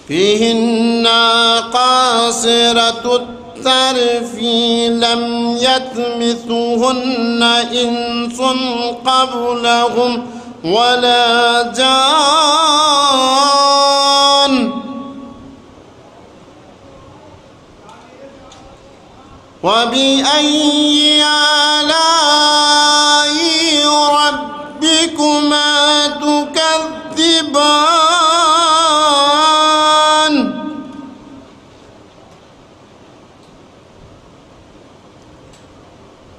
فيهن قاصرات الطرف لم يطمثهن إنس قبلهم ولا جان وبأي آلاء ربكما تكذبان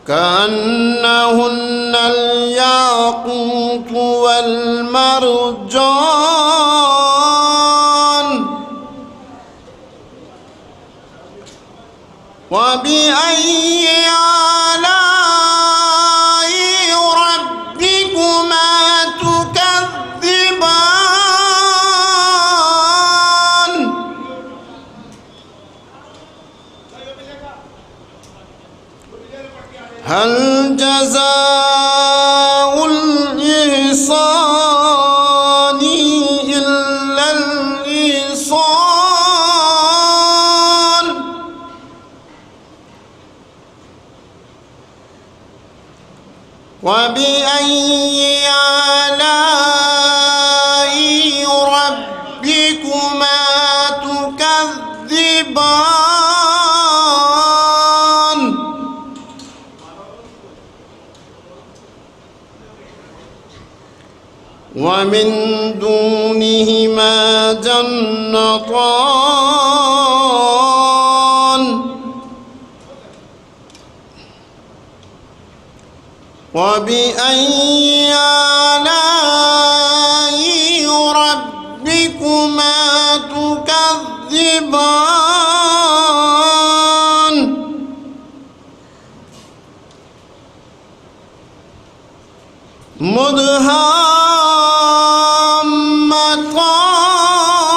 كأنهن الياقوت والمرجان وبأي آلاء ربكما تكذبان هل جزاء الإحسان إلا الإحسان وبأي آلاء ربكما تكذبان ومن دونهما جنتان وبأي آلاء ربكما تكذبان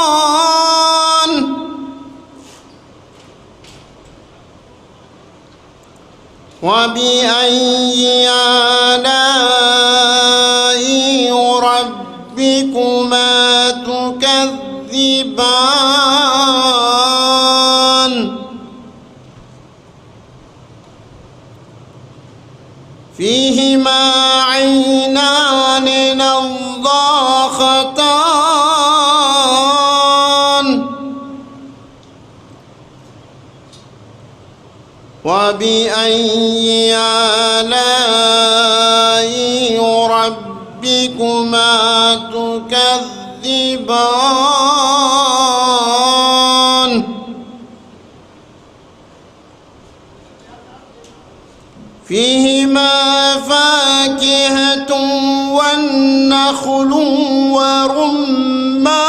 مدهامتان وبأي آلاء ربكما تكذبان فيهما عينان نضاختان وبأي آلاء ربكما تكذبان فيهما فاكهة والنخل ورمان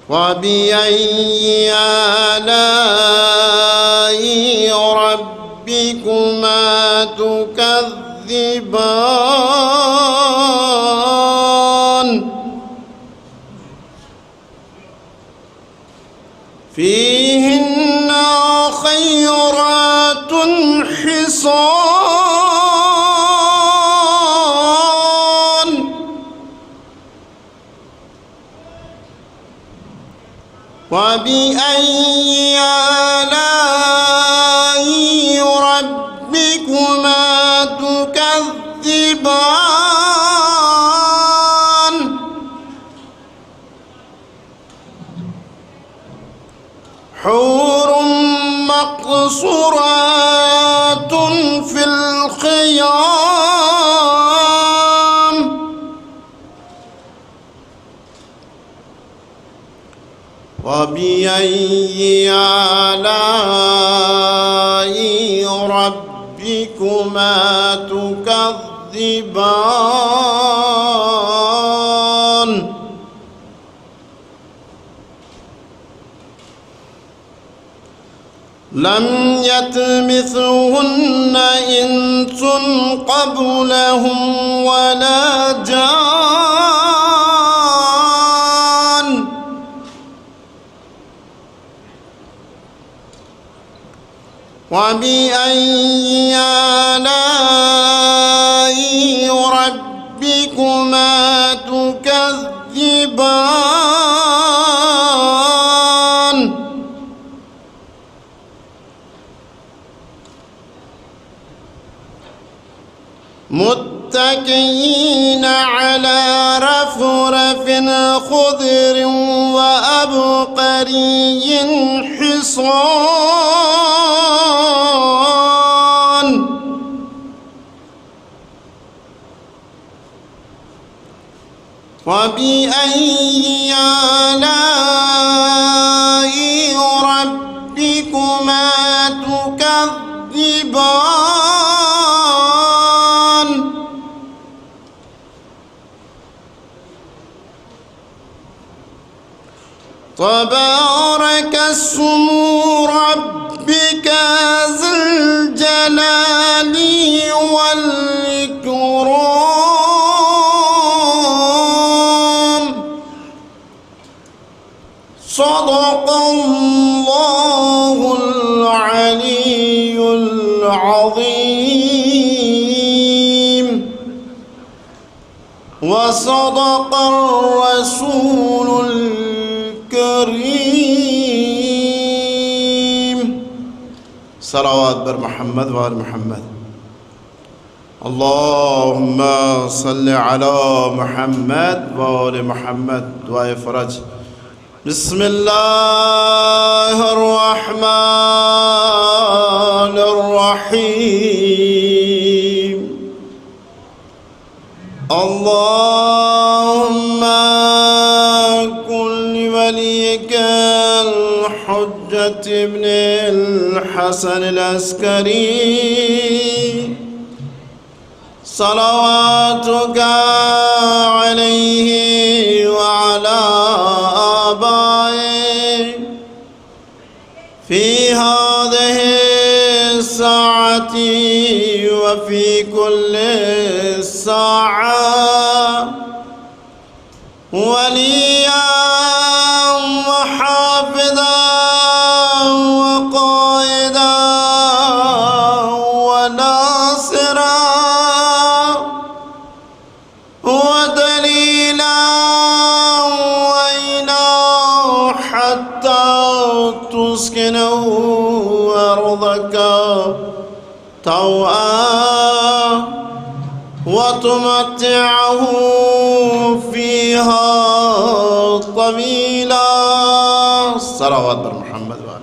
وبأي آلاء ربكما تكذبان فيهن خيرات حصان وبأي آلاء ربكما تكذبان حور مقصورات في الخيام وبأي آلاء ربكما تكذبان لم يطمثهن إنس قبلهم ولا جان وبأي آلاء ربكما تكذبان متكئين على رفرف خضر وأبقري حصان فبأي آلاء ربكما تكذبان تبارك اسم ربك ذي الجلال والإكرام صدق الله العلي العظيم وصدق الرسول الكريم صلوات بر محمد وآل محمد اللهم صل على محمد وآل محمد دعاء فرج بسم الله الرحمن الرحيم اللهم كن لوليك الحجة ابن الحسن العسكري صلواتك عليه وعلى آبائه في هذه الساعة وفي كل ساعة وليا وحافظا وقائدا وناصرا ودليلا وإله حتى تسكنه أرضك طوعا وتمتعه فيها طويلا صلوات بر محمد وآله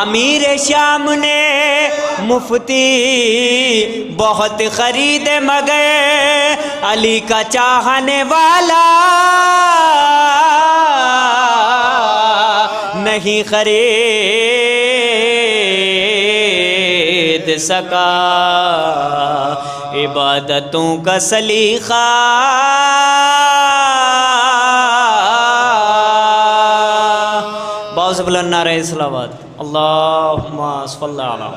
امیر شام نے مفتی بہت خرید مگر علی کا چاہنے والا نہیں خرید سکا عبادتوں کا سلیقہ باؤ سے بلند نعرہ صلوات اللہم صلی علی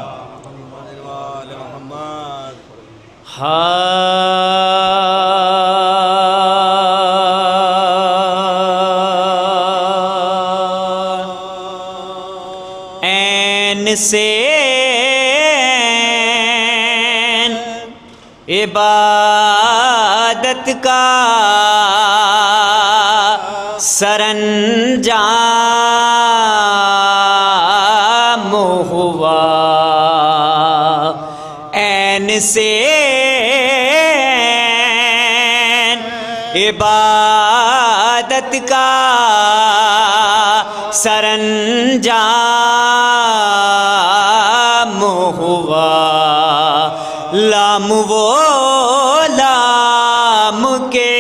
عین سے عبادت کا سرانجام ہوا عین سے عبادت کا سرانجام ہوا لام وہ لام کے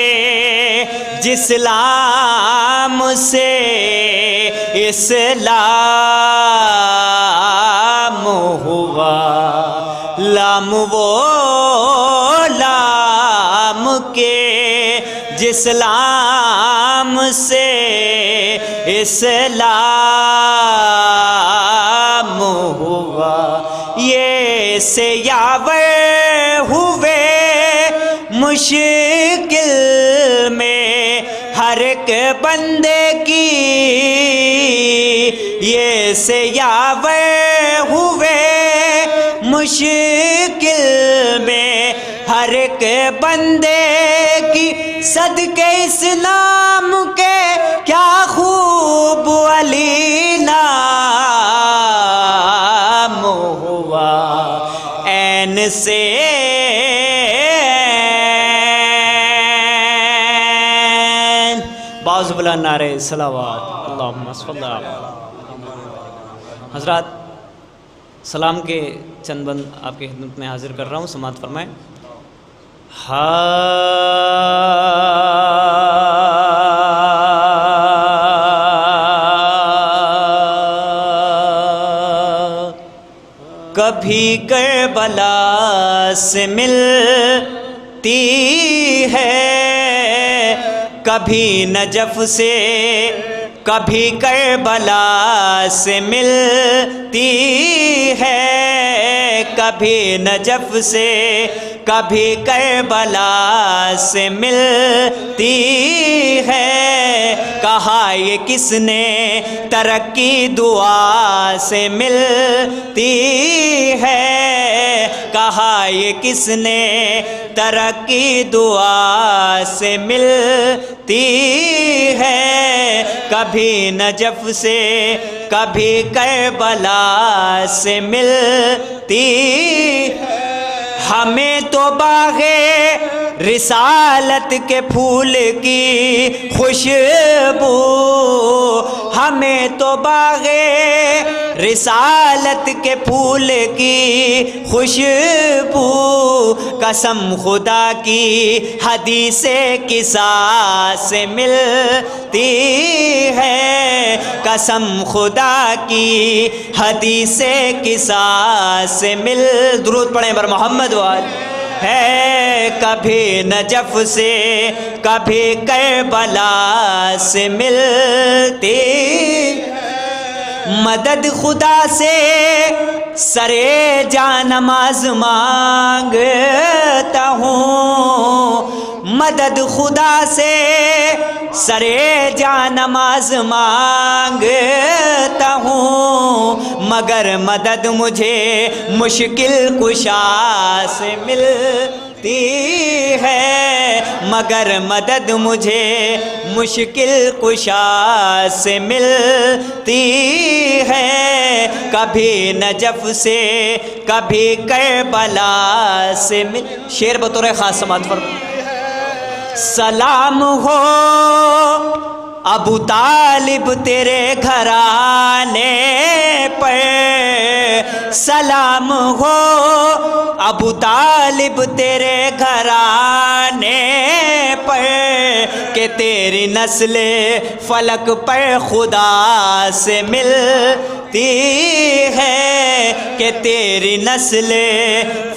جس لام سے اسلام ہوا لام وہ لام کے جس لام سے اسلام ہوا یہ سے یاور ہوئے مشکل میں ہر ایک بندے کی یہ سے یاور ہوئے مشکل میں ہر ایک بندے کی صدقے اسلام کے کیا خوب علی نام ہوا عین سے باعث بلند نعرہ صلوات اللہم صلی علی حضرات سلام کے چند بند آپ کی خدمت میں حاضر کر رہا ہوں سماعت فرمائیں کبھی کربلا سے ملتی ہے کبھی نجف سے کبھی کربلا سے ملتی ہے کبھی نجف سے کبھی کربلا سے ملتی ہے کہا یہ کس نے ترقی دعا سے ملتی ہے کہا یہ کس نے ترقی دعا سے ملتی ہے کبھی نجف سے کبھی کربلا سے ملتی ہے ہمیں تو باغ رسالت کے پھول کی خوشبو ہمیں تو باغ رسالت کے پھول کی خوشبو قسم خدا کی حدیث قصا سے ملتی ہے قسم خدا کی حدیث قصا سے درود پڑھیں بر محمد وال ہے کبھی نجف سے کبھی کربلا سے ملتی مدد خدا سے سرے جان نماز مانگتا ہوں مدد خدا سے سرے جان نماز مانگتا ہوں مگر مدد مجھے مشکل کشا سے ملتی ہے مگر مدد مجھے مشکل کشا سے ملتی ہے کبھی نجف سے کبھی کربلا سے شعر بطور خاص سماعت فرمائیں سلام ہو ابو طالب تیرے گھرانے پر سلام ہو ابو طالب تیرے گھرانے پر کہ تیری نسل فلک پر خدا سے ملتی ہے، کہ تیری نسل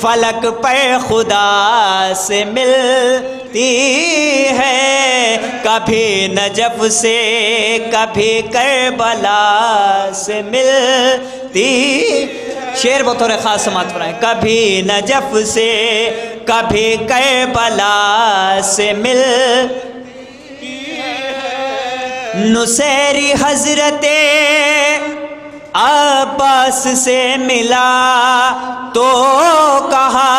فلک پر خدا سے ملتی ہے، کبھی نجف سے کبھی کربلا سے ملتی، شعر بطور خاص سماعت فرمائیں، کبھی نجف سے کبھی کربلا سے نصیری حضرت عباس سے ملا تو کہا،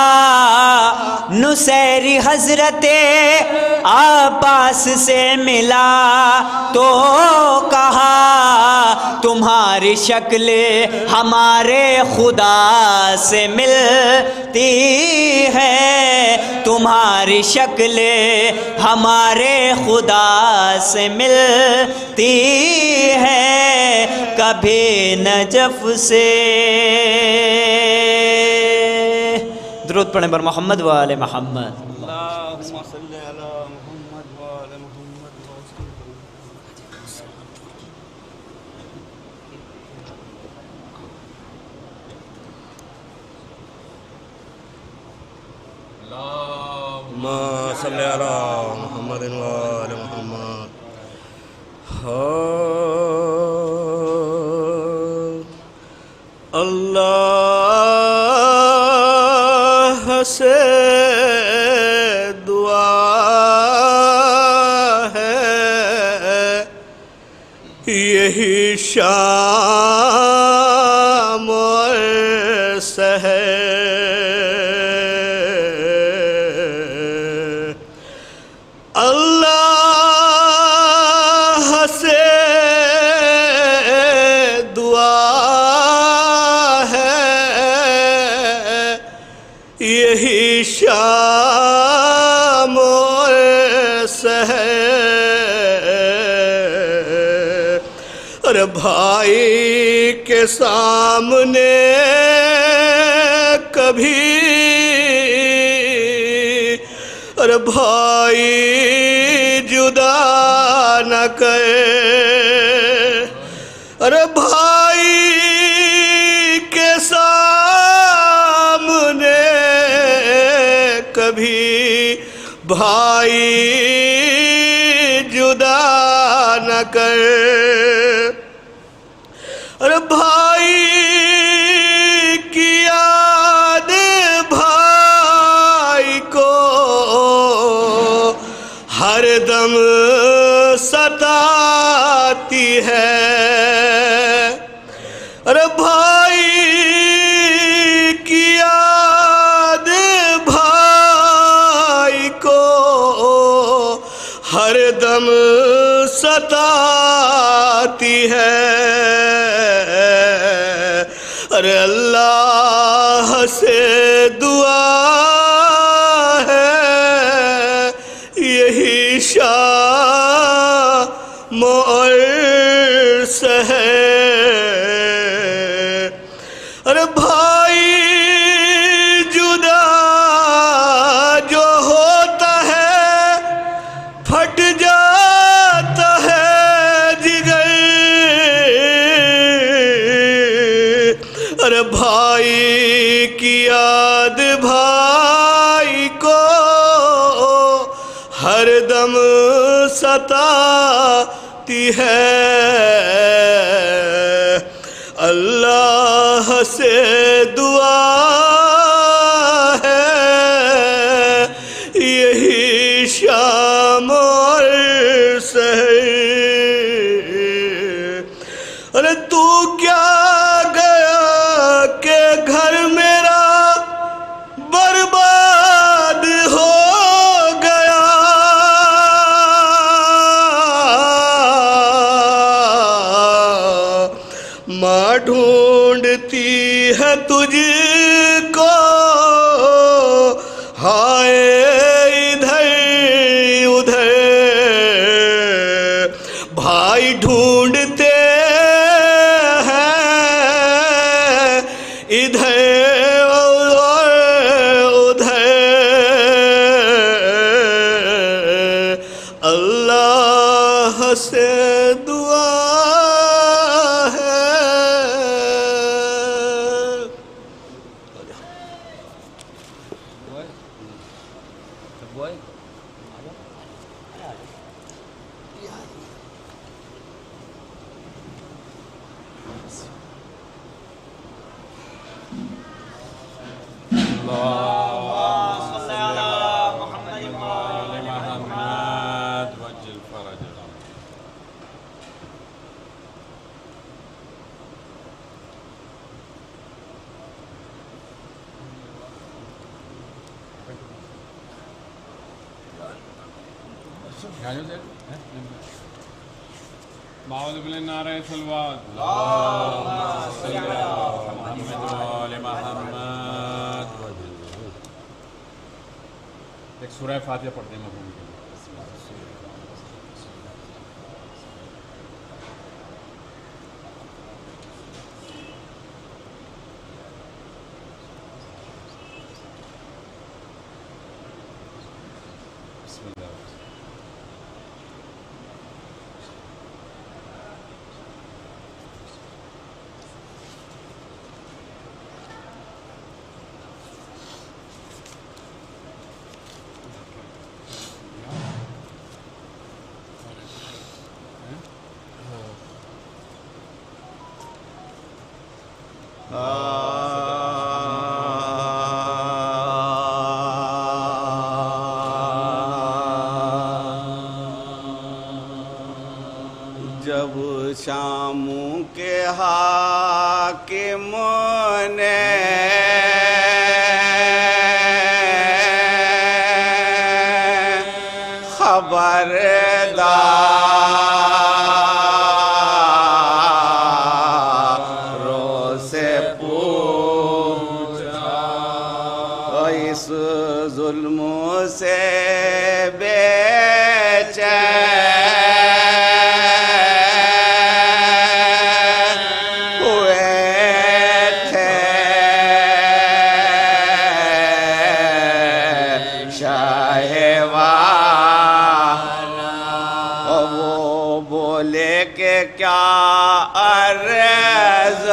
نصیری حضرت عباس سے ملا تو کہا، تمہاری شکل ہمارے خدا سے ملتی ہے، تمہاری شکل ہمارے خدا سے ملتی ہے، کبھی نجف سے۔ درود پڑھیں بر محمد و آل محمد۔ اللہم صلی علی محمد و آل محمد۔ اللہم صلی علی محمد و آل محمد۔ اللہ سے دعا ہے یہی شام اور سحر، اللہ سے دعا ہے یہی شام اور سحر، اور بھائی کے سامنے کبھی، اور بھائی جدا نہ کرے، اور بھائی کے سامنے کبھی بھائی جدا نہ کر، اور بھائی کی یاد بھائی کو ہر دم ستاتی ہے، اور بھائی کی یاد بھائی کو ہر دم ستاتی ہے، ارے اللہ سے دعا ہے یہی شام اور سحر، ارے بھائی جدا جو ہوتا ہے پھٹ جاتا ہے جگر، ارے بھائی کی یاد بھائی کو ہر دم ستاتی ہے، اللہ سے دعا ہے یہی شام اور سحر، ارے تو کیا گیا کہ گھر میرا برباد ہو گیا، ماں ڈھونڈتی ہے تجھ کو ہائے ادھر ادھر، بھائی ڈھونڈتے ہیں ادھر ادھر اللہ سے دعا ہے. معوذ باللہ نعرہ صلوات اللہم صلی علی محمد وآل محمد. ایک سورہ فاتحہ پڑھتے ہیں مفہوم کے لیے. بسم اللہ. جب شاموں کے حاکم نے خبرداروں سے پوچھا اس ظلم سے بے چین ہوئے تھے شاہوان. وہ بولے کہ کیا عرض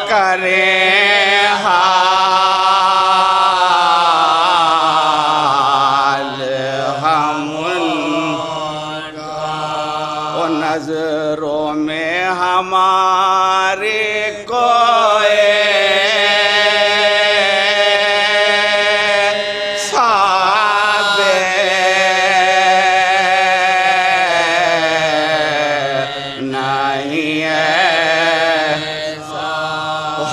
کریں حال ہم ان کا نظروں میں ہماری کوئی نہیں ہے.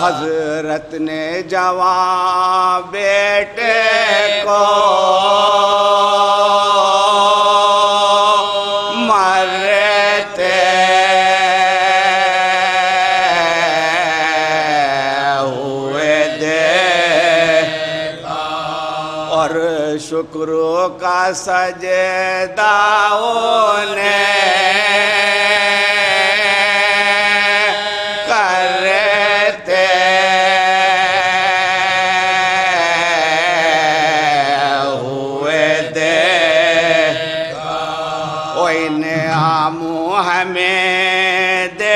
حضرت نے جواب بیٹے کو مرتے ہوئے دیکھا اور شکر کا سجدہ انہیں کرتے ہوئے دیکھا. وہ انعام ہمیں دے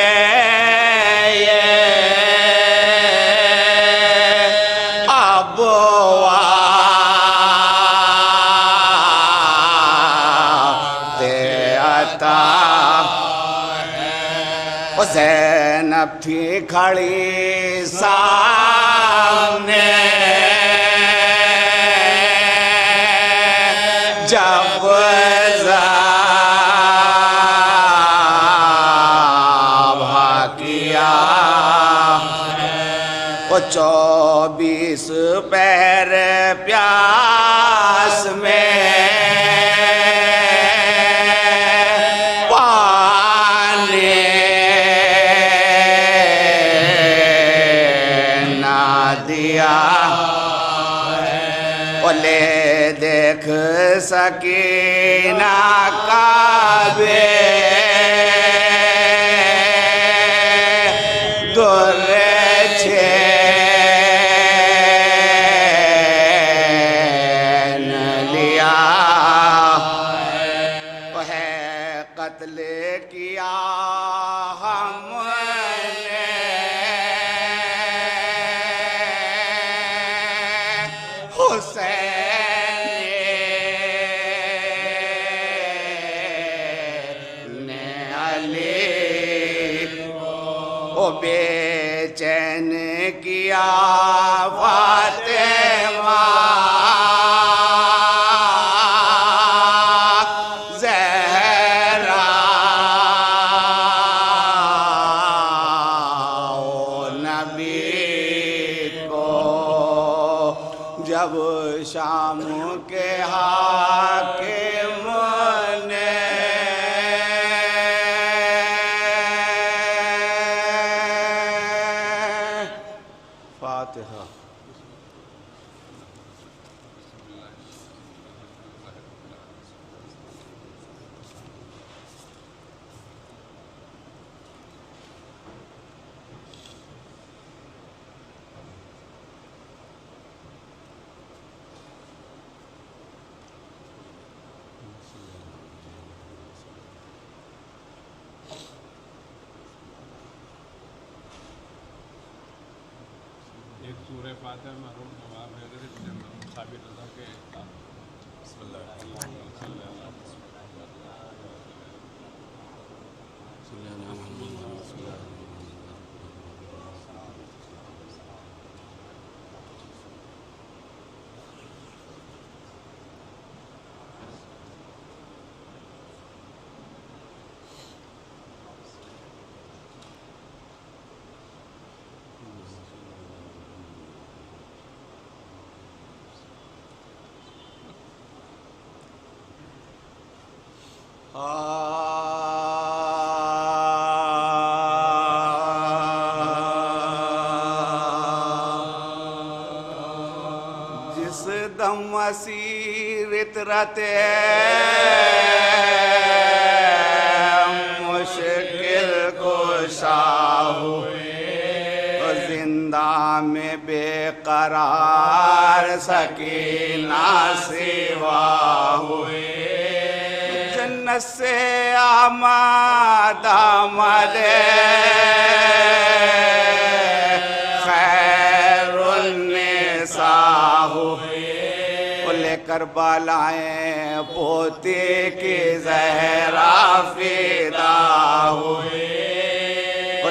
زینب تھی کھڑی سامنے جب ذبح کیا وہ 24 پہر پیاس میں لے دیکھ سکینہ کعبے کیا ہم نے حسین علی او بے چین کیا فاطمہ زہرا او نبی کو جب شام کے حاکم نے فاتحہ ایک سورہ فاتحہ مرحوم نواب حیدر صابر رضا کے بسم اللہ جس دم مسیر اطرت مشکل کشا ہوئے زندہ میں بے قرار سکینہ سوا ہوئے جنت سے آمد آمد خیر النساء ہوئے لے کر بالائیں پوتے کی زہرا فدا ہوئے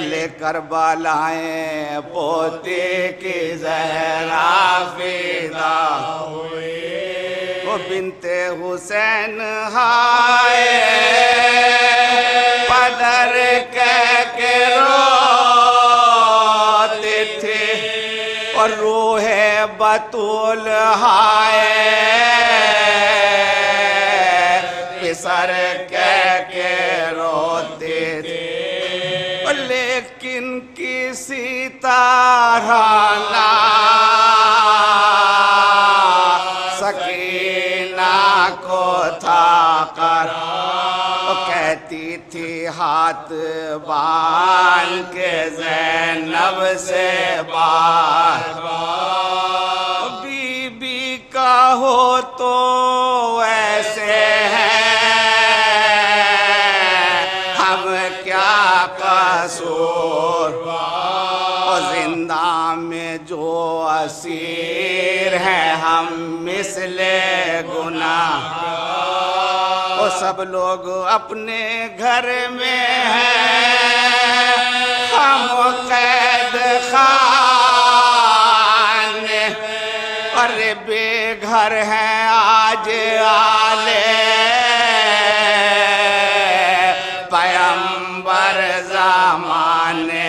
لے کر بالائیں پوتے کی زہرا فدا ہوئے وہ بنت حسین ہائے پدر کہہ کے روتے تھے اور روح بطول ہائے پسر کہہ کے روتے تھے لیکن کسی طرح نہ سکینہ کو تھا قرار کہتی تھی ہاتھ باندھ کے زینب سے بار بی بی کا ہو تو ایسے ہیں ہم کیا قصور زندہ میں جو اسیر ہیں ہم مثل گناہ وہ سب لوگ اپنے گھر میں ہیں ہم قید خانے اور بے گھر ہیں آج آلے پیغمبر زمانے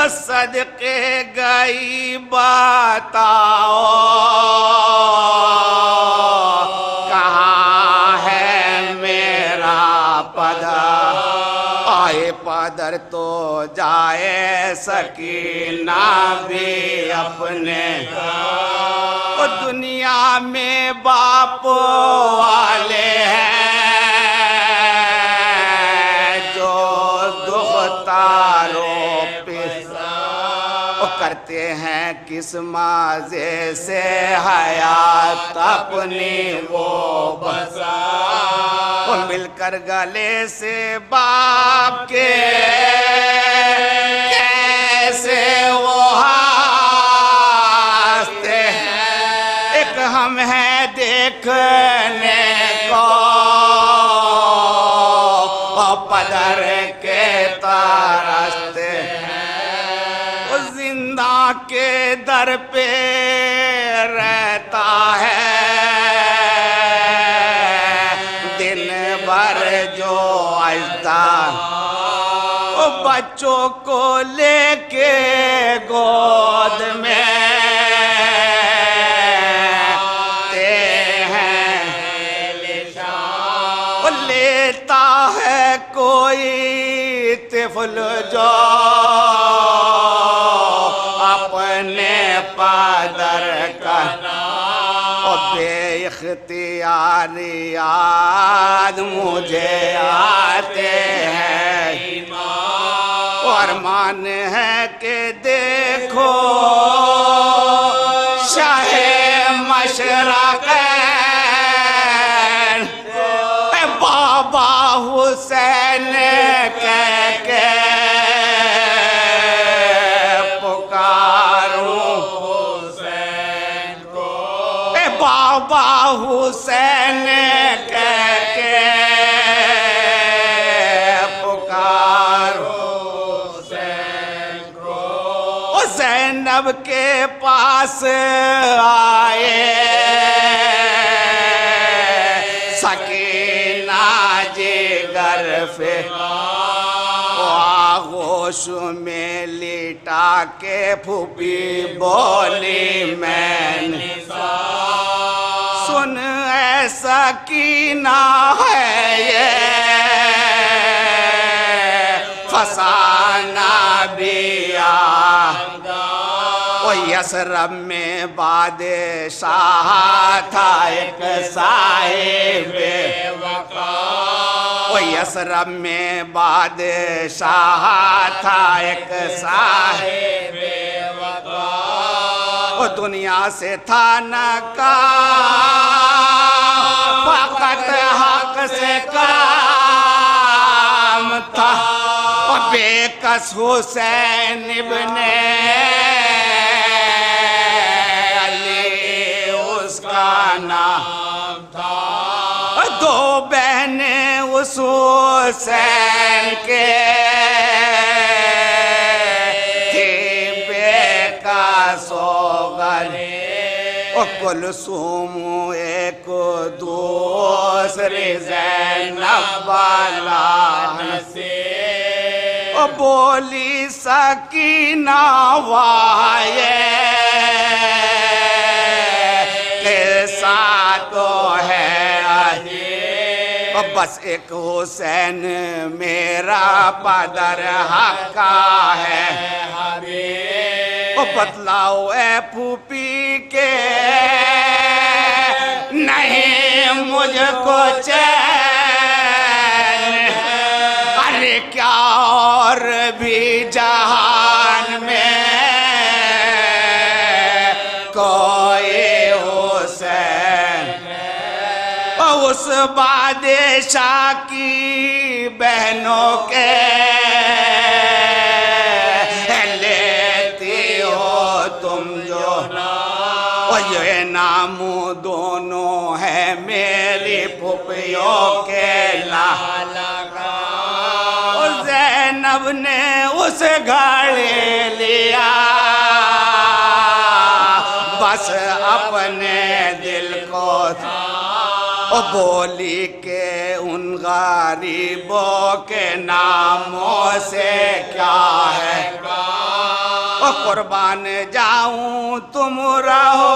صدقے گئی بتاؤ کہاں ہے میرا پدر آئے پدر تو جائے سکینہ بھی اپنے دنیا میں باپ والے ہیں جو دختاروں پہ وہ کرتے ہیں کس مازے سے حیات اپنی وہ بسا، وہ مل کر گلے سے باپ کے کیسے وہ ہنستے ہیں، ایک ہم ہیں دیکھنے کو پدر کے ترستے ہیں، وہ زندہ کے در پہ رہتا ہے دن بھر جو اجدا، وہ بچوں کو لے کے گود میں کوئی طفل جو اپنے پدر کا بے اختیار یاد مجھے آتے ہیں، ارمان ہے کہ دیکھو شاہ مشرق بابا حسین کہہ کے پکاروں حسین کو، بابا حسین کہہ کے پکاروں حسین کو، زینب کے پاس آئے جگر پہ آغوش میں لٹا کے پھوپھی بولی میں نے سن ایسا کینہ ہے یہ فسانہ بھی وہ یثرب میں بادشاہ تھا ایک صاحب وقار، وہ یثرب میں بادشاہ تھا ایک صاحب وقار، وہ دنیا سے تھا نہ کام فقط حق سے کام تھا، وہ بے کس حسین ابن نام تھا، دو بہنیں اس حسین کے تھی بے کس غریب، کلثوم ایک دوسری زینب والا نصیب، بولی سکینہ وائے تو ہے بس ایک حسین میرا پدر حق کا ہے، بتلاؤ اے پھوپھی کے نہیں مجھ کو چین، ارے کیا اور بھی جہان میں کوئی اس بادشاہ کی بہنوں کے لیتی ہو تم جو، یہ نام دونوں ہے میری پھوپھیوں کے لگا، زینب نے اس گھڑی لیا بس اپنے دل کو تھا، بولی کہ ان غریبوں کے ناموں سے کیا ہے، قربان جاؤں تم رہو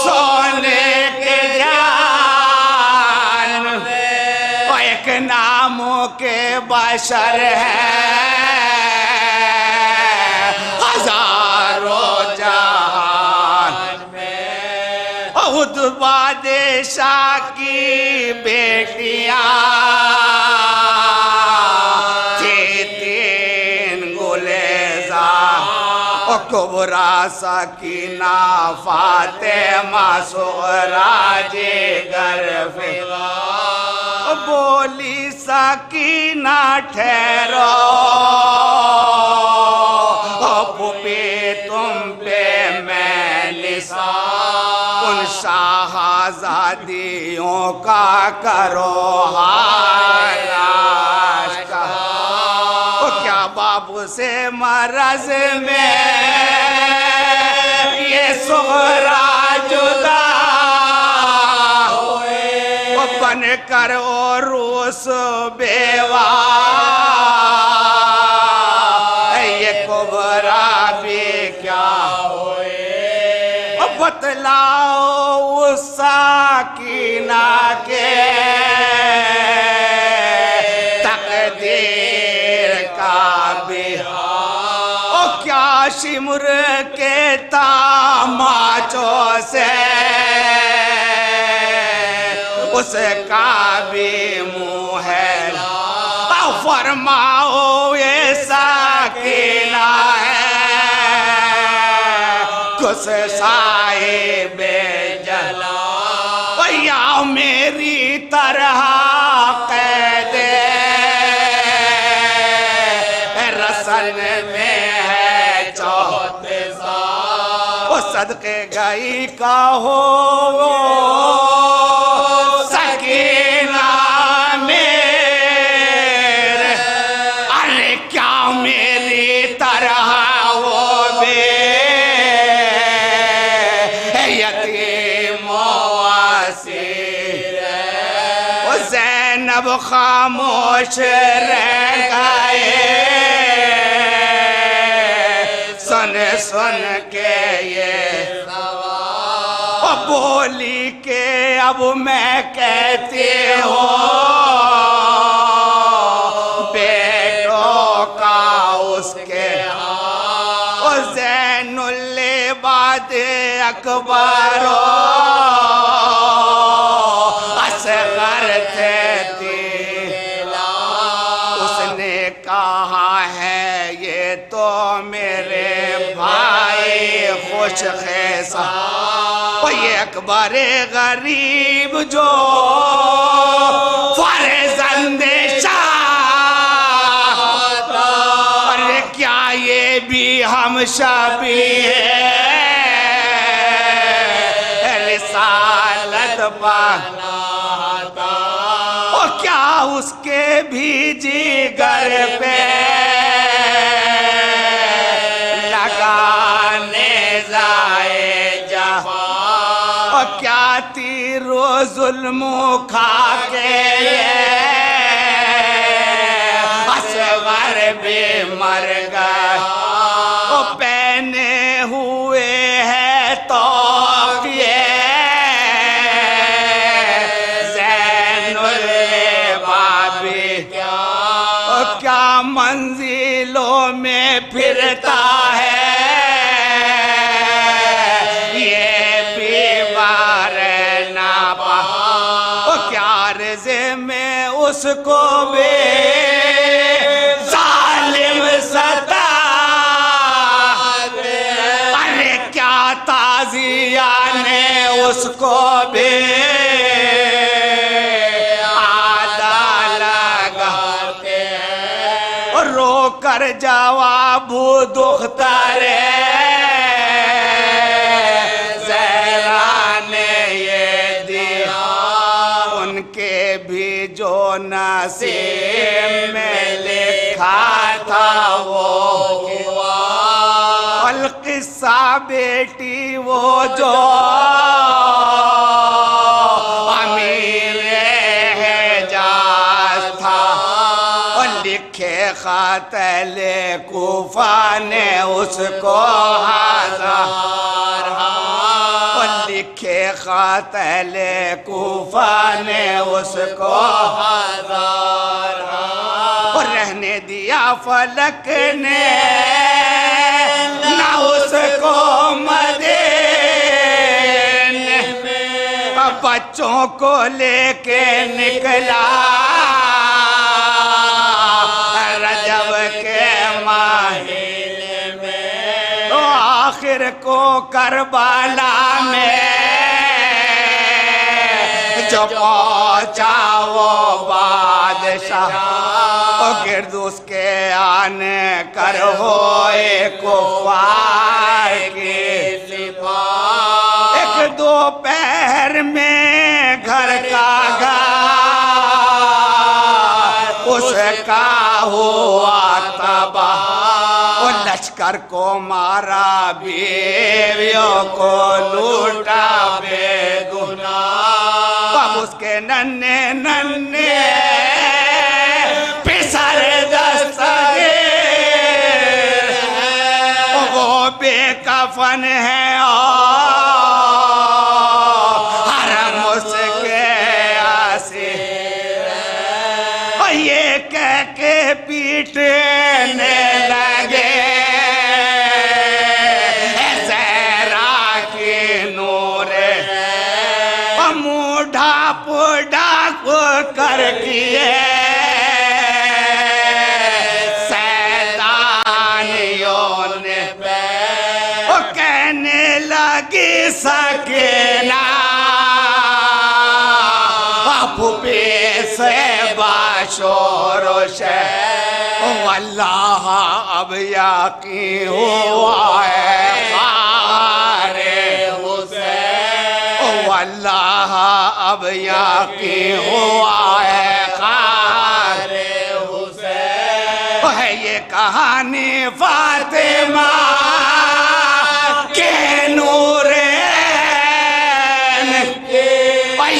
سونے کے جان، ایک ناموں کے بشر ہے ہزاروں جہان میں، خود بادشاہ کی بیٹیاں تھی تین گلزار، کبرا سکینہ فاطمہ صغرا جگر فغا بولی سکینہ ٹھہرو پھوپھی تم پہ میں نثار ان شاہزادیوں کا کرو حراش کا کیا بابو سے مرض میں یہ صغرا جدا ہوئے بن کر عروس بیوہ یہ کبرا بھی کیا ہوئے بتلاؤ اس سکینہ کے تقدیر کا بھی کیا شمر کے تماچوں سے اس کا بھی منہ ہے فرماؤ یہ سکینہ ہے کس صاحب جلا یا میری طرح قید رسن میں ہے 34 سال صدقے گئی کہو سکینہ میرے ارے کیا میری طرح وہ بے یتیم و اسیر زینب خاموش رہ گئے سن سن کے یہ بولی کہ اب میں کہتی ہوں بیٹوں کا اس کے زین العباد اکبر اصغر تھے اس نے کہا ہے یہ تو میرے بھائی خوش خیسا یہ اکبر غریب جو فرزند شاہ ارے کیا یہ بھی ہم شبیہ رسالت پاتا اور کیا اس کے بھی جگر پہ لگانے زائے جہاں اور کیا تیر و ظلم کھا کے اصغر بھی مر گئے اور پہنے ہوئے ہیں توقیے زین العباد اور کیا منزلوں میں پھرتا ہے اس کو بے ظالم ستا ارے کیا تازیہ نے اس کو بے آدھا لگاتے ہیں رو کر جواب دختر جو نصیب میں لکھا تھا وہ ہوا القصہ بیٹی وہ جو امیر حجاز تھا اور لکھے خط اہل کوفہ نے اس کو ہزار لکھے خط اہل کوفہ نے اس کو ہزار اور رہنے دیا فلک نے نہ اس کو مدینے بچوں کو لے کے نکلا رجب کے مہینے میں کافر کو کربلا میں جو پہنچا وہ بادشاہ، گرد اس کے آنے کر ہوئے کفار کی سپاہ، ایک دو پہر میں گھر کا گھر اس کا ہوا تباہ، وہ لشکر کو مارا بیویوں کو لوٹا بے گناہ، اب اس کے ننھے ننھے پسر دستگیر وہ بے کفن ہے حرم اس کے اسیر، یہ کہہ کے پیٹنے لگے زہرا کی نور، منہ ڈھاپ ڈھاپ کر کیے سیدانیوں نے وہ کہنے لگی سکینہ پھوپھی سے باشور و شہ، واللہ اب یقین ہوا ہے خار حسین، واللہ اب یقین ہوا ہے خار حسین، ہے یہ کہانی فاطمہ کے نورین،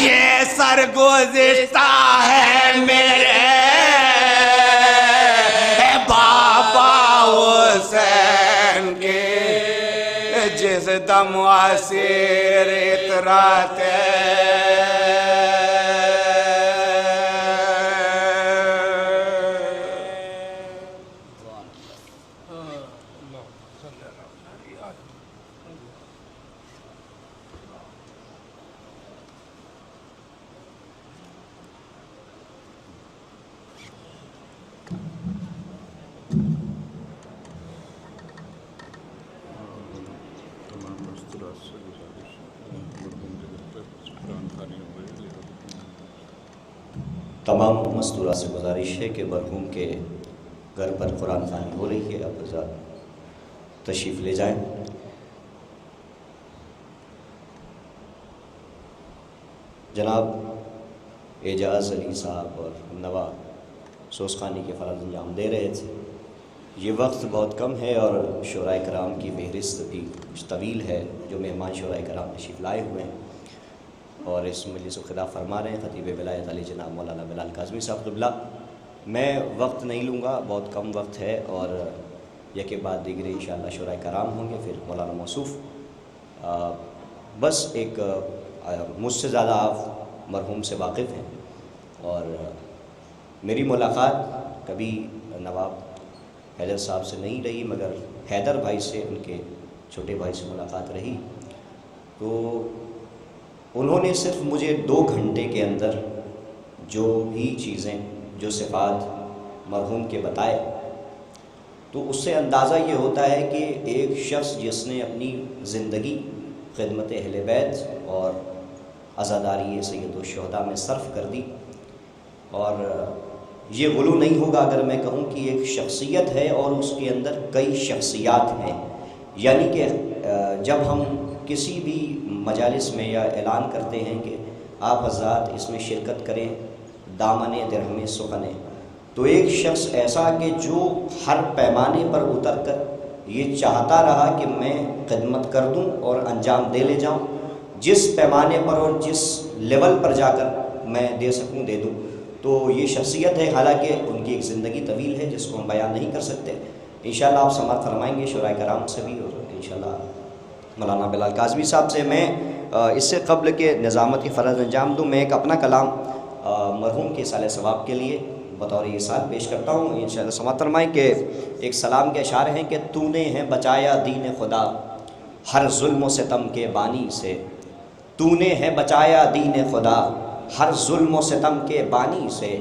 یہ سرگزشتہ ہے میرے بابا حسین کی، جس دم اسیر اتراتے تمام مستورہ سے گزارش ہے کہ مرحوم کے گھر پر قرآن خوانی ہو رہی ہے، اب حضرات تشریف لے جائیں۔ جناب اعجاز علی صاحب اور نوا سوز خوانی کے فرائض انجام دے رہے تھے، یہ وقت بہت کم ہے اور شعراء کرام کی فہرست بھی کچھ طویل ہے جو مہمان شعراء کرام تشریف لائے ہوئے ہیں، اور اس مجلس کو خطاب فرما رہے ہیں خطیب ولایت علی جناب مولانا بلال کاظمی صاحب قبلہ۔ میں وقت نہیں لوں گا، بہت کم وقت ہے، اور یکے بعد دیگرے انشاءاللہ شعراء کرام ہوں گے، پھر مولانا موصوف۔ بس ایک مجھ سے زیادہ آپ مرحوم سے واقف ہیں، اور میری ملاقات کبھی نواب حیدر صاحب سے نہیں رہی، مگر حیدر بھائی سے، ان کے چھوٹے بھائی سے ملاقات رہی، تو انہوں نے صرف مجھے 2 گھنٹے کے اندر جو بھی چیزیں، جو صفات مرحوم کے بتائے، تو اس سے اندازہ یہ ہوتا ہے کہ ایک شخص جس نے اپنی زندگی خدمت اہل بیت اور عزاداری سید الشہداء میں صرف کر دی، اور یہ غلو نہیں ہوگا اگر میں کہوں کہ ایک شخصیت ہے اور اس کے اندر کئی شخصیات ہیں، یعنی کہ جب ہم کسی بھی مجالس میں یا اعلان کرتے ہیں کہ آپ حضرات اس میں شرکت کریں، دامن درہم سخن، تو ایک شخص ایسا کہ جو ہر پیمانے پر اتر کر یہ چاہتا رہا کہ میں خدمت کر دوں اور انجام دے لے جاؤں، جس پیمانے پر اور جس لیول پر جا کر میں دے سکوں دے دوں، تو یہ شخصیت ہے، حالانکہ ان کی ایک زندگی طویل ہے جس کو ہم بیان نہیں کر سکتے۔ انشاءاللہ آپ سماعت فرمائیں گے شعراء کرام سے بھی، اور انشاءاللہ مولانا بلال کاظمی صاحب سے۔ میں اس سے قبل کہ نظامت کی فرض انجام دوں، میں ایک اپنا کلام مرحوم کے سال ثواب کے لیے بطور ارسال پیش کرتا ہوں، انشاءاللہ سماعت فرمائیں کہ ایک سلام کے اشعار ہیں کہ تو نے ہے بچایا دین خدا ہر ظلم و ستم کے بانی سے، تو نے ہے بچایا دین خدا ہر ظلم و ستم کے بانی سے،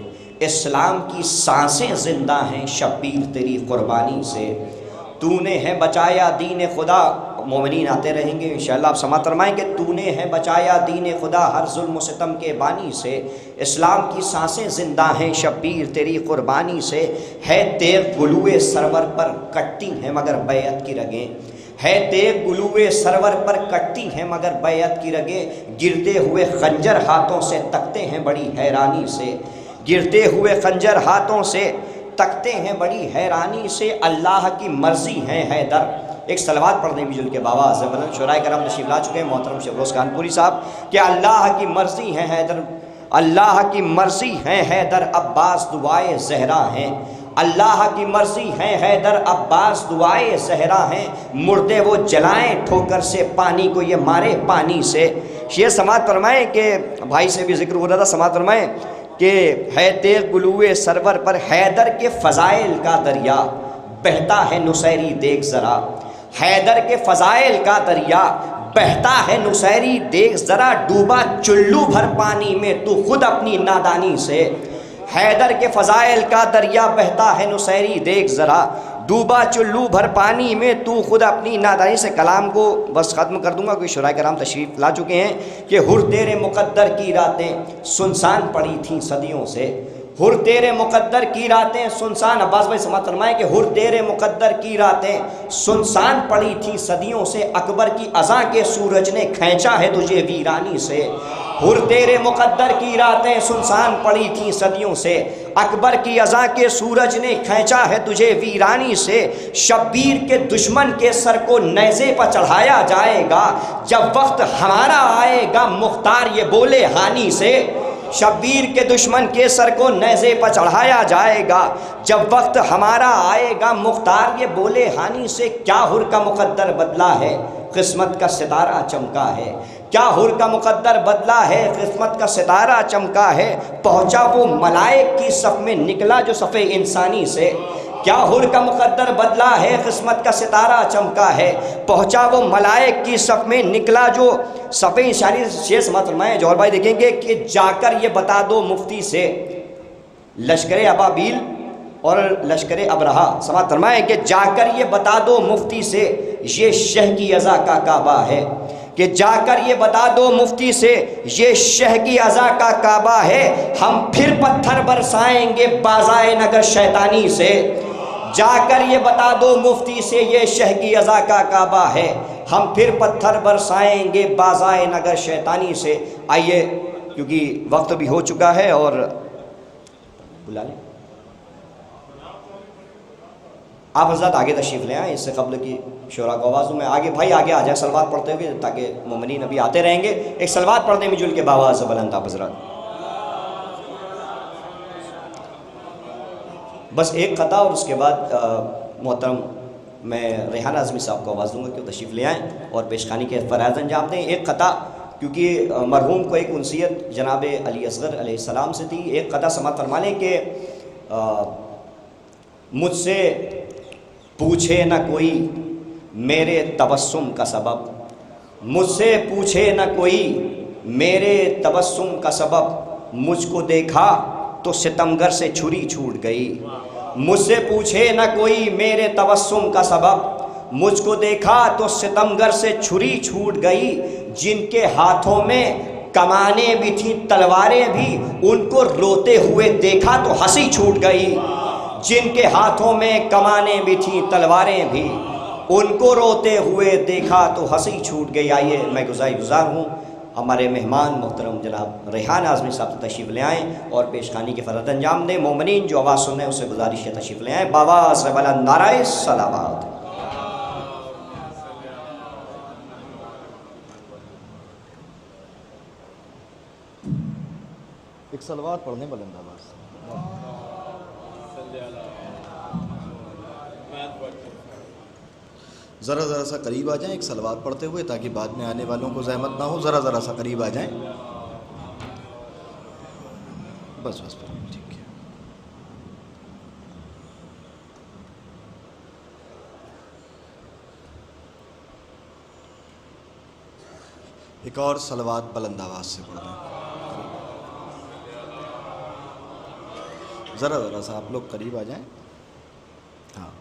اسلام کی سانسیں زندہ ہیں شبیر تیری قربانی سے، تو نے ہے بچایا دین خدا مومنین آتے رہیں گے انشاءاللہ. آپ سماعت فرمائیں کہ تو نے ہے بچایا دین خدا ہر ظلم و ستم کے بانی سے، اسلام کی سانسیں زندہ ہیں شبیر تیری قربانی سے، ہے تیغ گلوئے سرور پر کٹتی ہیں مگر بیعت کی رگیں، ہے تیغ گلوئے سرور پر کٹتی ہیں مگر بیعت کی رگیں، گرتے ہوئے خنجر ہاتھوں سے تکتے ہیں بڑی حیرانی سے، گرتے ہوئے خنجر ہاتھوں سے تکتے ہیں بڑی حیرانی سے، اللہ کی مرضی ہے حیدر. ایک صلوات پڑھنے بھی جل کے بابا اعظم بلند شعراء کرام تشریف لا چکے ہیں محترم شفروز خانپوری صاحب کہ اللہ کی مرضی ہے حیدر، اللہ کی مرضی ہے حیدر عباس دعائے زہرا ہیں، اللہ کی مرضی ہے حیدر عباس دعائے زہرا ہیں، مردے وہ جلائیں ٹھوکر سے پانی کو یہ مارے پانی سے. یہ سماعت فرمائیں کہ بھائی سے بھی ذکر ہو رہا تھا، سماعت فرمائیں کہ ہے تیغ گلوئے سرور پر حیدر کے فضائل کا دریا بہتا ہے نصیری دیکھ ذرا، حیدر کے فضائل کا دریا بہتا ہے نصیری دیکھ ذرا، ڈوبا چلو بھر پانی میں تو خود اپنی نادانی سے، حیدر کے فضائل کا دریا بہتا ہے نصیری دیکھ ذرا، ڈوبا چلو بھر پانی میں تو خود اپنی نادانی سے. کلام کو بس ختم کر دوں گا کیونکہ شعراء کرام تشریف لا چکے ہیں کہ ہر تیرے مقدر کی راتیں سنسان پڑی تھیں صدیوں سے، ہر تیرے مقدر کی راتیں سنسان. عباس بھائی سماعت فرمائیں کہ ہر تیرے مقدر کی راتیں سنسان پڑی تھیں صدیوں سے، اکبر کی اذاں کے سورج نے کھینچا ہے تجھے ویرانی سے، ہر تیرے مقدر کی راتیں سنسان پڑی تھیں صدیوں سے، اکبر کی اذاں کے سورج نے کھینچا ہے تجھے ویرانی سے، شبیر کے دشمن کے سر کو نیزے پر چڑھایا جائے گا جب وقت ہمارا آئے گا مختار یہ بولے ہانی سے، شبیر کے دشمن کے سر کو نیزے پر چڑھایا جائے گا جب وقت ہمارا آئے گا مختار یہ بولے ہانی سے. کیا ہر کا مقدر بدلا ہے قسمت کا ستارہ چمکا ہے، کیا ہر کا مقدر بدلا ہے قسمت کا ستارہ چمکا ہے، پہنچا وہ ملائک کی صف میں نکلا جو صف انسانی سے، کیا ہر کا مقدر بدلا ہے قسمت کا ستارہ چمکا ہے، پہنچا وہ ملائک کی صف میں نکلا جو صف انسانی سے. شیخ سماعت فرمائیں جوہر بھائی دیکھیں گے کہ جا کر یہ بتا دو مفتی سے لشکر ابابیل اور لشکر ابرہا، سماعت فرمائیں کہ جا کر یہ بتا دو مفتی سے یہ شہ کی اذا کا کعبہ ہے، کہ جا کر یہ بتا دو مفتی سے یہ شہ کی اذا کا کعبہ ہے، ہم پھر پتھر برسائیں گے بازائے نگر شیطانی سے، جا کر یہ بتا دو مفتی سے یہ شہ کی اذا کا کعبہ ہے، ہم پھر پتھر برسائیں گے بازائے نگر شیطانی سے. آئیے کیونکہ وقت بھی ہو چکا ہے اور بلا لیں آپ حضرات آگے تشریف لے آئیں، اس سے قبل کی شعراء کو آواز دوں میں آگے بھائی آگے آ جائیں صلوات پڑھتے ہوئے تاکہ مومنین ابھی آتے رہیں گے. ایک صلوات پڑھنے میں جل کے باواز بلند آپ حضرات. بس ایک قطع اور اس کے بعد محترم میں ریحان اعظمی صاحب کو آواز دوں گا کہ وہ تشریف لے آئیں اور پیشخانی کے فرائض انجام دیں. ایک قطع کیونکہ مرحوم کو ایک انسیت جناب علی اصغر علیہ السلام سے تھی. ایک قطع سماعت فرما لیں کہ مجھ سے پوچھے نہ کوئی میرے تبسم کا سبب، مجھ سے پوچھے نہ کوئی میرے تبسم کا سبب، مجھ کو دیکھا تو ستمگر سے چھری چھوٹ گئی، مجھ سے پوچھے نہ کوئی میرے تبسم کا سبب، مجھ کو دیکھا تو ستمگر سے چھری چھوٹ گئی، جن کے ہاتھوں میں کمانیں بھی تھیں تلواریں بھی، ان کو روتے ہوئے دیکھا تو ہنسی چھوٹ گئی، جن کے ہاتھوں میں کمانیں بھی تھیں تلواریں بھی، ان کو روتے ہوئے دیکھا تو ہنسی چھوٹ گئی. آئیے میں گزار ہوں ہمارے مہمان محترم جناب ریحان اعظمی صاحب تشریف لے آئیں اور پیشخانی کے فرض انجام دیں. مومنین جو آواز سنیں اسے گزارش ہے تشریف لے آئیں. باواز بلند نعرہ صلوات. ایک صلوات پڑھنے بلند آواز. ذرا سا قریب آ جائیں ایک صلوات پڑھتے ہوئے تاکہ بعد میں آنے والوں کو زحمت نہ ہو. ذرا سا قریب آ جائیں. بس ٹھیک ہے. ایک اور صلوات بلند آواز سے پڑھ دیں. ذرا سا آپ لوگ قریب آ جائیں. ہاں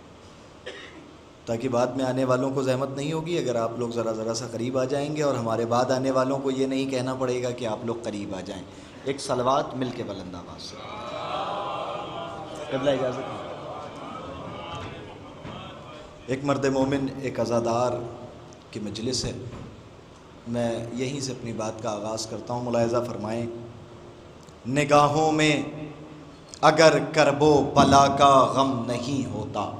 تاکہ بعد میں آنے والوں کو زحمت نہیں ہوگی اگر آپ لوگ ذرا سا قریب آ جائیں گے، اور ہمارے بعد آنے والوں کو یہ نہیں کہنا پڑے گا کہ آپ لوگ قریب آ جائیں۔ ایک صلوات مل کے بلند آواز سے۔ قبلہ اجازت۔ ایک مرد مومن، ایک عزادار کی مجلس ہے، میں یہیں سے اپنی بات کا آغاز کرتا ہوں، ملاحظہ فرمائیں۔ نگاہوں میں اگر کرب و بلا کا غم نہیں ہوتا،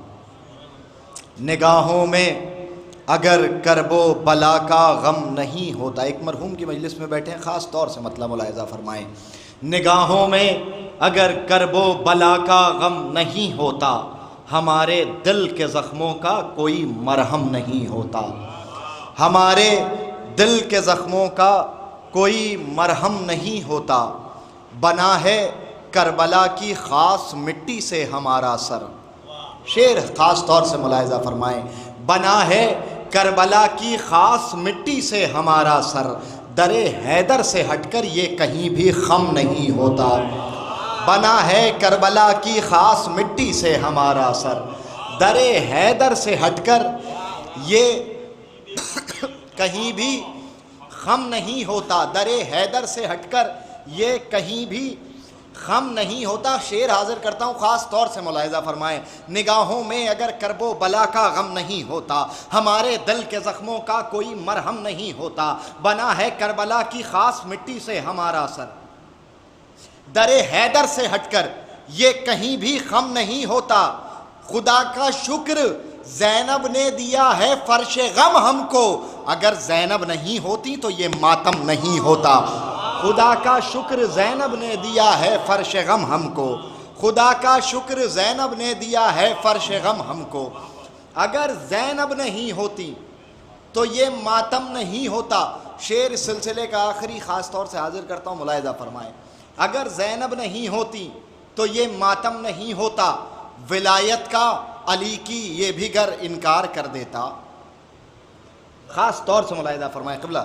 نگاہوں میں اگر کرب و بلا کا غم نہیں ہوتا۔ ایک مرحوم کی مجلس میں بیٹھے ہیں، خاص طور سے مطلب ملاحظہ فرمائیں۔ نگاہوں میں اگر کرب و بلا کا غم نہیں ہوتا، ہمارے دل کے زخموں کا کوئی مرہم نہیں ہوتا، ہمارے دل کے زخموں کا کوئی مرہم نہیں ہوتا۔ بنا ہے کربلا کی خاص مٹی سے ہمارا سر، شعر خاص طور سے ملاحظہ فرمائیں۔ بنا ہے کربلا کی خاص مٹی سے ہمارا سر، در حیدر سے ہٹ کر یہ کہیں بھی خم نہیں ہوتا۔ بنا ہے کربلا کی خاص مٹی سے ہمارا سر، در حیدر سے ہٹ کر یہ کہیں بھی خم نہیں ہوتا، در حیدر سے ہٹ کر یہ کہیں بھی خم نہیں ہوتا۔ شعر حاضر کرتا ہوں، خاص طور سے ملاحظہ فرمائیں۔ نگاہوں میں اگر کرب و بلا کا غم نہیں ہوتا، ہمارے دل کے زخموں کا کوئی مرہم نہیں ہوتا۔ بنا ہے کربلا کی خاص مٹی سے ہمارا سر، در حیدر سے ہٹ کر یہ کہیں بھی خم نہیں ہوتا۔ خدا کا شکر زینب نے دیا ہے فرش غم ہم کو، اگر زینب نہیں ہوتی تو یہ ماتم نہیں ہوتا۔ خدا کا شکر زینب نے دیا ہے فرش غم ہم کو، خدا کا شکر زینب نے دیا ہے فرش غم ہم کو، اگر زینب نہیں ہوتی تو یہ ماتم نہیں ہوتا۔ شعر اس سلسلے کا آخری خاص طور سے حاضر کرتا ہوں، ملاحظہ فرمائیں۔ اگر زینب نہیں ہوتی تو یہ ماتم نہیں ہوتا۔ ولایت کا علی کی یہ بھی گر انکار کر دیتا، خاص طور سے ملاحظہ فرمائیں قبلہ،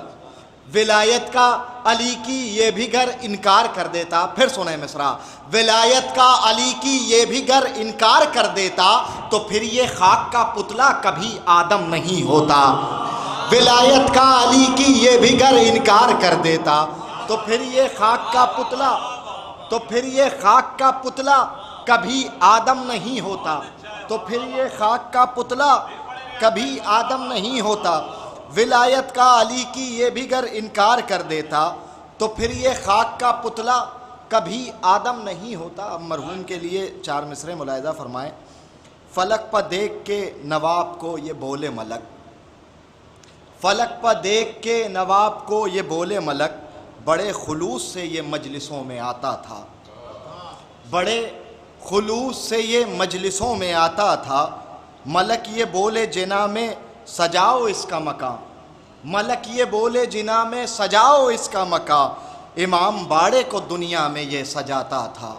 ولایت کا علی کی یہ بھی گر انکار کر دیتا۔ پھر سنیں مصرع، ولایت کا علی کی یہ بھی گر انکار کر دیتا تو پھر یہ خاک کا پتلا کبھی آدم نہیں ہوتا۔ ولایت کا علی کی یہ بھی گر انکار کر دیتا تو پھر یہ خاک کا پتلا، تو پھر یہ خاک کا پتلا کبھی آدم نہیں ہوتا، تو پھر یہ خاک کا پتلا کبھی آدم نہیں ہوتا۔ ولایت کا علی کی یہ بھی گر انکار کر دیتا تو پھر یہ خاک کا پتلا کبھی آدم نہیں ہوتا۔ اب مرحوم کے لیے 4 مصرے ملاحظہ فرمائیں۔ فلک پہ دیکھ کے نواب کو یہ بولے ملک، فلک پہ دیکھ کے نواب کو یہ بولے ملک، بڑے خلوص سے یہ مجلسوں میں آتا تھا، بڑے خلوص سے یہ مجلسوں میں آتا تھا۔ ملک یہ بولے جنا میں سجاؤ اس کا مکان، ملک یہ بولے جنا میں سجاؤ اس کا مکان، امام باڑے کو دنیا میں یہ سجاتا تھا،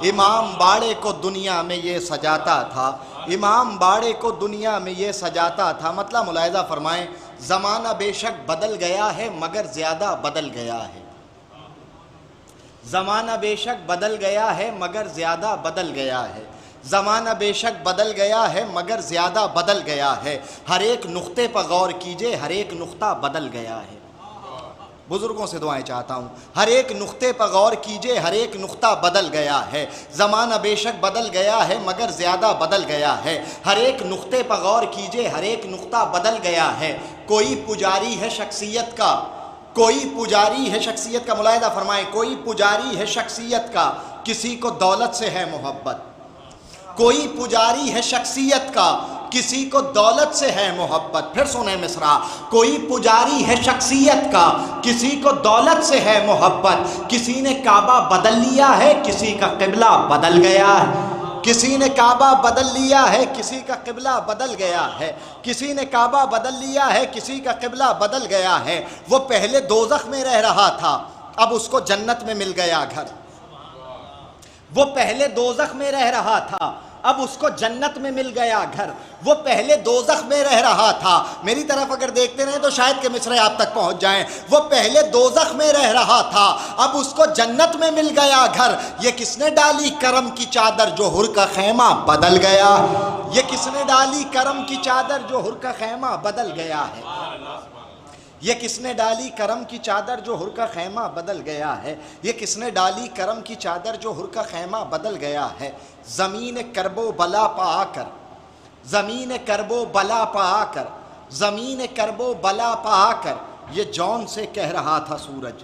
امام باڑے کو دنیا میں یہ سجاتا تھا، امام باڑے کو دنیا میں یہ سجاتا تھا۔ مطلب ملاحظہ فرمائیں، زمانہ بے شک بدل گیا ہے مگر زیادہ بدل گیا ہے، زمانہ بے شک بدل گیا ہے مگر زیادہ بدل گیا ہے، زمانہ بے شک بدل گیا ہے مگر زیادہ بدل گیا ہے، ہر ایک نقطے پر غور کیجئے، ہر ایک نقطہ بدل گیا ہے۔ بزرگوں سے دعائیں چاہتا ہوں، ہر ایک نقطے پر غور کیجئے، ہر ایک نقطہ بدل گیا ہے، زمانہ بے شک بدل گیا ہے مگر زیادہ بدل گیا ہے، ہر ایک نقطے پر غور کیجئے، ہر ایک نقطہ بدل گیا ہے۔ کوئی پجاری ہے شخصیت کا، کوئی پجاری ہے شخصیت کا، ملاحظہ فرمائیں، کوئی پجاری ہے شخصیت کا، کسی کو دولت سے ہے محبت، کوئی پجاری ہے شخصیت کا، کسی کو دولت سے ہے محبت۔ پھر سنیں مصرع، کوئی پجاری ہے شخصیت کا، کسی کو دولت سے ہے محبت، کسی نے کعبہ بدل لیا ہے، کسی کا قبلہ بدل گیا ہے، کسی نے کعبہ بدل لیا ہے، کسی کا قبلہ بدل گیا ہے، کسی نے کعبہ بدل لیا ہے، کسی کا قبلہ بدل گیا ہے۔ وہ پہلے دوزخ میں رہ رہا تھا، اب اس کو جنت میں مل گیا گھر، وہ پہلے دوزخ میں رہ رہا تھا، اب اس کو جنت میں مل گیا گھر. وہ پہلے دوزخ میں رہ رہا تھا. میری طرف اگر دیکھتے رہیں تو شاید کہ مصرے آپ تک پہنچ جائیں. وہ پہلے دوزخ میں رہ رہا تھا, اب اس کو جنت میں مل گیا گھر. یہ کس نے ڈالی کرم کی چادر جو ہر کا خیمہ بدل گیا؟ یہ کس نے ڈالی کرم کی چادر جو ہر کا خیمہ بدل گیا ہے؟ یہ کس نے ڈالی کرم کی چادر جو ہر کا خیمہ بدل گیا ہے؟ یہ کس نے ڈالی کرم کی چادر جو ہر کا خیمہ بدل گیا ہے؟ زمین کرب و بلا پا کر, زمین کرب و بلا پا کر, زمین کرب و بلا پا کر یہ جون سے کہہ رہا تھا سورج.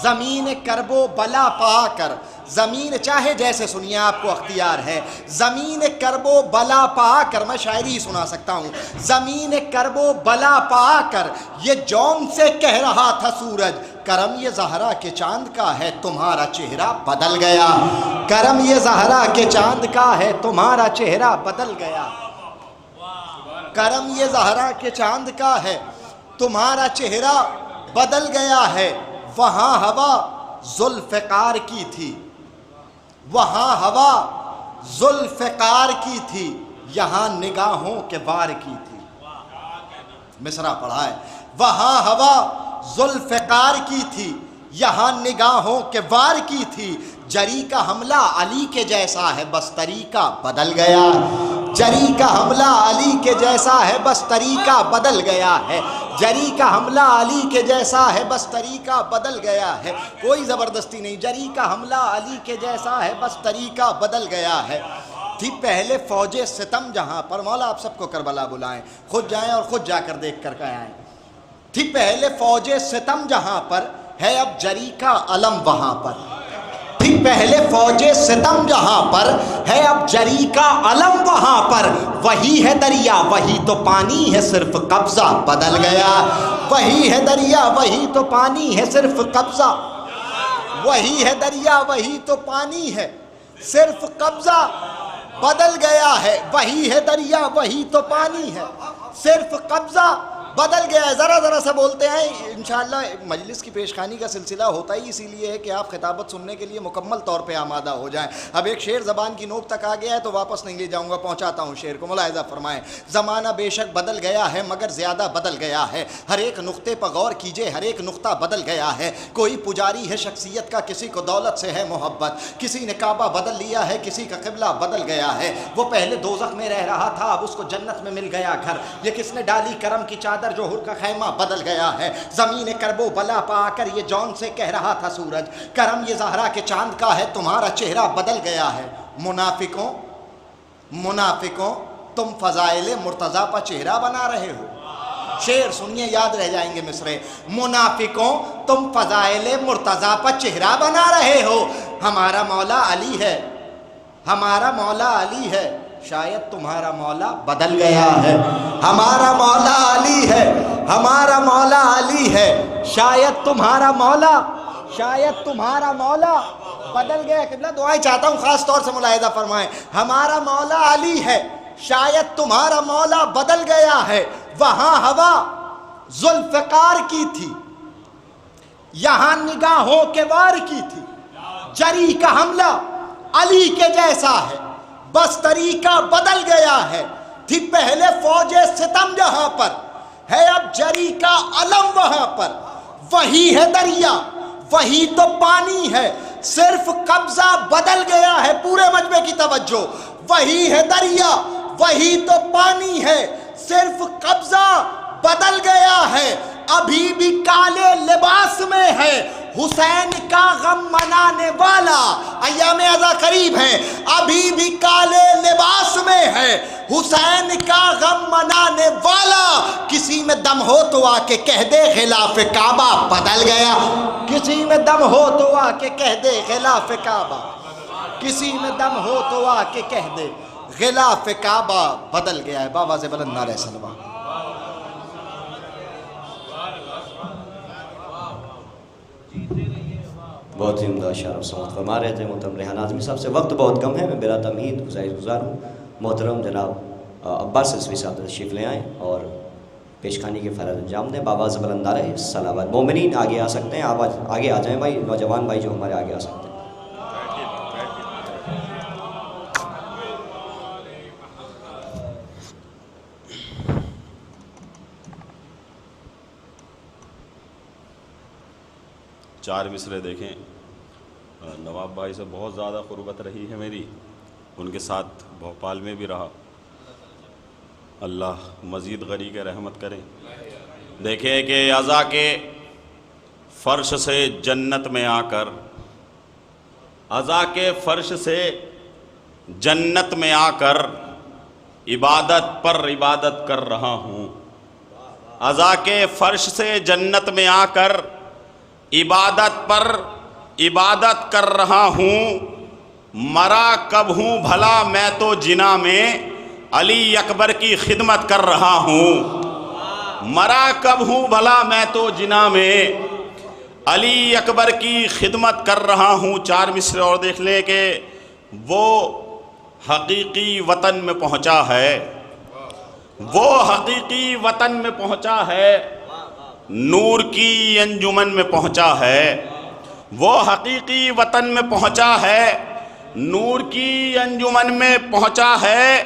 زمین کرب و بلا پا کر, زمین چاہے جیسے سنیے آپ کو اختیار ہے. زمین کرب و بلا پا کر, میں شاعری ہی سنا سکتا ہوں. زمین کرب و بلا پا کر یہ جون سے کہہ رہا تھا سورج, کرم یہ زہرا کے چاند کا ہے تمہارا چہرہ بدل گیا. کرم یہ زہرا کے چاند کا ہے تمہارا چہرہ بدل گیا. کرم یہ زہرا کے چاند کا ہے تمہارا چہرہ بدل گیا ہے. وہاں ہوا ذوالفقار کی تھی, وہاں ہوا ذوالفقار کی تھی, یہاں نگاہوں کے وار کی تھی. مصرع پڑھا ہے. وہاں ہوا ذوالفقار کی تھی, یہاں نگاہوں کے وار کی تھی. جری کا حملہ علی کے جیسا ہے بس طریقہ بدل گیا. جری کا حملہ علی کے جیسا ہے بس طریقہ بدل گیا ہے. جری کا حملہ علی کے جیسا ہے بس طریقہ بدل گیا ہے. کوئی زبردستی نہیں. جری کا حملہ علی کے جیسا ہے بس طریقہ بدل گیا ہے. تھی پہلے فوج ستم جہاں پر, مولا آپ سب کو کربلا بلائیں, خود جائیں اور خود جا کر دیکھ کر آئیں. تھی پہلے فوج ستم جہاں پر ہے اب جری کا علم وہاں پر. تھی پہلے فوج ستم جہاں پر ہے اب جری کا علم وہاں پر. وہی ہے دریا وہی تو پانی ہے صرف قبضہ بدل گیا. وہی ہے دریا وہی تو پانی ہے صرف قبضہ. وہی ہے دریا وہی تو پانی ہے صرف قبضہ بدل گیا ہے. وہی ہے دریا وہی تو پانی ہے صرف قبضہ بدل گیا ہے. ذرا ذرا سا بولتے ہیں. انشاءاللہ مجلس کی پیشخانی کا سلسلہ ہوتا ہی اسی لیے ہے کہ آپ خطابت سننے کے لیے مکمل طور پہ آمادہ ہو جائیں. اب ایک شعر زبان کی نوک تک آ گیا ہے تو واپس نہیں لے جاؤں گا, پہنچاتا ہوں شعر کو. ملاحظہ فرمائیں. زمانہ بے شک بدل گیا ہے مگر زیادہ بدل گیا ہے. ہر ایک نقطے پر غور کیجئے, ہر ایک نقطہ بدل گیا ہے. کوئی پجاری ہے شخصیت کا, کسی کو دولت سے ہے محبت. کسی نے کعبہ بدل لیا ہے, کسی کا قبلہ بدل گیا ہے. وہ پہلے دوزخ میں رہ رہا تھا, اب اس کو جنت میں مل گیا گھر. یہ کس نے ڈالی کرم کی چادر جو ہر کا خیمہ بدل گیا ہے. زمین کرب و بلا پا کر یہ جون سے کہہ رہا تھا سورج, کرم یہ زہرا کے چاند کا ہے تمہارا چہرہ بدل گیا ہے. منافقوں منافقوں تم فضائل مرتضیٰ پر چہرہ بنا رہے ہو. شعر سنیے یاد رہ جائیں گے مصرے. منافقوں تم فضائل مرتضیٰ پر چہرہ بنا رہے ہو. ہمارا مولا علی ہے, ہمارا مولا علی ہے, شاید تمہارا مولا بدل گیا ہے. ہمارا مولا علی ہے, ہمارا مولا علی ہے, شاید تمہارا مولا, شاید تمہارا مولا بدل گیا. قبلہ دعائیں چاہتا ہوں خاص طور سے ملاحظہ فرمائیں. ہمارا مولا علی ہے, شاید تمہارا مولا بدل گیا ہے. وہاں ہوا ذوالفقار کی تھی, یہاں نگاہوں کے وار کی تھی. جری کا حملہ علی کے جیسا ہے بس طریقہ بدل گیا ہے. تھی پہلے فوج ستم جہاں پر ہے اب جری کا علم وہاں پر. وہی ہے دریا وہی تو پانی ہے صرف قبضہ بدل گیا ہے. پورے مجمع کی توجہ. وہی ہے دریا وہی تو پانی ہے صرف قبضہ بدل گیا ہے. ابھی بھی کالے لباس میں ہے حسین کا غم منانے والا. ایام عزا قریب ہیں, ابھی بھی کالے لباس میں ہے حسین کا غم منانے والا. کسی میں دم ہو تو آ کے کہہ دے خلاف کعبہ بدل گیا. کسی میں دم ہو تو آ کے کہہ دے خلاف کعبہ, کسی میں دم ہو تو آ کے کہہ دے خلاف کعبہ بدل گیا ہے. بابا سے بلند نعرہ سلوات. بہت ہی عمدہ اشارہ سماعت فرما رہے تھے محترم ریحان اعظمی صاحب سے. وقت بہت کم ہے, میں بلا تمہید گزار ہوں. محترم جناب عباس رضوی صاحب تشریف لے آئیں اور پیشخانی کے فرائض انجام دیں. بابا زبلند نعرہ صلوات. مومنین آگے آ سکتے ہیں, آگے آ جائیں بھائی, نوجوان بھائی جو ہمارے آگے آ سکتے ہیں. 4 مصرے دیکھیں. نواب بھائی سے بہت زیادہ قربت رہی ہے میری، ان کے ساتھ بھوپال میں بھی رہا. اللہ مزید غریق رحمت کریں. دیکھیں کہ عزا کے فرش سے جنت میں آ کر، عزا کے فرش سے جنت میں آ کر عبادت پر عبادت کر رہا ہوں. عزا کے فرش سے جنت میں آ کر عبادت پر عبادت کر رہا ہوں. مرا کب ہوں بھلا میں تو جنا میں علی اکبر کی خدمت کر رہا ہوں. مرا کب ہوں بھلا میں تو جنا میں علی اکبر کی خدمت کر رہا ہوں. 4 مصرے اور دیکھ لیں کہ وہ حقیقی وطن میں پہنچا ہے، وہ حقیقی وطن میں پہنچا ہے، نور کی انجمن میں پہنچا ہے. وہ حقیقی وطن میں پہنچا ہے، نور کی انجمن میں پہنچا ہے.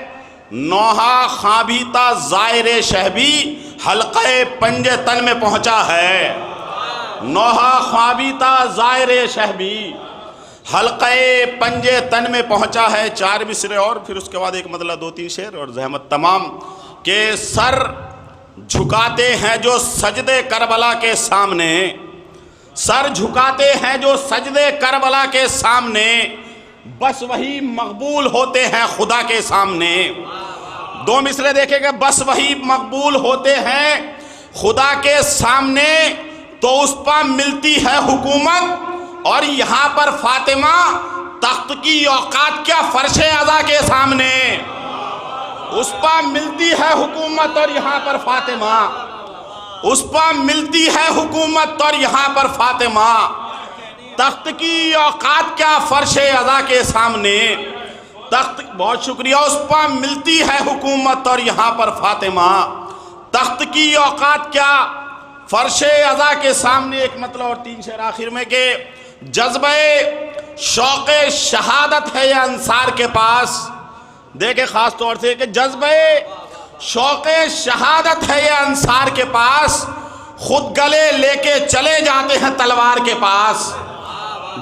نوحہ خابیتا زائر شہبی حلقہ پنجے تن میں پہنچا ہے. نوحہ خابیتا زائر شہبی حلقہ پنجے تن میں پہنچا ہے. 4 مصرے اور پھر اس کے بعد ایک مطلب 2-3 شعر اور زحمت تمام. کہ سر جھکاتے ہیں جو سجدے کربلا کے سامنے، سر جھکاتے ہیں جو سجدے کربلا کے سامنے، بس وہی مقبول ہوتے ہیں خدا کے سامنے. 2 مصرے دیکھیں کہ بس وہی مقبول ہوتے ہیں خدا کے سامنے. تو اس پر ملتی ہے حکومت اور یہاں پر فاطمہ تخت کی اوقات کیا فرش عزا کے سامنے. اس پر ملتی ہے حکومت اور یہاں پر فاطمہ، اس پر ملتی ہے حکومت اور یہاں پر فاطمہ. تخت کی اوقات کیا فرش عزا کے سامنے. تخت، بہت شکریہ. اس پر ملتی ہے حکومت اور یہاں پر فاطمہ. تخت کی اوقات کیا فرش عزا کے سامنے. ایک مطلب اور 3 شعر آخر میں کہ جذبہ شوق شہادت ہے یہ انصار کے پاس. دیکھیں خاص طور سے کہ جذبہ شوق شہادت ہے یہ انصار کے پاس، خود گلے لے کے چلے جاتے ہیں تلوار کے پاس.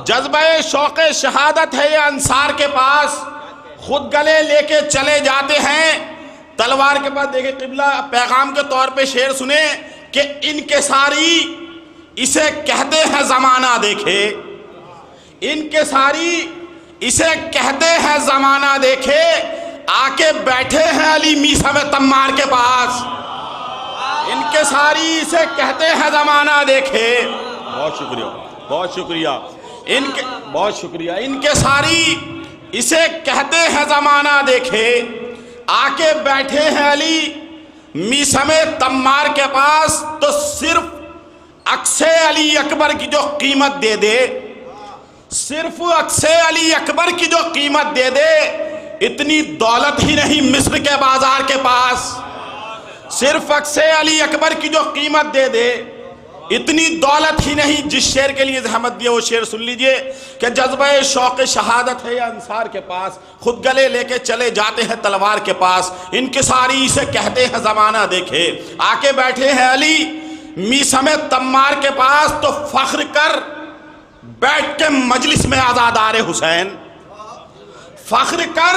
جذبہ شوق شہادت ہے یہ انصار کے پاس، خود گلے لے کے چلے جاتے ہیں تلوار کے پاس. دیکھیں قبلہ پیغام کے طور پہ شعر سنیں کہ انکساری اسے کہتے ہیں زمانہ. دیکھے انکساری اسے کہتے ہیں زمانہ. دیکھے آ کے بیٹھے ہیں علی میسم تمار کے پاس. انکساری اسے کہتے ہیں زمانہ. دیکھے بہت شکریہ، بہت شکریہ، بہت شکریہ. انکساری اسے کہتے ہیں زمانہ. دیکھے آ کے بیٹھے ہیں علی میسم تمار کے پاس. تو صرف عکس علی اکبر کی جو قیمت دے دے، صرف عکس علی اکبر کی جو قیمت دے دے، اتنی دولت ہی نہیں مصر کے بازار کے پاس. صرف عکس علی اکبر کی جو قیمت دے دے، اتنی دولت ہی نہیں. جس شعر کے لیے زحمت دیا وہ شعر سن لیجئے کہ جذبہ شوق شہادت ہے یہ انصار کے پاس، خود گلے لے کے چلے جاتے ہیں تلوار کے پاس. انکساری اسے کہتے ہیں زمانہ. دیکھے آ کے بیٹھے ہیں علی میسم تمار کے پاس. تو فخر کر بیٹھ کے مجلس میں عزادار حسین، فخر کر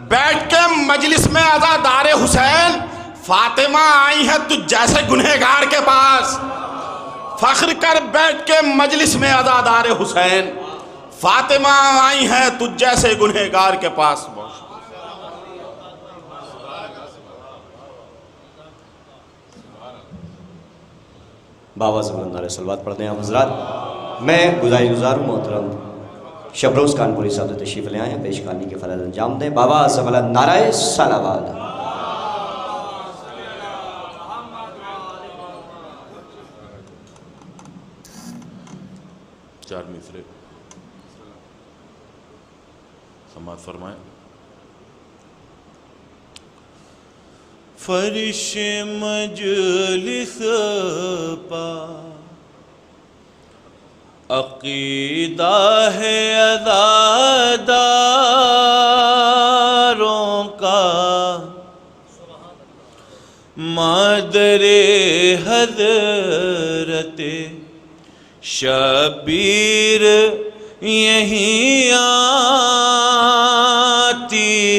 بیٹھ کے مجلس میں عزادار حسین. فاطمہ آئی ہے تجھ جیسے گنہگار کے پاس. فخر کر بیٹھ کے مجلس میں عزادار حسین. فاطمہ آئی ہے تجھ جیسے گنہگار کے پاس. بابا زبان علیہ صلوات پڑھتے ہیں آپ حضرات. میں گزار ہوں محترم شبروز کانپوری صاحب تشریف لے آئے ہیں، پیش کہانی کے فرائض انجام دیں. بابا زبان نعرہ صلوات. 4 مصرے سماعت فرمائیں. فرش مجلس پا عقیدہ ہے عزاداروں کا، مادر حضرت شبیر یہیں آتی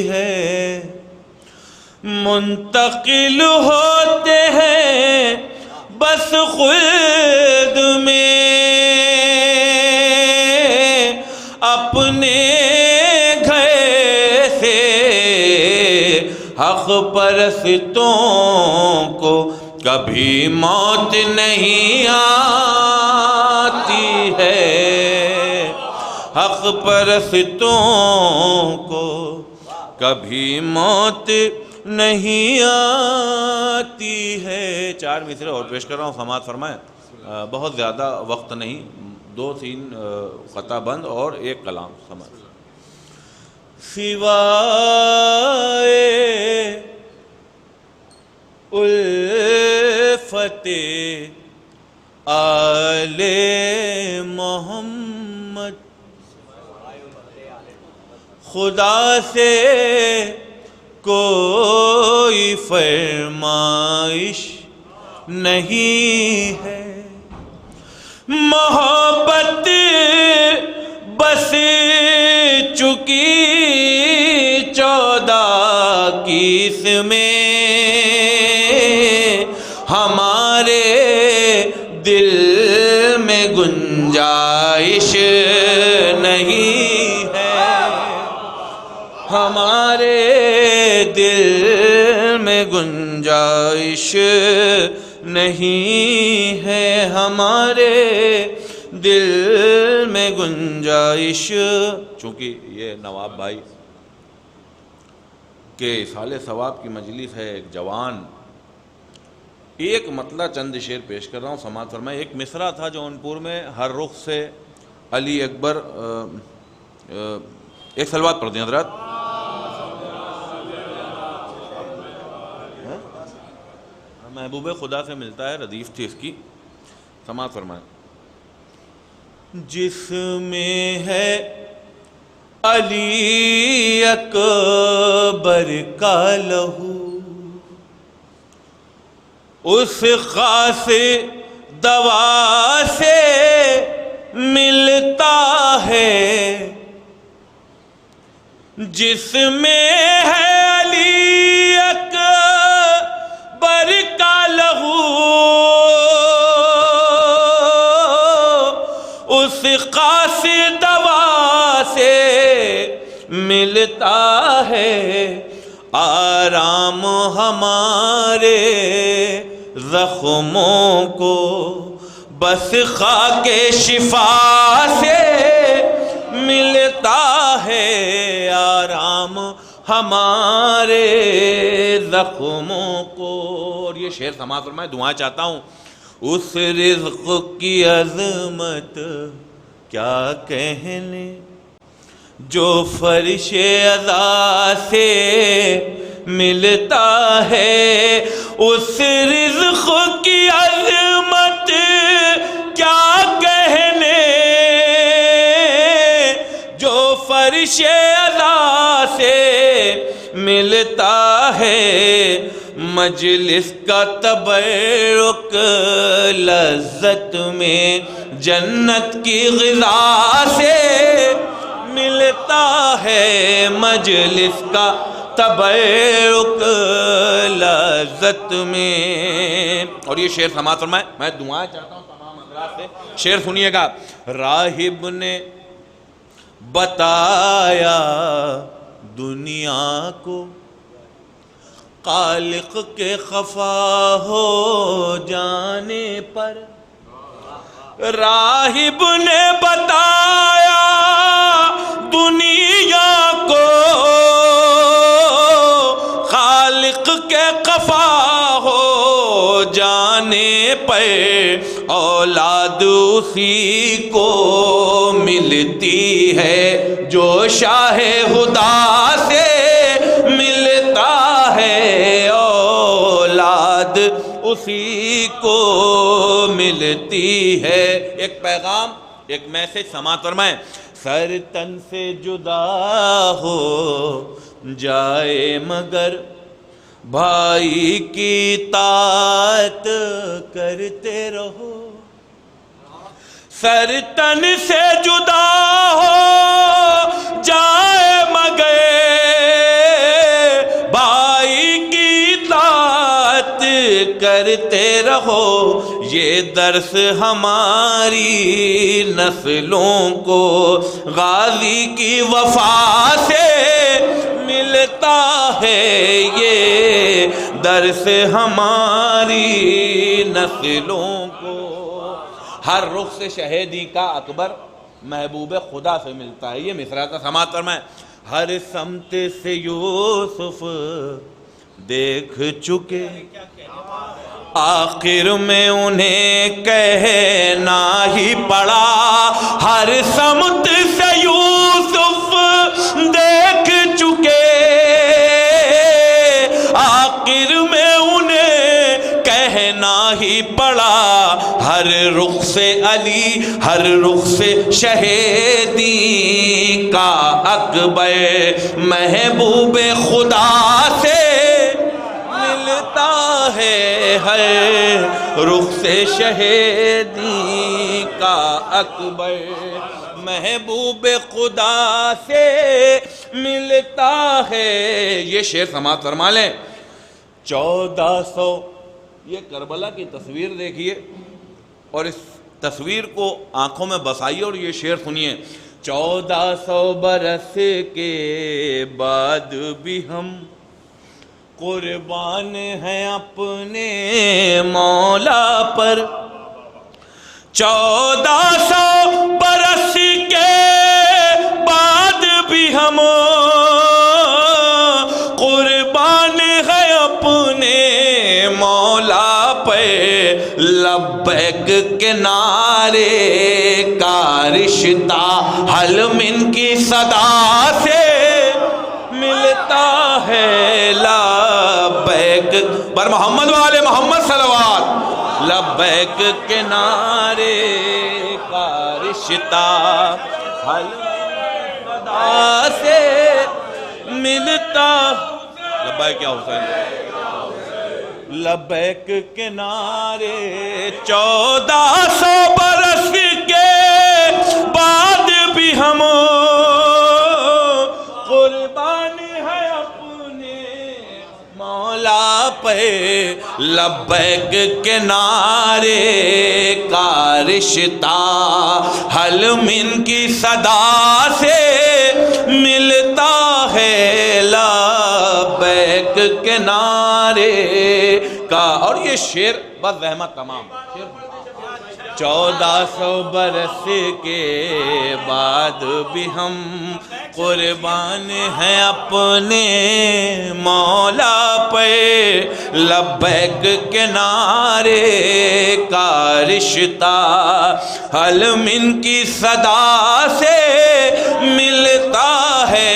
ہے، منتقل ہوتے ہیں بس خلد میں، اپنے گھر سے حق پرستوں کو کبھی موت نہیں آتی ہے، حق پرستوں کو کبھی موت نہیں آتی ہے۔ 4 مصرے اور پیش کر رہا ہوں، سماعت فرمائیں۔ بہت زیادہ وقت نہیں، 2-3 قطع بند اور 1 کلام سماعت۔ سوائے الفت آل محمد خدا سے کوئی فرمائش نہیں ہے، محبت بس چکی 14 کیس میں، ہمارے دل میں گنجائش نہیں ہے، ہمارے دل میں گنجائش نہیں ہے، ہمارے دل میں گنجائش۔ چونکہ یہ نواب بھائی کہ سال ثواب کی مجلس ہے، ایک جوان، ایک مطلع چند شعر پیش کر رہا ہوں، سماعت فرمائیں۔ ایک مصرع تھا جونپور میں، ہر رخ سے علی اکبر، ایک صلوات پڑھ دیں حضرات۔ محبوب خدا سے ملتا ہے، ردیف تھی اس کی، سماعت فرمائیں۔ جس میں ہے علی اکبر کا لہو، اس خاص دوا سے ملتا ہے، جس میں ہے علی اکبر کا لہو، اس خاص دوا سے ملتا ہے، آرام ہمارے زخموں کو بس خاک شفا سے ملتا ہے، آرام ہمارے زخموں کو۔ اور یہ شعر سماعت فرمائیں، دعائیں چاہتا ہوں۔ اس رزق کی عظمت کیا کہنے جو فرش عزا سے ملتا ہے، اس رزق کی عظمت کیا کہنے جو فرش عزا سے ملتا ہے، مجلس کا تبرک لذت میں جنت کی غذا سے ملتا ہے، مجلس کا تبرک لذت میں۔ اور یہ شعر سماعت فرمائیں، میں دعائیں چاہتا ہوں تمام حضرات سے، شعر سنیے گا۔ راہب نے بتایا دنیا کو خالق کے خفا ہو جانے پر، راہب نے بتایا دنیا کو خالق کے خفا ہو جانے پر، اولاد اسی کو ملتی ہے جو شاہ خدا سے ملتا ہے، اولاد اسی کو ملتی ہے۔ ایک پیغام، ایک میسج سماعت فرمائیں۔ سر تن سے جدا ہو جائے مگر بھائی کی اطاعت کرتے رہو، سر تن سے جدا ہو جائے مگر بھائی کی اطاعت کرتے رہو، یہ درس ہماری نسلوں کو غازی کی وفا سے ملتا ہے، یہ درس ہماری نسلوں کو۔ ہر رخ سے شہیدی کا اکبر محبوب خدا سے ملتا ہے۔ یہ مصرع کا سماعت فرمائیں۔ ہر سمت سے یوسف دیکھ چکے، آخر میں انہیں کہنا ہی پڑا، ہر سمت سے یوسف دیکھ چکے، آخر میں انہیں کہنا ہی پڑا، ہر رخ سے علی ہر رخ سے شہیدی کا اکبر محبوب خدا سے ملتا ہے، ہر رخ سے شہیدی کا اکبر محبوب خدا سے ملتا ہے۔ یہ شعر سماعت فرما لیں۔ 1400 یہ کربلا کی تصویر دیکھیے اور اس تصویر کو آنکھوں میں بسائیے اور یہ شعر سنیے۔ 1400 برس کے بعد بھی ہم قربان ہیں اپنے مولا پر، 1400 برس کے بعد بھی ہم قربان ہیں اپنے مولا پہ، لبیک کے نعرے کا رشتہ حلم ان کی صدا سے ملتا ہے، لبیک بر محمد والے محمد صلوات، لبیک کے نعرے کا رشتہ حلم صدا سے ملتا، لبیک کیا حسین، لبیک کے نعرے 1400 برس کے بعد بھی ہم قربان ہے اپنے مولا پہ، لبیک کے نعرے کا رشتہ حلم ان کی صدا سے ملتا ہے، لبیک کے نعرے کا۔ اور یہ شعر بس رحمت تمام 1400 برس کے بعد بھی ہم قربان ہیں اپنے مولا پہ، لبیک کے نعرے کا رشتہ حلم ان کی صدا سے ملتا ہے،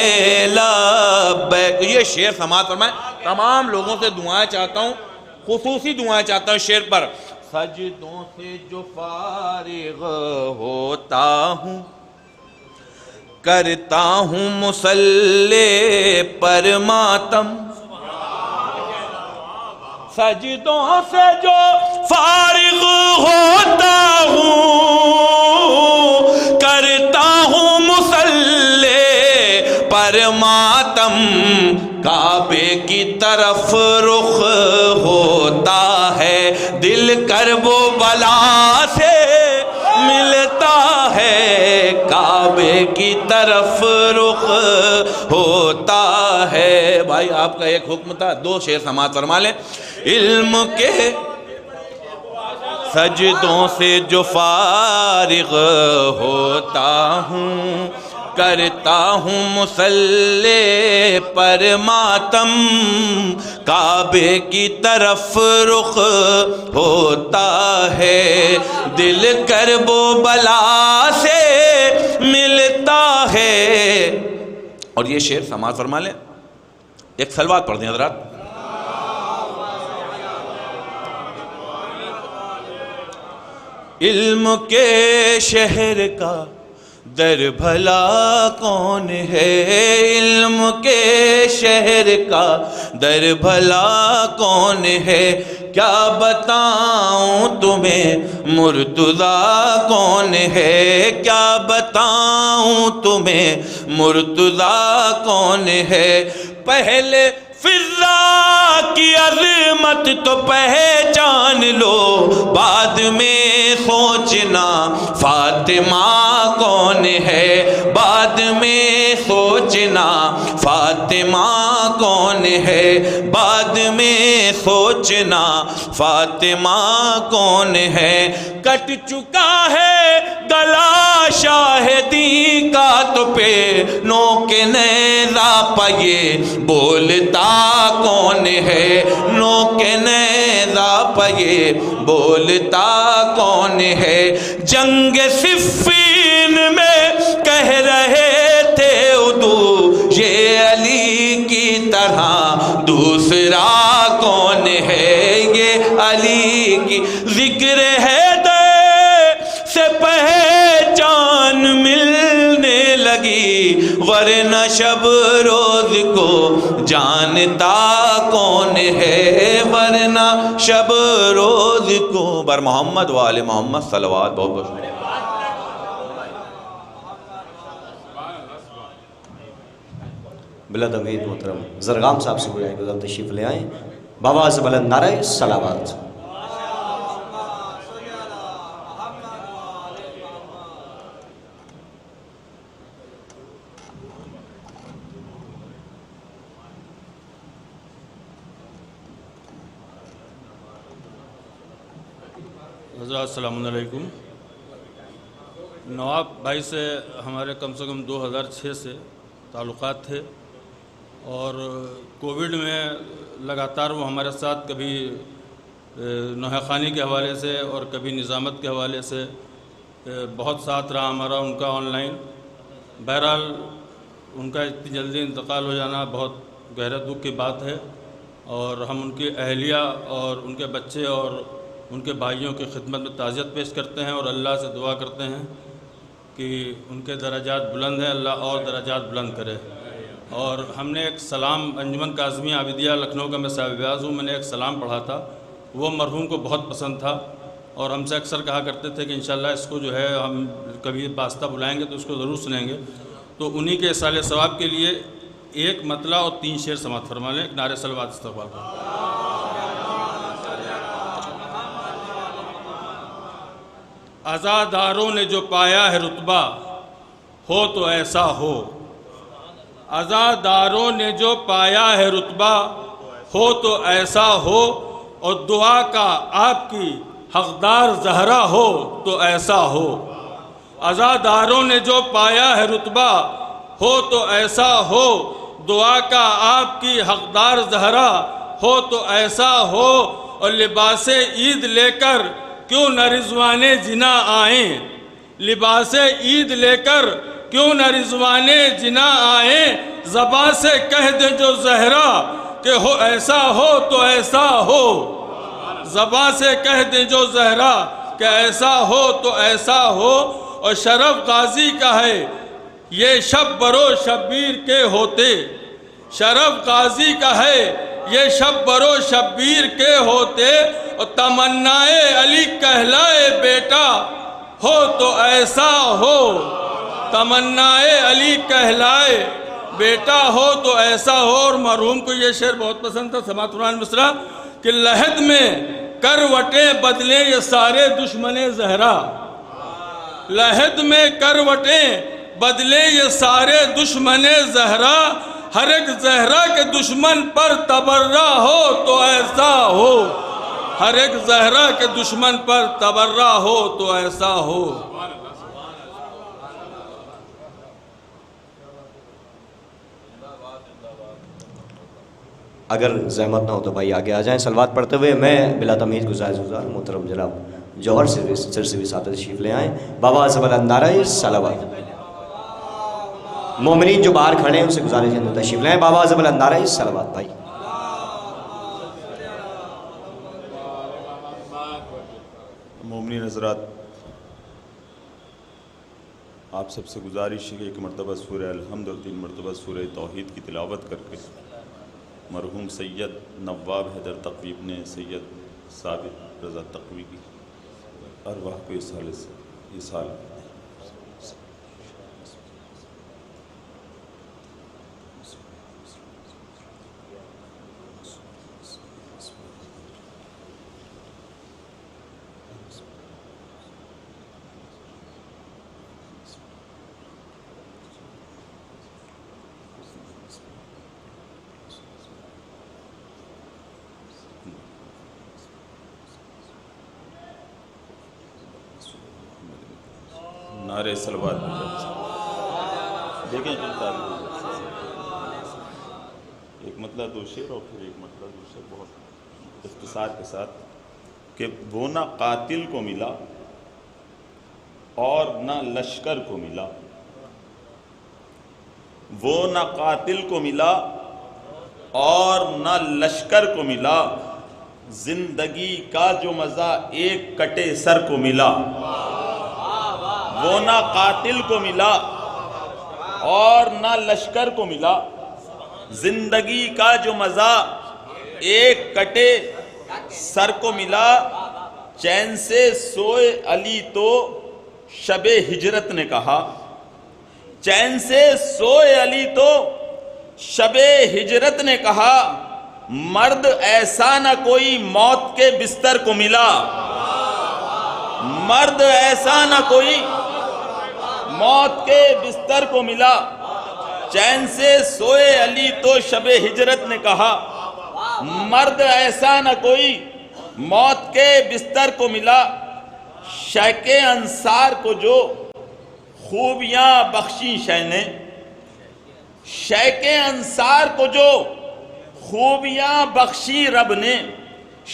لبیک۔ یہ شعر سماعت فرمائیں۔ تمام لوگوں سے دعائیں چاہتا ہوں، خصوصی دعائیں چاہتا ہوں شعر پر۔ سجدوں سے جو فارغ ہوتا ہوں، کرتا ہوں مصلی پر ماتم، سجدوں سے جو فارغ ہوتا ہوں، کرتا ہوں مصلی پر ماتم، کعبے کی طرف رخ ہوتا ہے، دل کرب و بلا سے ملتا ہے، کعبے کی طرف رخ ہوتا ہے۔ بھائی آپ کا ایک حکم تھا، 2 شعر سماعت فرما لیں۔ علم کے سجدوں سے جو فارغ ہوتا ہوں، کرتا ہوں مصلی پر ماتم، کعبے کی طرف رخ ہوتا ہے، دل کرب و بلا سے ملتا ہے۔ اور یہ شعر سماعت فرما لیں۔ ایک صلوات پڑھ دیں حضرات۔ علم کے شہر کا در بھلا کون ہے، علم کے شہر کا در بھلا کون ہے، کیا بتاؤں تمہیں مرتضیٰ کون ہے، کیا بتاؤں تمہیں مرتضیٰ کون ہے، پہلے فضا کی عظمت تو پہچان لو، بعد میں سوچنا فاطمہ کون ہے، بعد میں سوچنا فاطمہ کون ہے، بعد میں سوچنا فاطمہ کون ہے، کٹ چکا ہے گلا شاہدی کا تو پینوں کے نیزہ پہ بولتا کون ہے، نو کے نیزہ پہ بولتا کون ہے، جنگ صفین میں کہہ رہے تھے ادو یہ علی کی طرح دوسرا کون ہے، یہ علی کی ذکر ہے سے پہچان ملنے لگی، ورنہ شب روز کو جانتا کون ہے، ورنہ شب روز کو۔ بر محمد وآل محمد صلوات، بہت بہت شکریہ۔ بلا تمہید محترم زرغام صاحب سے گزارش ہے تشریف لے آئیں، بابا سے بلند نعرہ صلوات۔ حضرات السلام علیکم۔ نواب بھائی سے ہمارے کم سے کم 2006 سے تعلقات تھے، اور کووڈ میں لگاتار وہ ہمارے ساتھ کبھی نوحہ خانی کے حوالے سے اور کبھی نظامت کے حوالے سے بہت ساتھ رہا ہمارا ان کا آن لائن۔ بہرحال ان کا اتنی جلدی انتقال ہو جانا بہت گہرا دکھ کی بات ہے، اور ہم ان کی اہلیہ اور ان کے بچے اور ان کے بھائیوں کی خدمت میں تعزیت پیش کرتے ہیں، اور اللہ سے دعا کرتے ہیں کہ ان کے درجات بلند ہیں، اللہ اور درجات بلند کرے۔ اور ہم نے ایک سلام انجمن کاظمیہ عابدیہ لکھنؤ کا میں صاحب بیاض ہوں، میں نے ایک سلام پڑھا تھا، وہ مرحوم کو بہت پسند تھا، اور ہم سے اکثر کہا کرتے تھے کہ انشاءاللہ اس کو جو ہے ہم کبھی واسطہ بلائیں گے تو اس کو ضرور سنیں گے۔ تو انہی کے اصالِ ثواب کے لیے ایک مطلع اور 3 شعر سماعت فرما لیں، ایک نعرہ صلوات استغفار کا۔ عزاداروں نے جو پایا ہے رتبہ ہو تو ایسا ہو، عزاداروں نے جو پایا ہے رتبہ ہو تو ایسا ہو، اور دعا کا آپ کی حقدار زہرا ہو تو ایسا ہو، عزاداروں نے جو پایا ہے رتبہ ہو تو ایسا ہو، دعا کا آپ کی حقدار زہرا ہو تو ایسا ہو، اور لباس عید لے کر کیوں نہ رضوان جنا آئیں، لباس عید لے کر کیوں نہ رضوان جنا آئیں، زباں سے کہہ دے جو زہرا کہ ہو ایسا ہو تو ایسا ہو، زباں سے کہہ دے جو زہرا کہ ایسا ہو تو ایسا ہو، اور شرف غازی کا ہے یہ شب برو شبیر کے ہوتے، شرف غازی کا ہے یہ شب برو شبیر کے ہوتے، اور تمنائے علی کہلائے بیٹا ہو تو ایسا ہو، تمنائے علی کہلائے بیٹا ہو تو ایسا ہو۔ اور مرحوم کو یہ شعر بہت پسند تھا، سماعت فرمائیں مصرع کہ لحد میں کروٹیں بدلیں یہ سارے دشمن زہرا، لحد میں کروٹیں بدلیں یہ سارے دشمن زہرا، ہر ایک زہرا کے دشمن پر تبرہ ہو تو ایسا ہو، ہر ایک زہرا کے دشمن پر تبرہ ہو تو ایسا ہو۔ اگر زحمت نہ ہو تو بھائی آگے آ جائیں صلوات پڑھتے ہوئے۔ میں بلا تمہید گزارش محترم جناب جوہر سرسوی صاحب تشریف لے آئیں، بابا سے بلند نعرہ صلوات۔ مومنین جو باہر کھڑے ہیں ان سے گزارش ہے تشریف لے آئیں، بابا سے بلند نعرہ صلوات۔ بھائی مومنین حضرات، آپ سب سے گزارش ہے کہ ایک مرتبہ سورہ الحمد اور 3 مرتبہ سورہ توحید کی تلاوت کر کے مرحوم سید نواب حیدر تقوی ابن سید ثابت رضا تقوی کی ارواح کو یہ سال نعرے صلوات دیکھیں ایک مطلب دو شعر اور پھر ایک مطلب دو شعر بہت اختصار کے ساتھ کہ وہ نہ قاتل کو ملا اور نہ لشکر کو ملا، وہ نہ قاتل کو ملا اور نہ لشکر کو ملا، زندگی کا جو مزہ ایک کٹے سر کو ملا۔ وہ نہ قاتل کو ملا اور نہ لشکر کو ملا، زندگی کا جو مزہ ایک کٹے سر کو ملا، چین سے سوئے علی تو شب ہجرت نے کہا، چین سے سوئے علی تو شب ہجرت نے کہا، مرد ایسا نہ کوئی موت کے بستر کو ملا، مرد ایسا نہ کوئی موت کے بستر کو ملا، چین سے سوئے علی تو شب ہجرت نے کہا، مرد ایسا نہ کوئی موت کے بستر کو ملا، شیخ انصار کو جو خوبیاں بخشی شہ نے، شیخ انصار کو جو خوبیاں بخشی رب نے،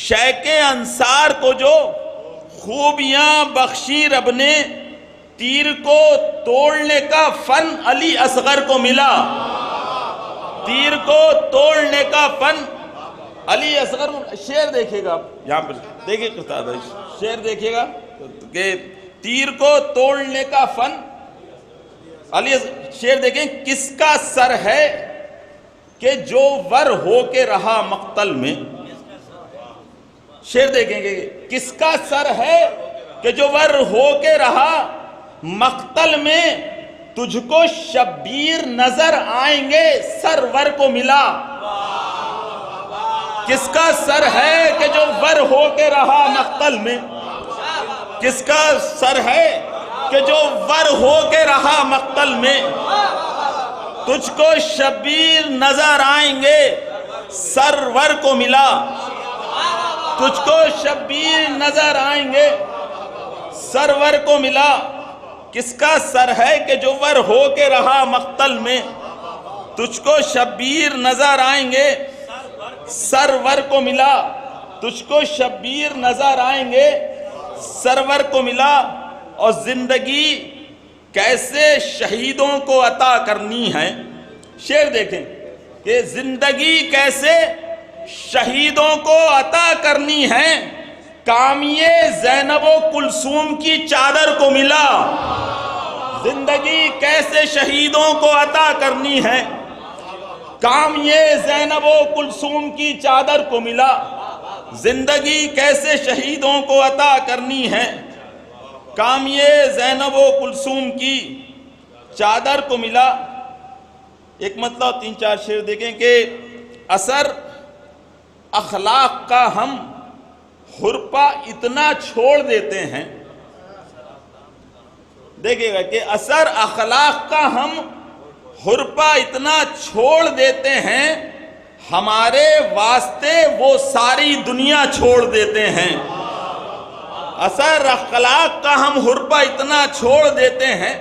شیخ انصار کو جو خوبیاں بخشی رب نے، تیر کو توڑنے کا فن علی اصغر کو ملا، تیر کو توڑنے کا فن علی اصغر کو۔ شعر دیکھیے گا یہاں پر، دیکھیے کتاب ہے، شعر دیکھیے گا کہ تیر کو توڑنے کا فن علی اصغر۔ شعر دیکھیں، کس کا سر ہے کہ جو ور ہو کے رہا مقتل میں، شعر دیکھیں گے، کس کا سر ہے کہ جو ور ہو کے رہا مقتل میں، تجھ کو شبیر نظر آئیں گے سرور کو ملا۔ کس کا سر ہے کہ جو ور ہو کے رہا مقتل میں، کس کا سر ہے کہ جو ور ہو کے رہا مقتل میں، تجھ کو شبیر نظر آئیں گے سرور کو ملا، تجھ کو شبیر نظر آئیں گے سرور کو ملا۔ کس کا سر ہے کہ جو ور ہو کے رہا مقتل میں، تجھ کو شبیر نظر آئیں گے سرور کو ملا، تجھ کو شبیر نظر آئیں گے سرور کو ملا۔ اور زندگی کیسے شہیدوں کو عطا کرنی ہے، شعر دیکھیں کہ زندگی کیسے شہیدوں کو عطا کرنی ہے، کامیے زینب و کلثوم کی چادر کو ملا۔ زندگی کیسے شہیدوں کو عطا کرنی ہے، کامیے زینب و کلثوم کی چادر کو ملا۔ زندگی کیسے شہیدوں کو عطا کرنی ہے، کامیے زینب و کلثوم کی چادر کو ملا۔ ایک مطلب تین چار شعر دیکھیں کہ اثر اخلاق کا ہم حرپا اتنا چھوڑ دیتے ہیں، دیکھیں گا کہ اثر اخلاق کا ہم حرپا اتنا چھوڑ دیتے ہیں، ہمارے واسطے وہ ساری دنیا چھوڑ دیتے ہیں۔ اثر اخلاق کا ہم حرپا اتنا چھوڑ دیتے ہیں،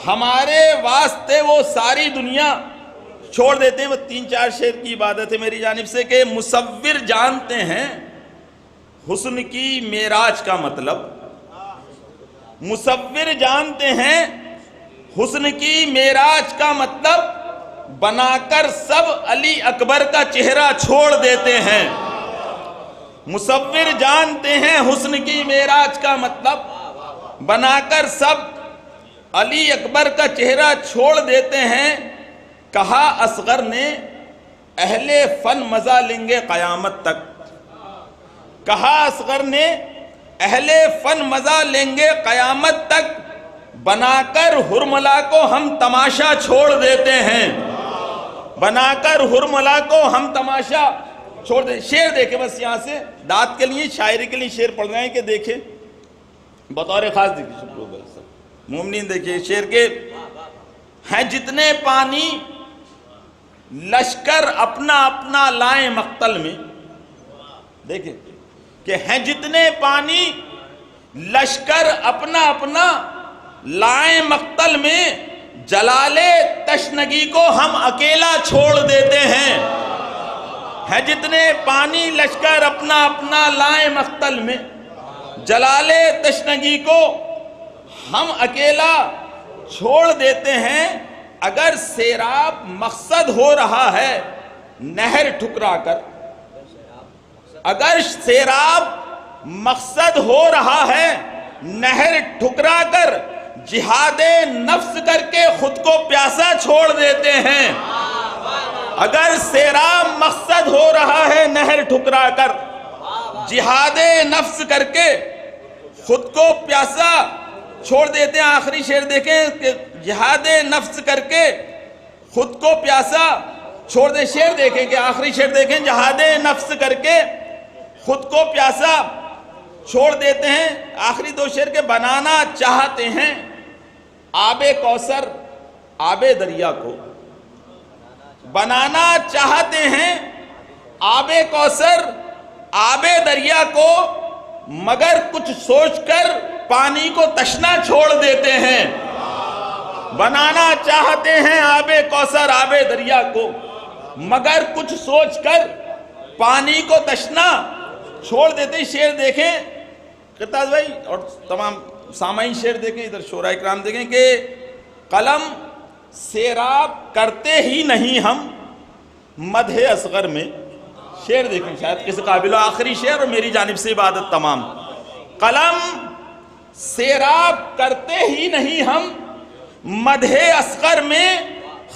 ہمارے واسطے وہ ساری دنیا چھوڑ دیتے ہیں۔ وہ تین چار شعر کی عبادت ہے میری جانب سے کہ مصور جانتے ہیں حسن کی معراج کا مطلب، مصور جانتے ہیں حسن کی معراج کا مطلب، بنا کر سب علی اکبر کا چہرہ چھوڑ دیتے ہیں۔ مصور جانتے ہیں حسن کی معراج کا مطلب، بنا کر سب علی اکبر کا چہرہ چھوڑ دیتے ہیں۔ کہا اصغر نے اہل فن مزہ لیں گے قیامت تک، کہا اصغر نے اہل فن مزہ لیں گے قیامت تک، بنا کر ہرملا کو ہم تماشا چھوڑ دیتے ہیں، بنا کر ہرملا کو ہم تماشا چھوڑ دیں۔ شعر دیکھیں بس یہاں سے داد کے لیے شاعری کے لیے شعر پڑھ رہے ہیں کہ دیکھیں بطور خاص دیکھیں مومنین دیکھیں شعر کے ہیں جتنے پانی لشکر اپنا اپنا لائیں مقتل میں، دیکھیں کہ ہیں جتنے پانی لشکر اپنا اپنا لائیں مقتل میں، جلال تشنگی کو ہم اکیلا چھوڑ دیتے ہیں۔ ہیں جتنے پانی لشکر اپنا اپنا لائیں مقتل میں، جلال تشنگی کو ہم اکیلا چھوڑ دیتے ہیں۔ اگر سیراب مقصد ہو رہا ہے نہر ٹھکرا کر، اگر سیراب مقصد ہو رہا ہے نہر ٹھکرا کر، جہاد نفس کر کے خود کو پیاسا چھوڑ دیتے ہیں۔ اگر سیراب مقصد ہو رہا ہے نہر ٹھکرا کر، جہاد نفس کر کے خود کو پیاسا چھوڑ دیتے ہیں۔ آخری شعر دیکھیں کہ جہاد نفس کر کے خود کو پیاسا چھوڑ دیں۔ شعر دیکھیں کہ آخری شعر دیکھیں، جہاد نفس کر کے خود کو پیاسا چھوڑ دیتے ہیں۔ آخری دو شعر کے بنانا چاہتے ہیں آب کوثر آب دریا کو، بنانا چاہتے ہیں آب کوثر آب دریا کو، مگر کچھ سوچ کر پانی کو تشنا چھوڑ دیتے ہیں۔ بنانا چاہتے ہیں آب کوثر آب دریا کو، مگر کچھ سوچ کر پانی کو تشنا چھوڑ دیتے ہیں۔ شعر دیکھیں کرتاز بھائی اور تمام سامعین، شعر دیکھیں، ادھر شعراء اکرام دیکھیں کہ قلم سیراب کرتے ہی نہیں ہم مدح اصغر میں۔ شعر دیکھیں شاید کسی قابل، آخری شعر اور میری جانب سے عبادت تمام۔ قلم سیراب کرتے ہی نہیں ہم مدح اصغر میں،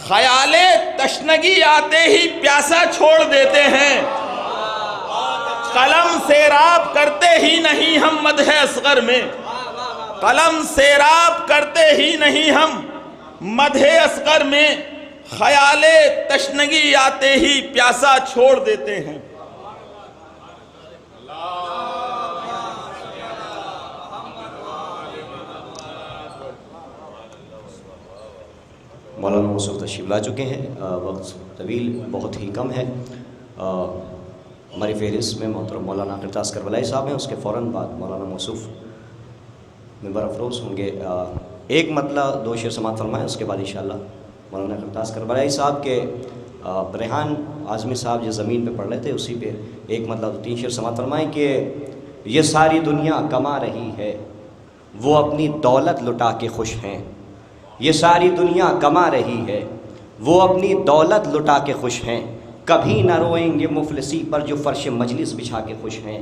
خیال تشنگی آتے ہی پیاسا چھوڑ دیتے ہیں۔ قلم سیراب کرتے ہی نہیں ہم مدح اصغر میں، قلم سیراب کرتے ہی نہیں ہم مدح اصغر میں، خیال تشنگی آتے ہی پیاسا چھوڑ دیتے ہیں۔ مولانا موصوف تشریف لا چکے ہیں، وقت طویل بہت ہی کم ہے۔ ہماری فہرست میں محترم مولانا کرتاز کربلائی صاحب ہیں، اس کے فوراً بعد مولانا موصوف ممبر افروز ہوں گے۔ ایک مطلع دو شعر سماعت فرمائیں، اس کے بعد انشاءاللہ مولانا کرتاز کربلائی صاحب کے ریحان اعظمی صاحب جو زمین پہ پڑھ رہے تھے اسی پہ ایک مطلع دو تین شعر سماعت فرمائیں کہ یہ ساری دنیا کما رہی ہے وہ اپنی دولت لٹا کے خوش ہیں، یہ ساری دنیا کما رہی ہے وہ اپنی دولت لٹا کے خوش ہیں، کبھی نہ روئیں گے مفلسی پر جو فرش مجلس بچھا کے خوش ہیں۔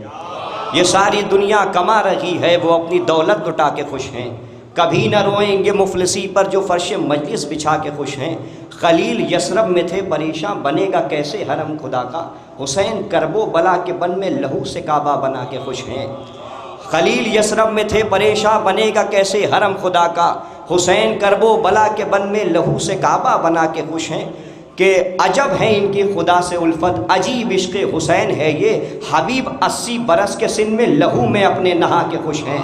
یہ ساری دنیا کما رہی ہے وہ اپنی دولت لٹا کے خوش ہیں، کبھی نہ روئیں گے مفلسی پر جو فرش مجلس بچھا کے خوش ہیں۔ خلیل یثرب میں تھے پریشاں بنے گا کیسے حرم خدا کا، حسین کرب و بلا کے بن میں لہو سے کعبہ بنا کے خوش ہیں۔ خلیل یثرب میں تھے پریشاں بنے گا کیسے حرم خدا کا، حسین کرب و بلا کے بن میں لہو سے کعبہ بنا کے خوش ہیں۔ کہ عجب ہے ان کی خدا سے الفت عجیب عشق حسین ہے یہ، حبیب 80 برس کے سن میں لہو میں اپنے نہا کے خوش ہیں۔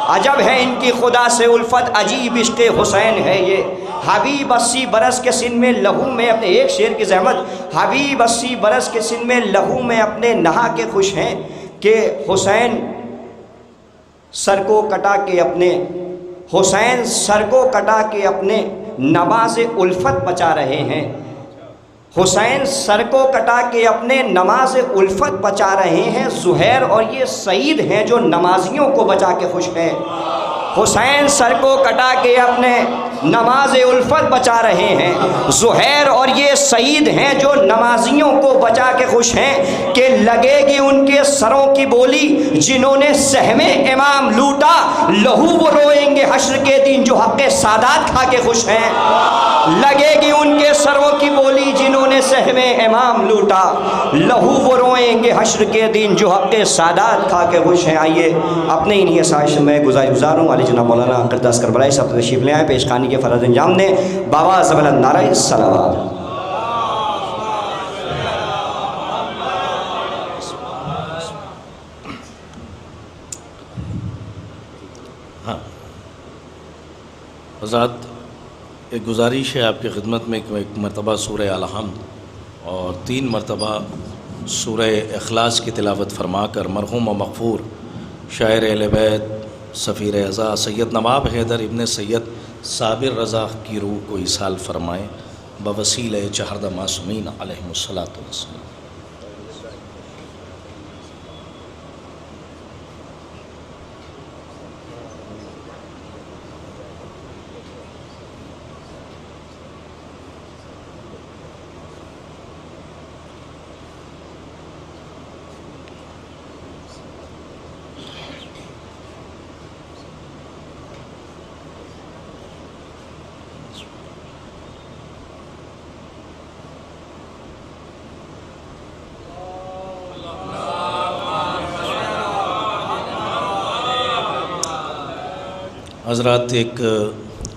عجب ہے ان کی خدا سے الفت عجیب عشق حسین ہے یہ، حبیب 80 برس کے سن میں لہو میں اپنے، ایک شعر کی زحمت، حبیب 80 برس کے سن میں لہو میں اپنے نہا کے خوش ہیں۔ کہ حسین سر کو کٹا کے اپنے، حسین سر کو کٹا کے اپنے نماز الفت بچا رہے ہیں، حسین سر کو کٹا کے اپنے نماز الفت بچا رہے ہیں، زہیر اور یہ سعید ہیں جو نمازیوں کو بچا کے خوش ہیں۔ حسین سر کو کٹا کے اپنے نماز الفت بچا رہے ہیں۔ زہیر اور یہ سعید ہیں جو نمازیوں کو بچا کے خوش ہیں کہ لگے گی ان کے سروں کی بولی جنہوں نے سہم امام لوٹا، لہو وہ روئیں گے حشر کے دن جو حق سادات کھا کے خوش ہیں۔ لگے گی ان کے سروں کی بولی جنہوں نے سہم امام لوٹا، لہو وہ روئیں گے حشر کے دن جو حق سادات کھا کے خوش ہیں۔ آئیے اپنے انہی آسائش میں گزار ہوں علی جناب مولانا قدس کربلائی صاحب تشریف لے آئیں، پیش خانی کے فرض انجام دیں۔ بابا زبلند نعرہ صلوات۔ حضرات، ایک گزارش ہے آپ کی خدمت میں کہ ایک مرتبہ سورہ الحمد اور 3 مرتبہ سورہ اخلاص کی تلاوت فرما کر مرحوم و مغفور شاعر اہل بیت سفیر اعضا سید نواب حیدر ابن سید صابر رضا کی روح کو ایصال فرمائیں بوسیلہ چہردہ معصومین علیہم الصلاۃ والسلام۔ حضرات، ایک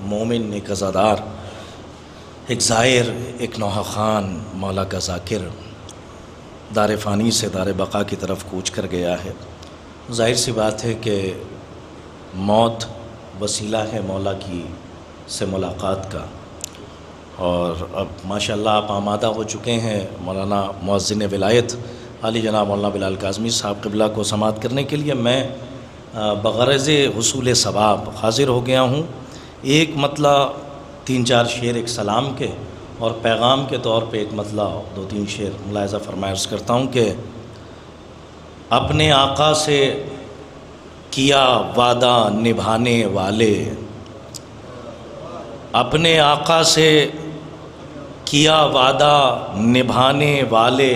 مومن، ایک عزادار، ایک زائر، ایک نوحہ خان، مولا کا ذاکر دار فانی سے دار بقا کی طرف کوچ کر گیا ہے۔ ظاہر سی بات ہے کہ موت وسیلہ ہے مولا کی سے ملاقات کا، اور اب ماشاءاللہ آپ آمادہ ہو چکے ہیں مولانا مؤذن ولایت علی جناب مولانا بلال کاظمی صاحب قبلہ کو سماعت کرنے کے لیے۔ میں بغرض حصول ثواب حاضر ہو گیا ہوں۔ ایک مطلع 3-4 شعر ایک سلام کے اور پیغام کے طور پہ ایک مطلع 2-3 شعر ملاحظہ فرمائے عرض کرتا ہوں کہ اپنے آقا سے کیا وعدہ نبھانے والے، اپنے آقا سے کیا وعدہ نبھانے والے،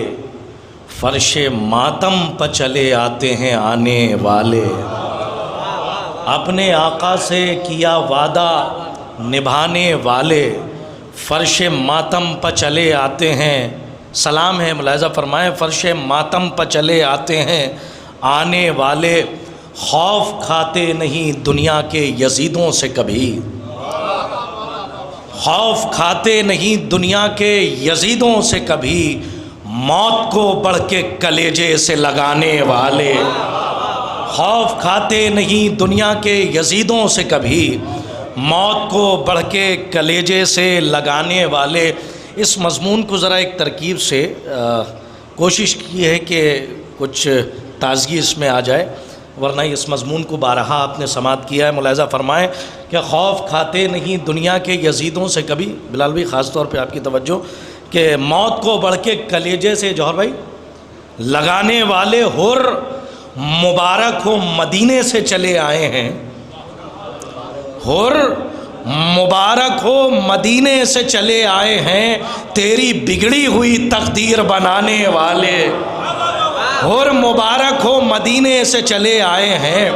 فرش ماتم پہ چلے آتے ہیں آنے والے۔ اپنے آقا سے کیا وعدہ نبھانے والے، فرش ماتم پہ چلے آتے ہیں، سلام ہے ملاحظہ فرمائیں، فرش ماتم پہ چلے آتے ہیں آنے والے، خوف کھاتے نہیں دنیا کے یزیدوں سے کبھی، خوف کھاتے نہیں دنیا کے یزیدوں سے کبھی، موت کو بڑھ کے کلیجے سے لگانے والے، خوف کھاتے نہیں دنیا کے یزیدوں سے کبھی، موت کو بڑھ کے کلیجے سے لگانے والے۔ اس مضمون کو ذرا ایک ترکیب سے کوشش کی ہے کہ کچھ تازگی اس میں آ جائے، ورنہ اس مضمون کو بارہا آپ نے سماعت کیا ہے۔ ملاحظہ فرمائیں کہ خوف کھاتے نہیں دنیا کے یزیدوں سے کبھی، بلال بھائی خاص طور پہ آپ کی توجہ، کہ موت کو بڑھ کے کلیجے سے جوہر بھائی لگانے والے، حر مبارک ہو مدینے سے چلے آئے ہیں، حر مبارک ہو مدینے سے چلے آئے ہیں، تیری بگڑی ہوئی تقدیر بنانے والے، حر مبارک ہو مدینے سے چلے آئے ہیں،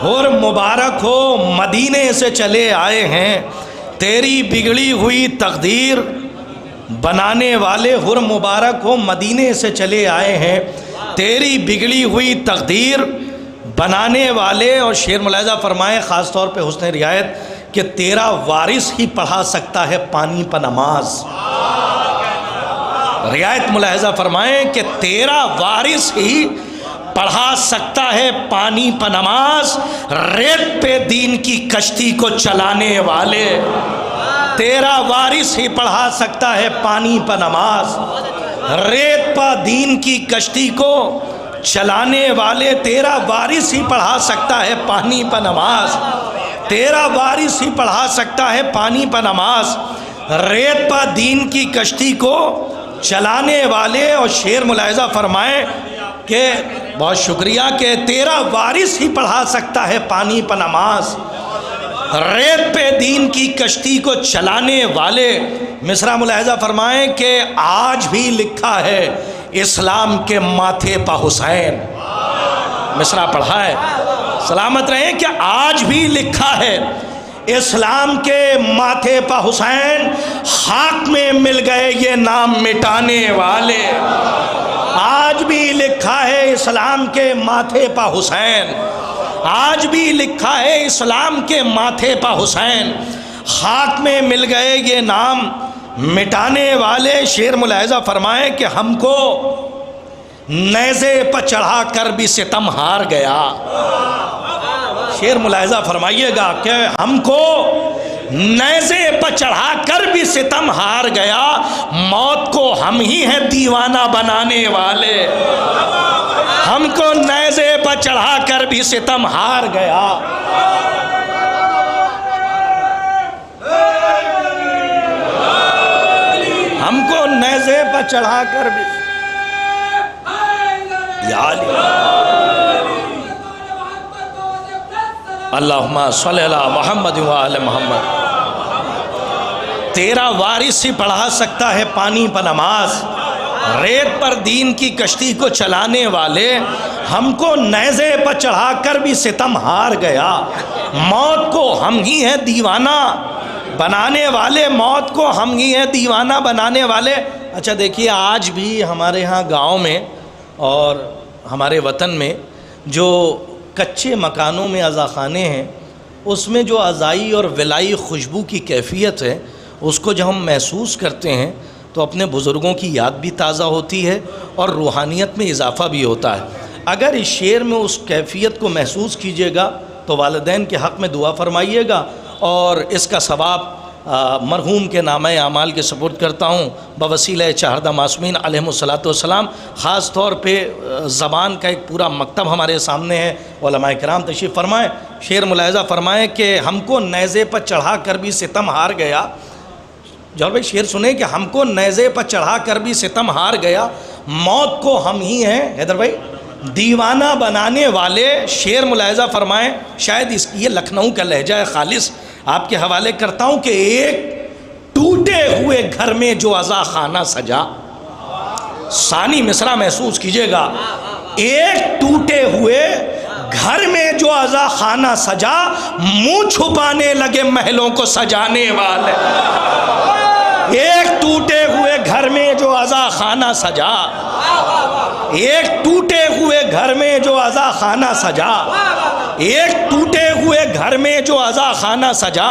حر مبارک ہو مدینے سے چلے آئے ہیں، تیری بگڑی ہوئی تقدیر بنانے والے، حر مبارک ہو مدینے سے چلے آئے ہیں، تیری بگڑی ہوئی تقدیر بنانے والے۔ اور شعر ملاحظہ فرمائیں خاص طور پہ حسن رعایت کہ تیرا وارث ہی پڑھا سکتا ہے پانی پہ نماز، رعایت ملاحظہ فرمائیں کہ تیرا وارث ہی پڑھا سکتا ہے پانی پہ نماز، ریت پہ دین کی کشتی کو چلانے والے، تیرا وارث ہی پڑھا سکتا ہے پانی پہ نماز، ریت پہ دین کی کشتی کو چلانے والے، تیرا وارث ہی پڑھا سکتا ہے پانی پہ نماز، تیرا وارث ہی پڑھا سکتا ہے پانی پہ نماز، ریت پہ دین کی کشتی کو چلانے والے۔ اور شعر ملاحظہ فرمائیں کہ بہت شکریہ کہ تیرا وارث ہی پڑھا سکتا ہے پانی پہ نماز، ریت پہ دین کی کشتی کو چلانے والے. مصرع ملاحظہ فرمائیں کہ آج بھی لکھا ہے اسلام کے ماتھے پہ حسین. مصرع پڑھا ہے, سلامت رہیں کہ آج بھی لکھا ہے اسلام کے ماتھے پہ حسین, خاک میں مل گئے یہ نام مٹانے والے. آج بھی لکھا ہے اسلام کے ماتھے پہ حسین, آج بھی لکھا ہے اسلام کے ماتھے پہ حسین, خاک میں مل گئے یہ نام مٹانے والے. شعر ملاحظہ فرمائیں کہ ہم کو نیزے پر چڑھا کر بھی ستم ہار گیا. شعر ملاحظہ فرمائیے گا کہ ہم کو نیزے پر چڑھا کر بھی ستم ہار گیا, موت کو ہم ہی ہیں دیوانہ بنانے والے. ہم کو نیزے پر چڑھا کر بھی ستم ہار گیا. ہم کو نیزے پر چڑھا کر بھی یا اللہم صلی اللہ محمد و آل محمد. تیرا وارث ہی پڑھا سکتا ہے پانی پر نماز, ریت پر دین کی کشتی کو چلانے والے. ہم کو نیزے پر چڑھا کر بھی ستم ہار گیا, موت کو ہم ہی ہیں دیوانہ بنانے والے. موت کو ہم ہی ہیں دیوانہ بنانے والے. اچھا دیکھیے, آج بھی ہمارے ہاں گاؤں میں اور ہمارے وطن میں جو کچے مکانوں میں عزاخانے ہیں, اس میں جو عزائی اور ولائی خوشبو کی کیفیت ہے, اس کو جب ہم محسوس کرتے ہیں تو اپنے بزرگوں کی یاد بھی تازہ ہوتی ہے اور روحانیت میں اضافہ بھی ہوتا ہے. اگر اس شعر میں اس کیفیت کو محسوس کیجیے گا تو والدین کے حق میں دعا فرمائیے گا, اور اس کا ثواب مرحوم کے نامہ اعمال کے سپرد کرتا ہوں بوسیلہ چہاردہ معصومین علیہم الصلاۃ والسلام. خاص طور پہ زبان کا ایک پورا مکتب ہمارے سامنے ہے, علماء کرام تشریف فرمائیں. شعر ملاحظہ فرمائیں کہ ہم کو نیزے پر چڑھا کر بھی ستم ہار گیا. جوہر بھائی شعر سنیں کہ ہم کو نیزے پر چڑھا کر بھی ستم ہار گیا, موت کو ہم ہی ہیں حیدر بھائی دیوانہ بنانے والے. شعر ملاحظہ فرمائیں, شاید یہ لکھنؤ کا لہجہ ہے خالص, آپ کے حوالے کرتا ہوں کہ ایک ٹوٹے ہوئے گھر میں جو عزا خانہ سجا. ثانی مصرع محسوس کیجئے گا, ایک ٹوٹے ہوئے گھر میں جو عزا خانہ سجا, منہ چھپانے لگے محلوں کو سجانے والے. ایک ٹوٹے ہوئے گھر میں جو عزا خانہ سجا, ایک ٹوٹے ہوئے گھر میں جو عزا خانہ سجا, ایک ٹوٹے ہوئے گھر میں جو عزا خانہ سجا,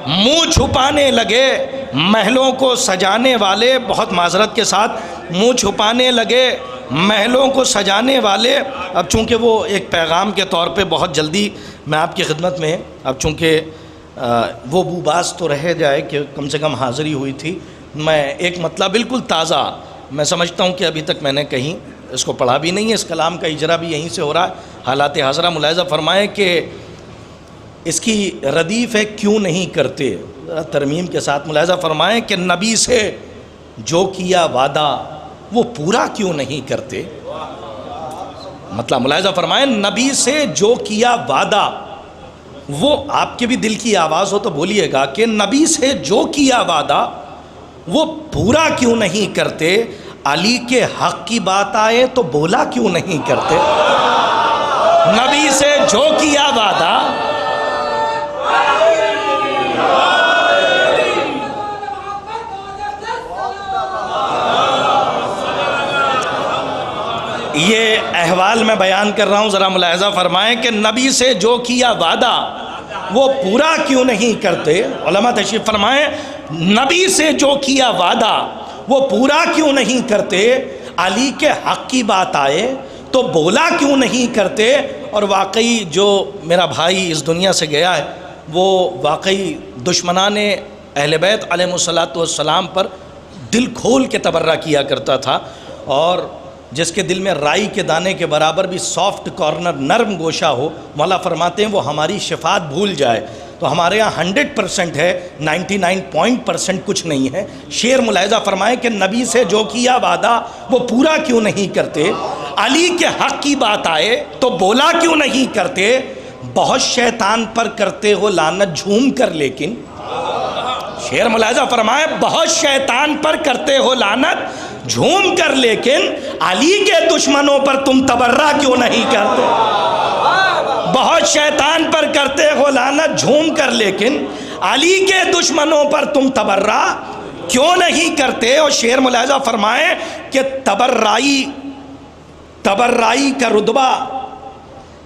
منہ چھپانے لگے محلوں کو سجانے والے. بہت معذرت کے ساتھ, منہ چھپانے لگے محلوں کو سجانے والے. اب چونکہ وہ ایک پیغام کے طور پہ بہت جلدی میں آپ کی خدمت میں, اب چونکہ وہ بوباس تو رہ جائے کہ کم سے کم حاضری ہوئی تھی, میں ایک مطلب بالکل تازہ, میں سمجھتا ہوں کہ ابھی تک میں نے کہیں اس کو پڑھا بھی نہیں ہے, اس کلام کا اجرا بھی یہیں سے ہو رہا ہے. حالات حاضرہ ملاحظہ فرمائیں کہ اس کی ردیف ہے کیوں نہیں کرتے, ترمیم کے ساتھ ملاحظہ فرمائیں کہ نبی سے جو کیا وعدہ وہ پورا کیوں نہیں کرتے. مطلب ملاحظہ فرمائیں, نبی سے جو کیا وعدہ, وہ آپ کے بھی دل کی آواز ہو تو بولیے گا کہ نبی سے جو کیا وعدہ وہ پورا کیوں نہیں کرتے. علی کے حق کی بات آئے تو بولا کیوں نہیں کرتے. نبی سے جو کیا وعدہ, یہ احوال میں بیان کر رہا ہوں, ذرا ملاحظہ فرمائیں کہ نبی سے جو کیا وعدہ وہ پورا کیوں نہیں کرتے. علماء تشریف فرمائیں, نبی سے جو کیا وعدہ وہ پورا کیوں نہیں کرتے. علی کے حق کی بات آئے تو بولا کیوں نہیں کرتے. اور واقعی جو میرا بھائی اس دنیا سے گیا ہے وہ واقعی دشمنان اہل بیت علیہ الصلاۃ والسلام پر دل کھول کے تبرہ کیا کرتا تھا, اور جس کے دل میں رائی کے دانے کے برابر بھی سافٹ کارنر نرم گوشہ ہو, مولا فرماتے ہیں وہ ہماری شفاعت بھول جائے. تو ہمارے یہاں 100% ہے, 99% کچھ نہیں ہے. شعر ملاحظہ فرمائیں کہ نبی سے جو کیا وعدہ وہ پورا کیوں نہیں کرتے. علی کے حق کی بات آئے تو بولا کیوں نہیں کرتے. بہت شیطان پر کرتے ہو لعنت جھوم کر، لیکن شعر ملاحظہ فرمائے بہت شیطان پر کرتے ہو لعنت جھوم کر، لیکن علی کے دشمنوں پر تم تبرہ کیوں نہیں کرتے؟ بہت شیطان پر کرتے ہو لعنت جھوم کر، لیکن علی کے دشمنوں پر تم تبرہ کیوں نہیں کرتے؟ اور شعر ملاحظہ فرمائیں کہ تبرائی کا رتبہ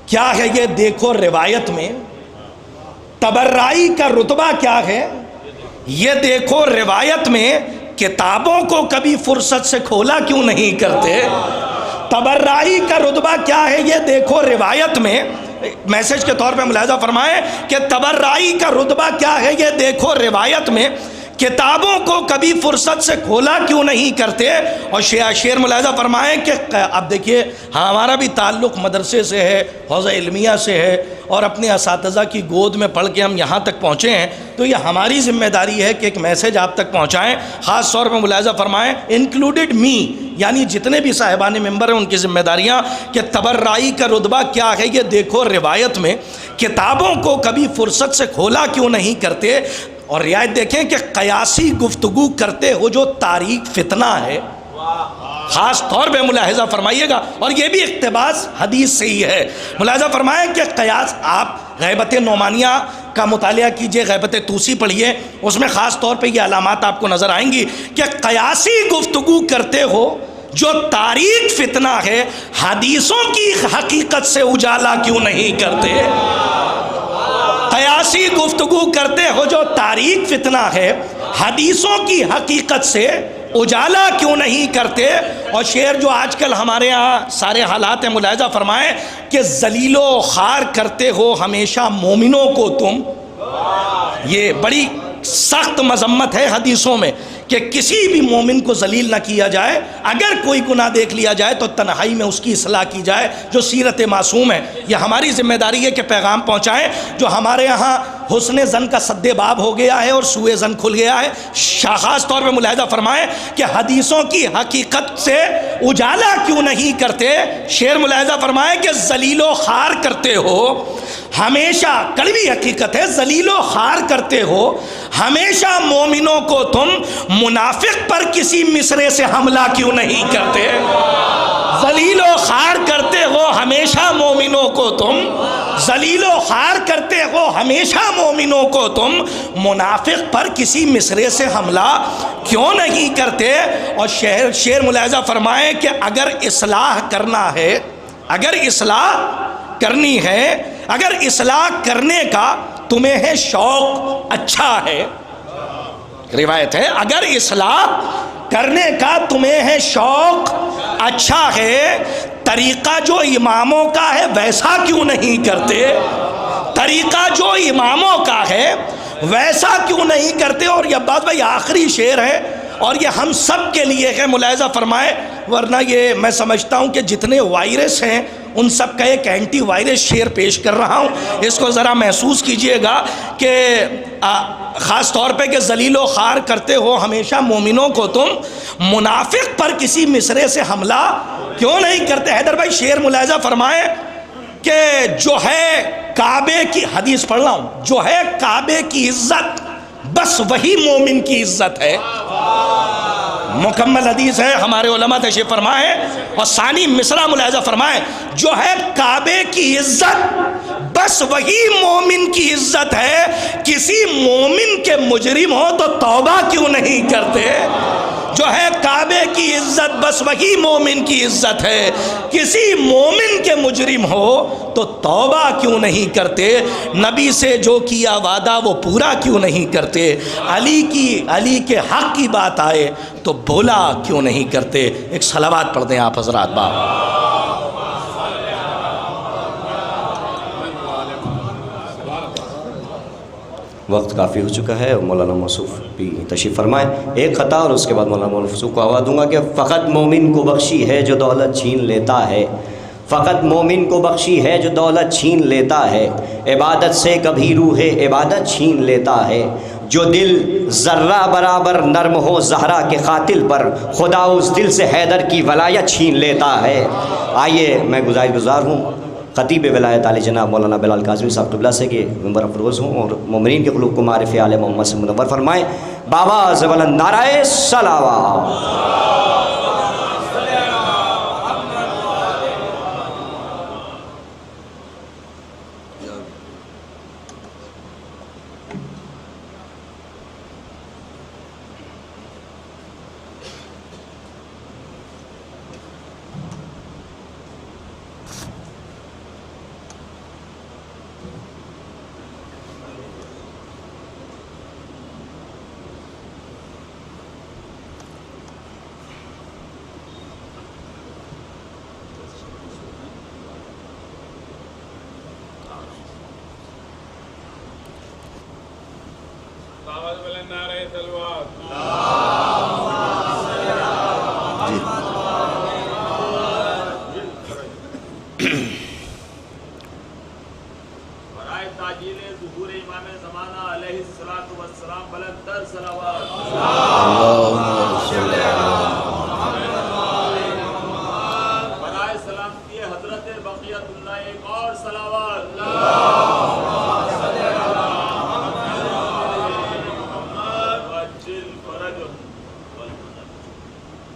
کیا ہے یہ دیکھو روایت میں، تبرائی کا رتبہ کیا ہے یہ دیکھو روایت میں، کتابوں کو کبھی فرصت سے کھولا کیوں نہیں کرتے؟ تبرائی کا رتبہ کیا ہے یہ دیکھو روایت میں، میسج کے طور پہ ملاحظہ فرمائیں کہ تبرائی کا رتبہ کیا ہے یہ دیکھو روایت میں، کتابوں کو کبھی فرصت سے کھولا کیوں نہیں کرتے؟ اور شعر ملاحظہ فرمائیں کہ اب دیکھیے ہمارا بھی تعلق مدرسے سے ہے، حوزہ علمیہ سے ہے، اور اپنے اساتذہ کی گود میں پڑھ کے ہم یہاں تک پہنچے ہیں، تو یہ ہماری ذمہ داری ہے کہ ایک میسج آپ تک پہنچائیں، خاص طور پہ ملاحظہ فرمائیں انکلوڈڈ می، یعنی جتنے بھی صاحبان ممبر ہیں ان کی ذمہ داریاں، کہ تبرائی کا رتبہ کیا ہے یہ دیکھو روایت میں، کتابوں کو کبھی فرصت سے کھولا کیوں نہیں کرتے؟ اور رعایت دیکھیں کہ قیاسی گفتگو کرتے ہو جو تاریخ فتنہ ہے، خاص طور پہ ملاحظہ فرمائیے گا، اور یہ بھی اقتباس حدیث سے ہی ہے، ملاحظہ فرمائیں کہ قیاس، آپ غیبت نعمانیہ کا مطالعہ کیجئے، غیبت طوسی پڑھیے، اس میں خاص طور پہ یہ علامات آپ کو نظر آئیں گی کہ قیاسی گفتگو کرتے ہو جو تاریخ فتنہ ہے، حدیثوں کی حقیقت سے اجالا کیوں نہیں کرتے؟ قیاسی گفتگو کرتے ہو جو تاریخ فتنہ ہے، حدیثوں کی حقیقت سے اجالا کیوں نہیں کرتے؟ اور شعر جو آج کل ہمارے ہاں سارے حالات ہیں، ملاحظہ فرمائیں کہ ذلیل و خوار کرتے ہو ہمیشہ مومنوں کو تم، یہ بڑی سخت مذمت ہے حدیثوں میں کہ کسی بھی مومن کو ذلیل نہ کیا جائے، اگر کوئی گناہ دیکھ لیا جائے تو تنہائی میں اس کی اصلاح کی جائے، جو سیرت معصوم ہے۔ یہ ہماری ذمہ داری ہے کہ پیغام پہنچائیں، جو ہمارے ہاں حسن زن کا سد باب ہو گیا ہے اور سوء زن کھل گیا ہے، خاص طور پہ ملاحظہ فرمائیں کہ حدیثوں کی حقیقت سے اجالا کیوں نہیں کرتے؟ شعر ملاحظہ فرمائیں کہ ذلیل و خوار کرتے ہو ہمیشہ، کڑوی حقیقت ہے، ذلیل و خوار کرتے ہو ہمیشہ مومنوں کو تم، منافق پر کسی مصرے سے حملہ کیوں نہیں کرتے؟ ذلیل و خوار کرتے ہو ہمیشہ مومنوں کو تم، ذلیل و خوار کرتے ہو ہمیشہ مومنوں کو تم، منافق پر کسی مصرے سے حملہ کیوں نہیں کرتے؟ اور شعر ملاحظہ فرمائیں کہ اگر اصلاح کرنا ہے، اگر اصلاح کرنی ہے، اگر اصلاح کرنے کا تمہیں ہے شوق اچھا ہے، روایت ہے اگر اصلاح کرنے کا تمہیں ہے شوق اچھا ہے، طریقہ جو اماموں کا ہے ویسا کیوں نہیں کرتے؟ طریقہ جو اماموں کا ہے ویسا کیوں نہیں کرتے؟ اور یہ بات بھائی آخری شعر ہے اور یہ ہم سب کے لیے ہے، ملاحظہ فرمائے، ورنہ یہ میں سمجھتا ہوں کہ جتنے وائرس ہیں ان سب کا ایک اینٹی وائرس شعر پیش کر رہا ہوں، اس کو ذرا محسوس کیجئے گا کہ خاص طور پہ کہ ذلیل و خوار کرتے ہو ہمیشہ مومنوں کو تم، منافق پر کسی مصرے سے حملہ کیوں نہیں کرتے؟ حیدر بھائی شعر ملاحظہ فرمائیں کہ جو ہے کعبے کی، حدیث پڑھ رہا ہوں، جو ہے کعبے کی عزت بس وہی مومن کی عزت ہے، مکمل حدیث ہے، ہمارے علماء تشریف فرمائیں، اور ثانی مصرع ملاحظہ فرمائیں، جو ہے کعبے کی عزت بس وہی مومن کی عزت ہے، کسی مومن کے مجرم ہو تو توبہ کیوں نہیں کرتے؟ جو ہے کعبے کی عزت بس وہی مومن کی عزت ہے، کسی مومن کے مجرم ہو تو توبہ کیوں نہیں کرتے؟ نبی سے جو کیا وعدہ وہ پورا کیوں نہیں کرتے؟ علی کے حق کی بات آئے تو بولا کیوں نہیں کرتے؟ ایک صلوات پڑھ دیں آپ حضرات باپ۔ وقت کافی ہو چکا ہے، مولانا موصوف بھی تشریف فرمائیں۔ ایک خطا اور اس کے بعد مولانا موصوف کو آواز دوں گا کہ فقط مومن کو بخشی ہے جو دولت چھین لیتا ہے، فقط مومن کو بخشی ہے جو دولت چھین لیتا ہے، عبادت سے کبھی روح عبادت چھین لیتا ہے، جو دل ذرہ برابر نرم ہو زہرا کے قاتل پر، خدا اس دل سے حیدر کی ولایت چھین لیتا ہے۔ آئیے میں گزار ہوں خطیب ولایت علی جناب مولانا بلال کاظمی صاحب قبلہ سے کہ ممبر افروز ہوں اور مومنین کے قلوب کو معرف آل محمد سے منور فرمائیں. بآواز بلند نعرہ صلوات.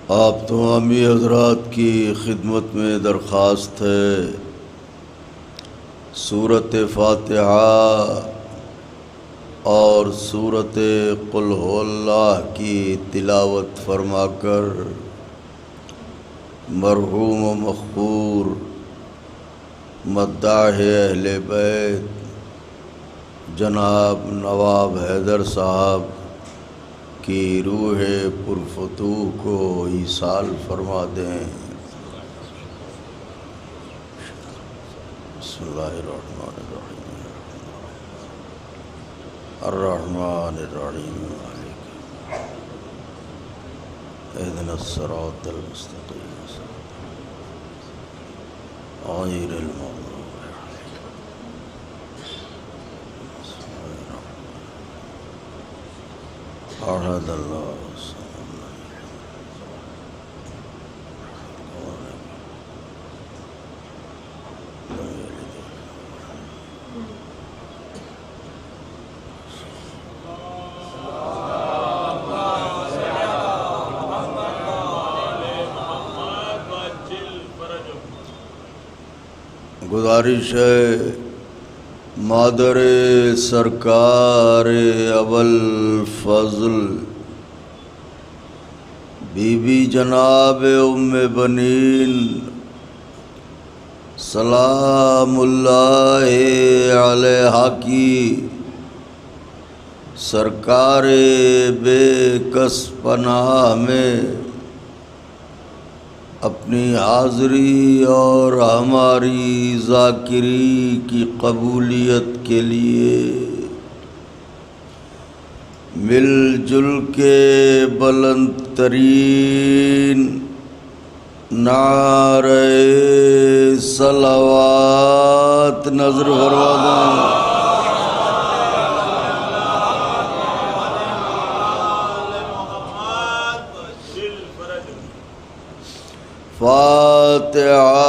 آپ تمامی حضرات کی خدمت میں درخواست ہے سورۃ فاتحہ اور سورۃ قل هو اللہ کی تلاوت فرما کر مرحوم و مغفور مداح اہل بیت جناب نواب حیدر صاحب کی روح پرفتوح کو ایصال فرما دیں. بسم اللہ الرحمن الرحیم الرحمن الرحیم اهدنا الصراط المستقیم غیر المغضوب احد اللہ گزارش ہے مادر سرکار ابل فضل بی بی جناب ام بنین سلام اللہ علیہا کی سرکار بے کس پناہ میں اپنی حاضری اور ہماری ذاکری کی قبولیت کے لیے مل جل کے بلند ترین نعرہ صلوات نظر فرما دیں. فاتحہ.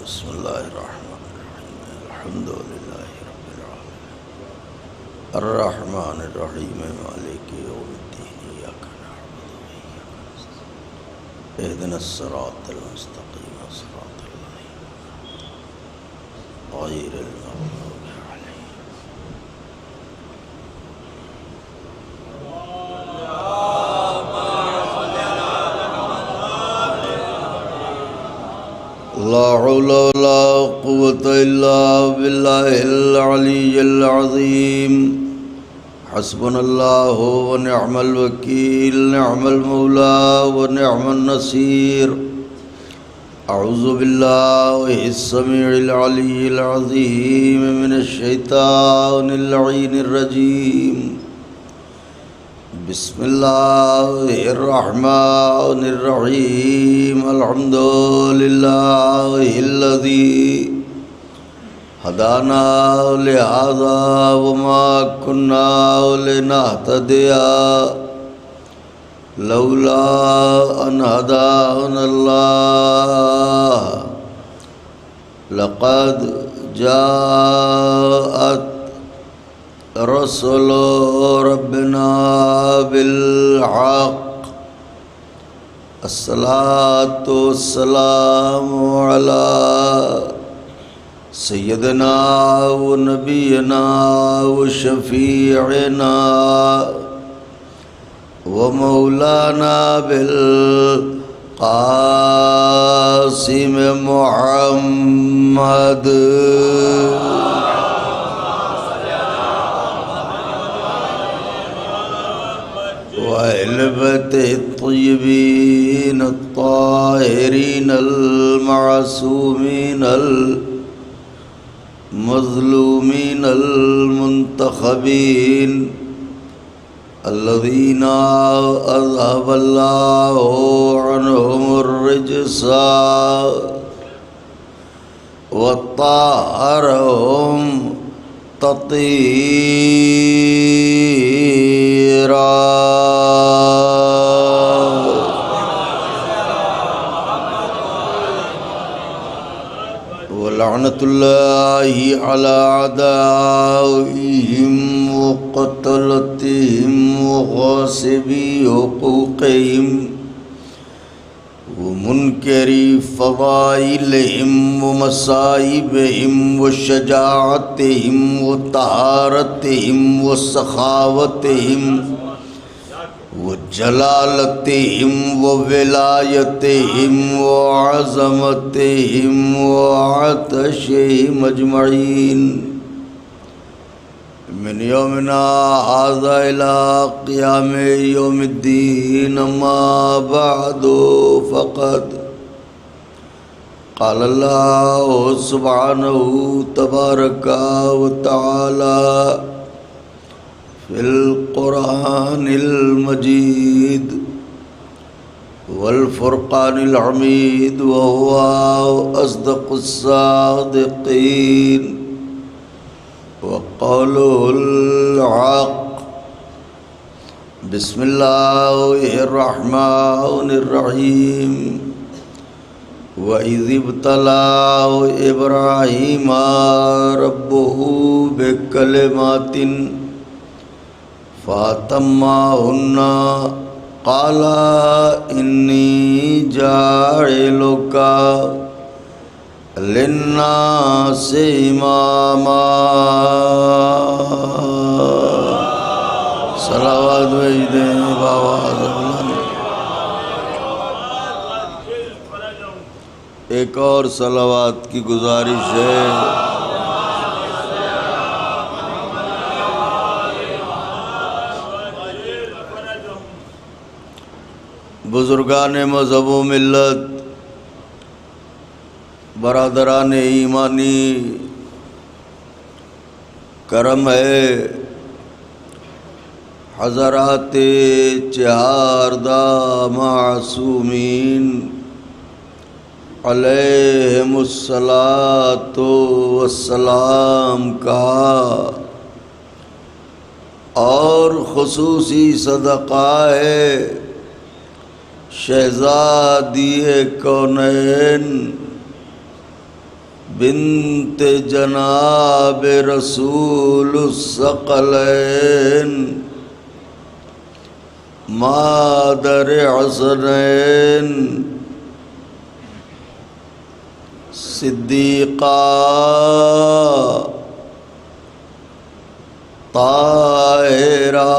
بسم اللہ الرحمن الرحیم الحمد للہ رب العالمین الرحمن الرحیم مالک یوم الدین ایاک نعبد و ایاک نستعین اہدنا الصراط المستقیم صراط الذین غیر المغضوب علیہم. لا حول ولا قوة إلا بالله العلي العظيم. حسبنا الله ونعم الوكيل نعم المولى ونعم النصير. أعوذ بالله السميع العلي العظيم من الشيطان اللعين الرجيم. بسم اللہ الرحمن الرحیم. الحمد للہ الذی ہدانا لہذا وما كنا لنہتدی لولا ان ہدانا اللہ لقد جاءت رسل ربنا بالحق الصلاة والسلام على سيدنا ونبينا وشفيعنا ومولانا بالقاسم محمد وأهل بيته الطيبين الطاهرين المعصومين المظلومين المنتخبين الذين أذهب الله عنهم الرجس وطهرهم تطهيرا. ولعنة الله على أعدائهم وقتلتهم وغاصبي حقوقهم ومنكري فضائلهم ومصائبهم وشجاعتهم وطهارتهم وسخاوتهم وجلالتهم وولایتهم وعظمتهم وعطشهم اجمعین من یومنا هذا الى قیام یوم الدین. اما بعد فقد قال اللہ سبحانہ تبارک وتعالی فی القرآن المجید والفرقان الحمید وهو أصدق الصادقین وقوله الحق. بسم اللہ الرحمن الرحیم. وَإِذِ ابْتَلَىٰ إِبْرَاهِيمَ رَبُّهُ بِكَلِمَاتٍ فَأَتَمَّهُنَّ قَالَ إِنِّي جَاعِلُكَ لِلنَّاسِ إِمَامًا. صلوات بھیجتے ہیں بابا. ایک اور صلوات کی گزارش ہے. بزرگان مذہب و ملت، برادران ایمانی، کرم ہے حضرات چہاردہ معصومین علیہم الصلاۃ والسلام کا اور خصوصی صدقہ ہے شہزادی کونین بنت جناب رسول الثقلین مادر حسنین صدیقہ طاہرہ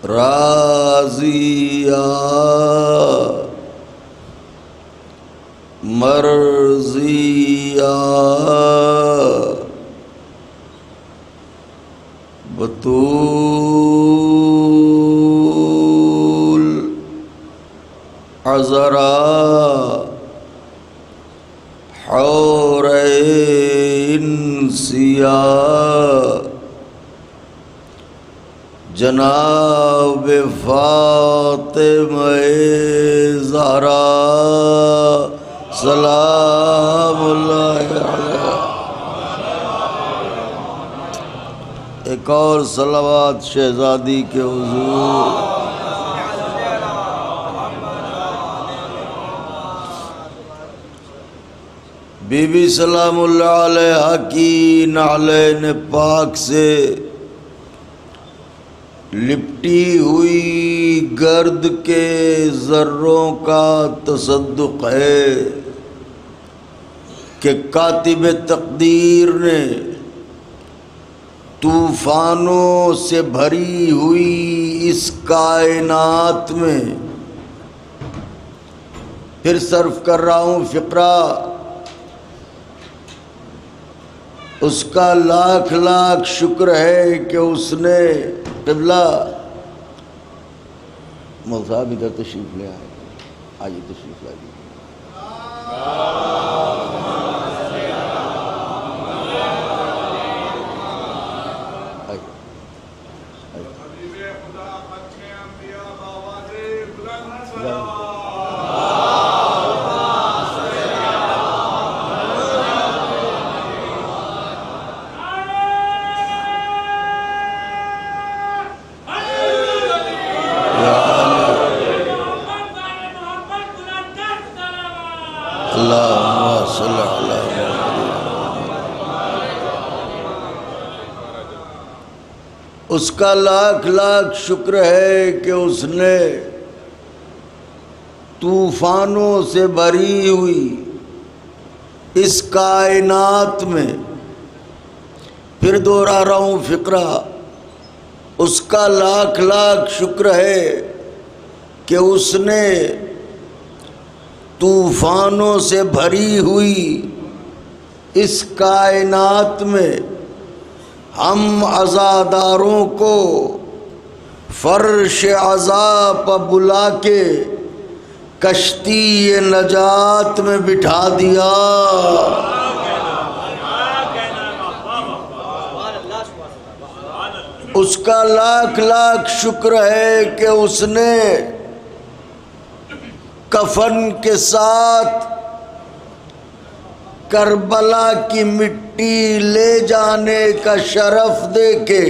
راضیہ مرضیہ بطول عذراء حورین سیاہ جناب فاطمہ زہرا سلام اللہ علیہ. ایک اور صلوات شہزادی کے حضور. بی بی سلام اللہ علیہا کی نعلین پاک سے لپٹی ہوئی گرد کے ذروں کا تصدق ہے کہ کاتب تقدیر نے طوفانوں سے بھری ہوئی اس کائنات میں، پھر صرف کر رہا ہوں فقرہ، اس کا لاکھ لاکھ شکر ہے کہ اس نے قبلہ مول صاحب ادھر تشریف لے آئے، آئیے تشریف لائیے۔ اس کا لاکھ لاکھ شکر ہے کہ اس نے طوفانوں سے بھری ہوئی اس کائنات میں، پھر دوہرا رہا ہوں فقرہ، اس کا لاکھ لاکھ شکر ہے کہ اس نے طوفانوں سے بھری ہوئی اس کائنات میں ہم عزاداروں کو فرش عزا پر بلا کے کشتی نجات میں بٹھا دیا۔ اس کا لاکھ لاکھ شکر ہے کہ اس نے کفن کے ساتھ کربلا کی مٹی لے جانے کا شرف دے کے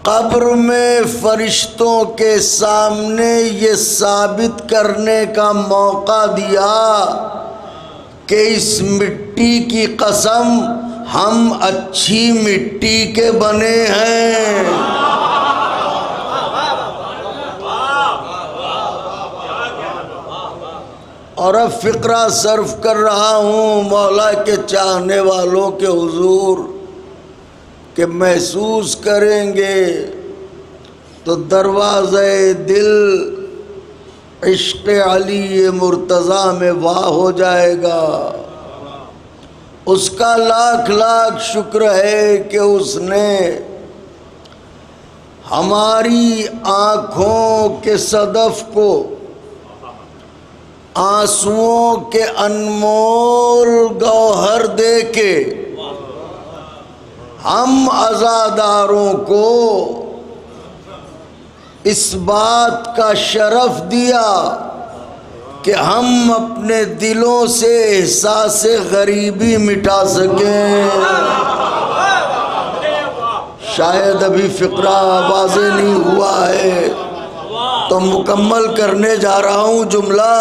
قبر میں فرشتوں کے سامنے یہ ثابت کرنے کا موقع دیا کہ اس مٹی کی قسم ہم اچھی مٹی کے بنے ہیں۔ اور اب فقرہ صرف کر رہا ہوں مولا کے چاہنے والوں کے حضور کہ محسوس کریں گے تو دروازے دل عشق علی مرتضیٰ میں واہ ہو جائے گا۔ اس کا لاکھ لاکھ شکر ہے کہ اس نے ہماری آنکھوں کے صدف کو آنسوؤں کے انمول گوہر دے کے ہم عزاداروں کو اس بات کا شرف دیا کہ ہم اپنے دلوں سے احساس غریبی مٹا سکیں۔ شاید ابھی فقرہ واضح نہیں ہوا ہے تو مکمل کرنے جا رہا ہوں جملہ۔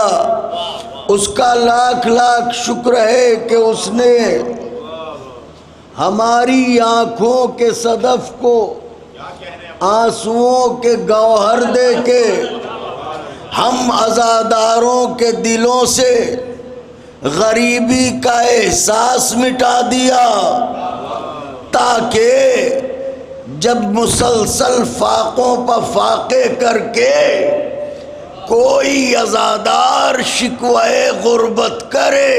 اس کا لاکھ لاکھ شکر ہے کہ اس نے ہماری آنکھوں کے صدف کو آنسوؤں کے گوہر دے کے ہم عزاداروں کے دلوں سے غریبی کا احساس مٹا دیا، تاکہ جب مسلسل فاقوں پر فاقے کر کے کوئی عزادار شکوہ غربت کرے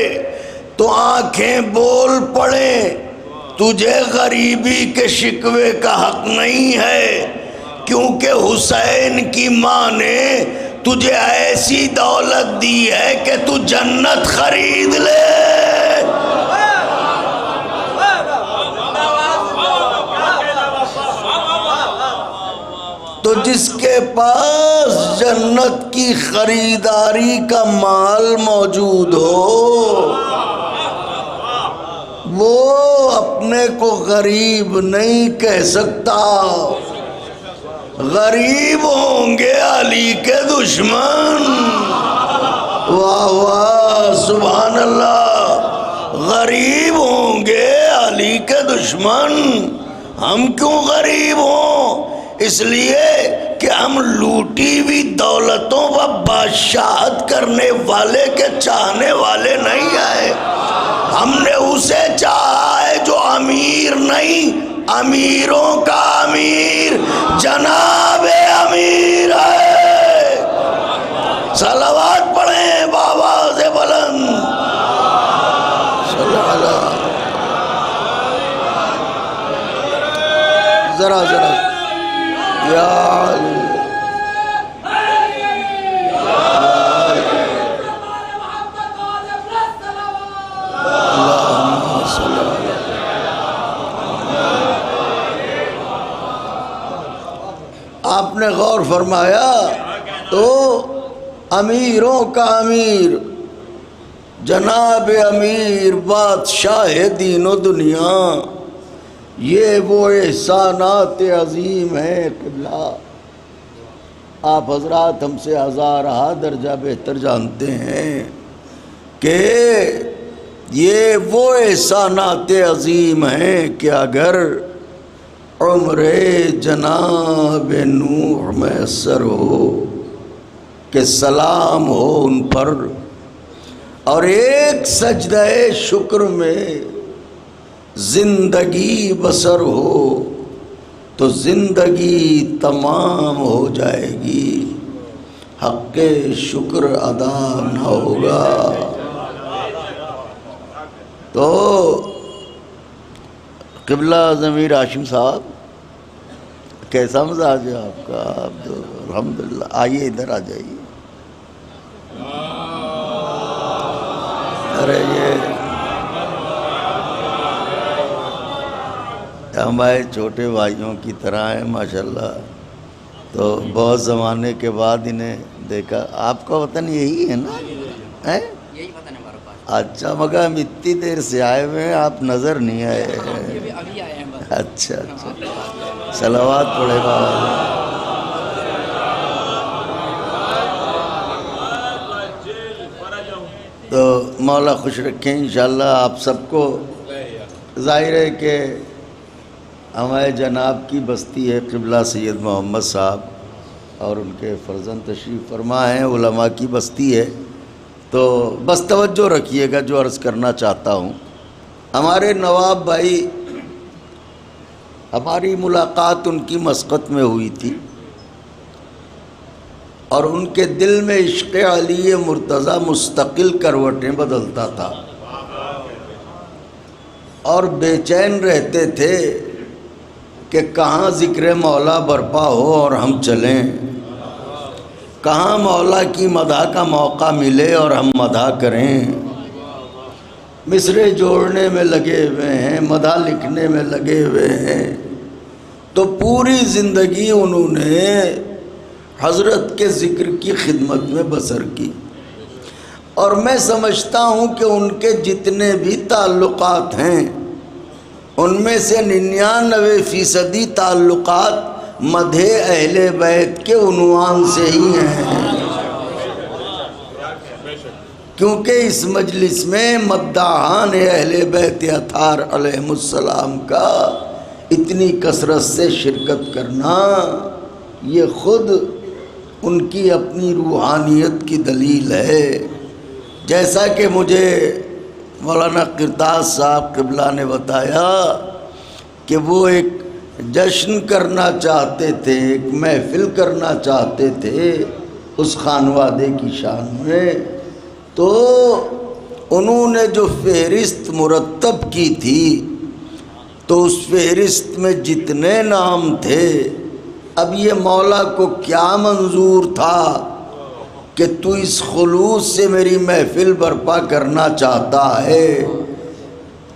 تو آنکھیں بول پڑیں تجھے غریبی کے شکوے کا حق نہیں ہے، کیونکہ حسین کی ماں نے تجھے ایسی دولت دی ہے کہ تو جنت خرید لے۔ تو جس کے پاس جنت کی خریداری کا مال موجود ہو وہ اپنے کو غریب نہیں کہہ سکتا۔ غریب ہوں گے علی کے دشمن، واہ واہ سبحان اللہ. غریب ہوں گے علی کے دشمن. ہم کیوں غریب ہوں؟ اس لیے کہ ہم لوٹی ہوئی دولتوں و بادشاہت کرنے والے کے چاہنے والے نہیں آئے. ہم نے اسے چاہا ہے جو امیر نہیں، امیروں کا امیر جناب امیر ہے. صلوات پڑھیں بابا سے بلند. ذرا یا آپ نے غور فرمایا تو امیروں کا امیر جناب امیر بادشاہ دین و دنیا، یہ وہ احسانات عظیم ہیں. قبلہ آپ حضرات ہم سے ہزارہ درجہ بہتر جانتے ہیں کہ یہ وہ احسانات عظیم ہیں کہ اگر عمر جناب نوح میسر ہو کہ سلام ہو ان پر، اور ایک سجدہ شکر میں زندگی بسر ہو تو زندگی تمام ہو جائے گی، حق شکر ادا نہ ہوگا. تو قبلہ ضمیر ہاشم صاحب کیسا مزاج ہے آپ کا؟ آپ تو الحمدللہ. آئیے ادھر آ جائیے. ارے یہ ہمارے چھوٹے بھائیوں کی طرح ہیں ماشاءاللہ. تو بہت زمانے کے بعد انہیں دیکھا. آپ کا وطن یہی ہے نا؟ یہی وطن ہے ہمارا پاس. اچھا، مگر ہم اتنی دیر سے آئے ہوئے ہیں، آپ نظر نہیں آئے. ابھی آئے ہیں بس. اچھا اچھا. صلوات پڑھے بابا. تو مولا خوش رکھیں انشاءاللہ آپ سب کو. ظاہر ہے کہ ہمارے جناب کی بستی ہے قبلہ سید محمد صاحب اور ان کے فرزند تشریف فرما ہیں، علماء کی بستی ہے. تو بس توجہ رکھیے گا جو عرض کرنا چاہتا ہوں. ہمارے نواب بھائی، ہماری ملاقات ان کی مسقط میں ہوئی تھی اور ان کے دل میں عشق علی مرتضیٰ مستقل کروٹیں بدلتا تھا اور بے چین رہتے تھے کہ کہاں ذکر مولا برپا ہو اور ہم چلیں، کہاں مولا کی مدح کا موقع ملے اور ہم مدح کریں. مصرے جوڑنے میں لگے ہوئے ہیں، مدح لکھنے میں لگے ہوئے ہیں. تو پوری زندگی انہوں نے حضرت کے ذکر کی خدمت میں بسر کی. اور میں سمجھتا ہوں کہ ان کے جتنے بھی تعلقات ہیں ان میں سے 99% تعلقات مدح اہل بیت کے عنوان سے ہی ہیں، کیونکہ اس مجلس میں مداحان اہل بیت اطہار علیہم السلام کا اتنی کثرت سے شرکت کرنا یہ خود ان کی اپنی روحانیت کی دلیل ہے. جیسا کہ مجھے مولانا قرطاس صاحب قبلہ نے بتایا کہ وہ ایک جشن کرنا چاہتے تھے، ایک محفل کرنا چاہتے تھے اس خانوادے کی شان میں. تو انہوں نے جو فہرست مرتب کی تھی تو اس فہرست میں جتنے نام تھے، اب یہ مولا کو کیا منظور تھا کہ تو اس خلوص سے میری محفل برپا کرنا چاہتا ہے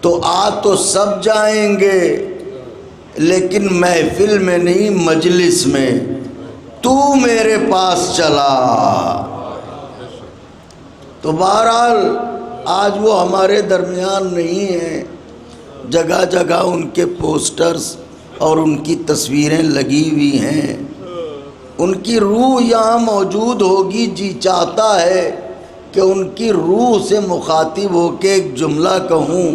تو آ تو سب جائیں گے لیکن محفل میں نہیں، مجلس میں تو میرے پاس چلا. تو بہرحال آج وہ ہمارے درمیان نہیں ہیں. جگہ جگہ ان کے پوسٹرز اور ان کی تصویریں لگی ہوئی ہیں. ان کی روح یہاں موجود ہوگی. جی چاہتا ہے کہ ان کی روح سے مخاطب ہو کے ایک جملہ کہوں.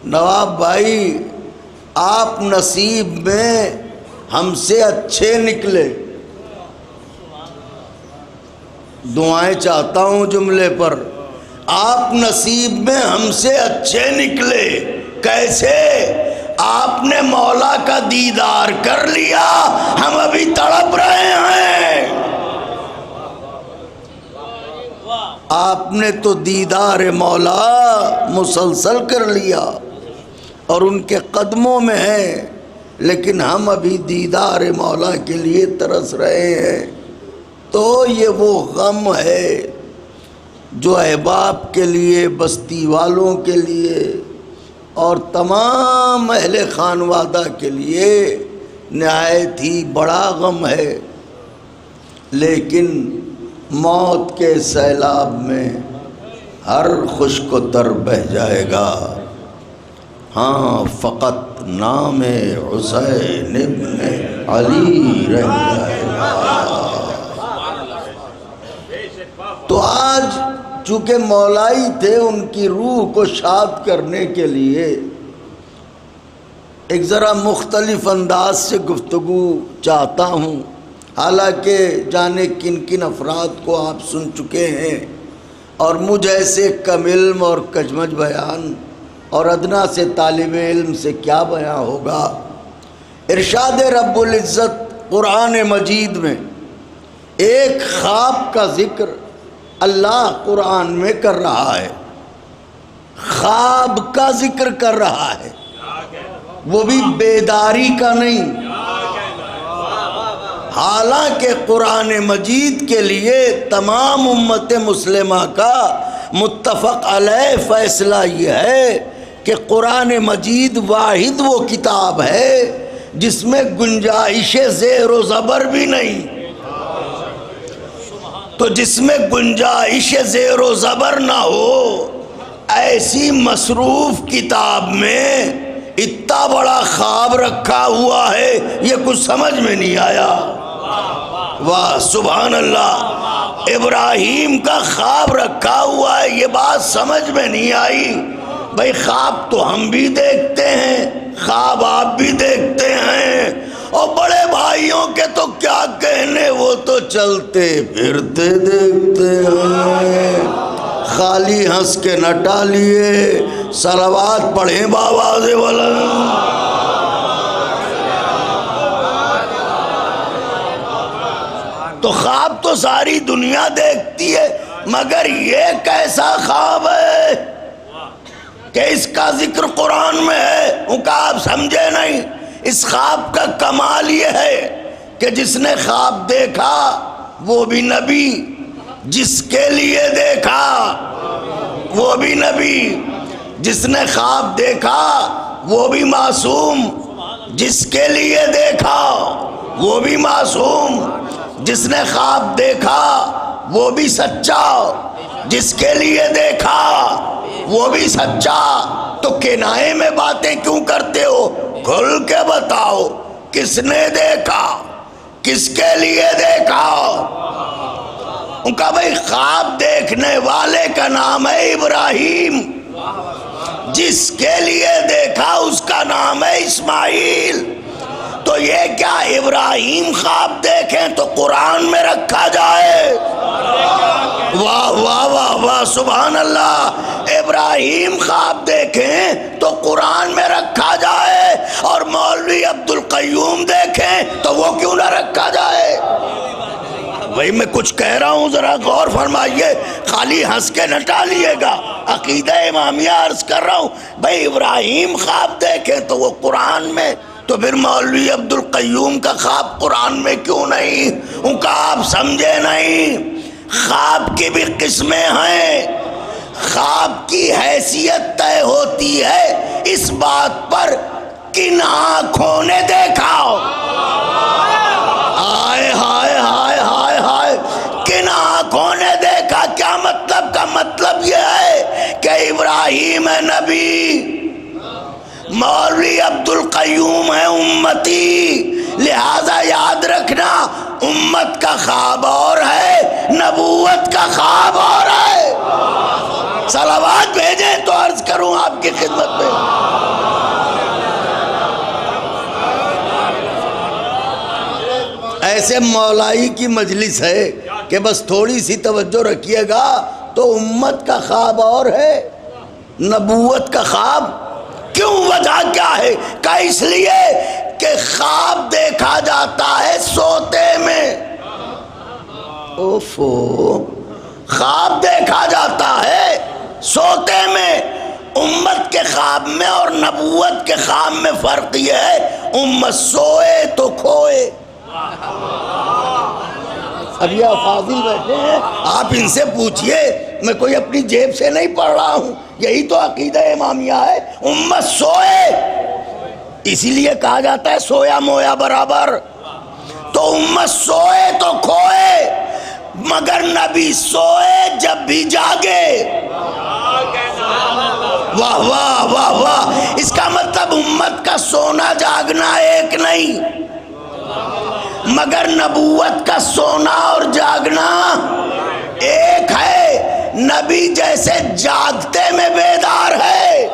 نواب بھائی آپ نصیب میں ہم سے اچھے نکلے. دعائیں چاہتا ہوں جملے پر. آپ نصیب میں ہم سے اچھے نکلے. کیسے؟ آپ نے مولا کا دیدار کر لیا، ہم ابھی تڑپ رہے ہیں. آپ نے تو دیدار مولا مسلسل کر لیا اور ان کے قدموں میں ہیں، لیکن ہم ابھی دیدار مولا کے لیے ترس رہے ہیں. تو یہ وہ غم ہے جو احباب کے لیے، بستی والوں کے لیے اور تمام اہل خانوادہ کے لیے نہایت ہی بڑا غم ہے. لیکن موت کے سیلاب میں ہر خشک و تر بہہ جائے گا. ہاں فقط نام حسین ابن علی رہ جائے گا. تو آج چونکہ مولائی تھے، ان کی روح کو شاد کرنے کے لیے ایک ذرا مختلف انداز سے گفتگو چاہتا ہوں. حالانکہ جانے کن کن افراد کو آپ سن چکے ہیں، اور مجھ ایسے کم علم اور کجمج بیان اور ادنا سے طالب علم سے کیا بیان ہوگا. ارشاد رب العزت قرآن مجید میں ایک خواب کا ذکر اللہ قرآن میں کر رہا ہے. خواب کا ذکر کر رہا ہے، وہ بھی بیداری کا نہیں. حالانکہ قرآن مجید کے لیے تمام امت مسلمہ کا متفق علیہ فیصلہ یہ ہے کہ قرآن مجید واحد وہ کتاب ہے جس میں گنجائش زیر و زبر بھی نہیں. تو جس میں گنجائش زیر و زبر نہ ہو، ایسی مصروف کتاب میں اتنا بڑا خواب رکھا ہوا ہے، یہ کچھ سمجھ میں نہیں آیا. واہ سبحان اللہ. ابراہیم کا خواب رکھا ہوا ہے، یہ بات سمجھ میں نہیں آئی. بھائی خواب تو ہم بھی دیکھتے ہیں، خواب آپ بھی دیکھتے ہیں، اور بڑے بھائیوں کے تو کیا کہنے، وہ تو چلتے پھرتے دیکھتے ہیں. خالی ہنس کے نہ ٹالیے، صلوات پڑھیں بآواز بلند. تو خواب تو ساری دنیا دیکھتی ہے، مگر یہ کیسا خواب ہے کہ اس کا ذکر قرآن میں ہے. ان کا آپ سمجھے نہیں. اس خواب کا کمال یہ ہے کہ جس نے خواب دیکھا وہ بھی نبی، جس کے لیے دیکھا وہ بھی نبی، جس نے خواب دیکھا وہ بھی معصوم، جس کے لیے دیکھا وہ بھی معصوم، جس نے خواب دیکھا وہ بھی سچا، جس کے لیے دیکھا وہ بھی سچا. تو کنائے میں باتیں کیوں کرتے ہو؟ کھل کے بتاؤ کس نے دیکھا، کس کے لیے دیکھا. ان کا بھائی خواب دیکھنے والے کا نام ہے ابراہیم، جس کے لیے دیکھا اس کا نام ہے اسماعیل. تو یہ کیا ابراہیم خواب دیکھیں تو قرآن میں رکھا جائے؟ واہ واہ واہ واہ سبحان اللہ. ابراہیم خواب دیکھیں تو قرآن میں رکھا جائے، اور مولوی عبدالقیوم دیکھیں تو وہ کیوں نہ رکھا جائے؟ بھائی میں کچھ کہہ رہا ہوں، ذرا غور فرمائیے، خالی ہنس کے نہ ٹالیے گا. عقیدہ امامیہ عرض کر رہا ہوں. بھائی ابراہیم خواب دیکھیں تو وہ قرآن میں، تو پھر مولوی عبدالقیوم کا خواب قرآن میں کیوں نہیں؟ ان کا آپ سمجھے نہیں. خواب کی بھی قسمیں ہیں. خواب کی حیثیت طے ہوتی ہے اس بات پر کن آنکھوں نے دیکھا. ہائے ہائے ہائے ہائے ہائے، کن آنکھوں نے دیکھا. کیا مطلب؟ کا مطلب یہ ہے کہ ابراہیم ہے نبی، مولوی عبدالقیوم ہے امتی. لہذا یاد رکھنا، امت کا خواب اور ہے، نبوت کا خواب اور ہے. صلوات بھیجیں تو عرض کروں آپ کی خدمت میں. ایسے مولائی کی مجلس ہے کہ بس تھوڑی سی توجہ رکھیے گا تو امت کا خواب اور ہے، نبوت کا خواب. کیوں؟ وجہ کیا ہے؟ کہ اس لیے کہ خواب دیکھا جاتا ہے سوتے میں. اوفو، خواب دیکھا جاتا ہے سوتے میں. امت کے خواب میں اور نبوت کے خواب میں فرق یہ ہے، امت سوئے تو کھوئے. اب یہ فاضل بیٹھے ہیں، آپ ان سے پوچھئے، میں کوئی اپنی جیب سے نہیں پڑھ رہا ہوں، یہی تو عقیدہ امامیہ ہے. امت سوئے، اسی لیے کہا جاتا ہے سویا مویا برابر. تو امت سوئے تو کھوئے، مگر نبی سوئے جب بھی جاگے. واہ واہ واہ واہ. اس کا مطلب امت کا سونا جاگنا ایک نہیں، مگر نبوت کا سونا اور جاگنا ایک ہے. نبی جیسے جاگتے میں بیدار ہے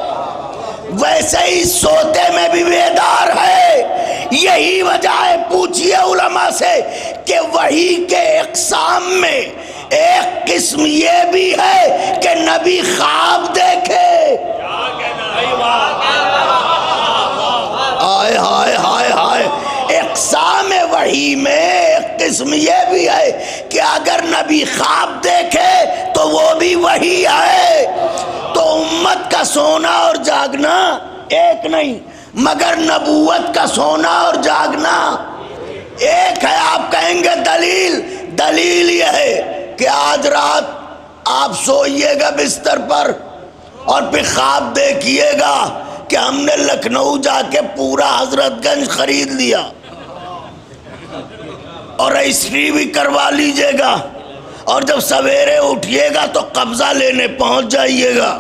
ویسے ہی سوتے میں بھی بیدار ہے. یہی وجہ ہے، پوچھئے علماء سے، کہ وحی کے اقسام میں ایک قسم یہ بھی ہے کہ نبی خواب دیکھے. ہائے ہائے ہائے ہائے. اقسام وحی میں ایک قسم یہ بھی ہے کہ اگر نبی خواب دیکھے تو وہ بھی وحی ہے. تو امت کا سونا اور جاگنا ایک نہیں، مگر نبوت کا سونا اور جاگنا ایک ہے. آپ کہیں گے دلیل یہ ہے کہ آج رات آپ سوئیے گا بستر پر اور پھر خواب دیکھیے گا کہ ہم نے لکھنؤ جا کے پورا حضرت گنج خرید لیا اور رجسٹری بھی کروا لیجئے گا، اور جب سویرے اٹھیے گا تو قبضہ لینے پہنچ جائیے گا.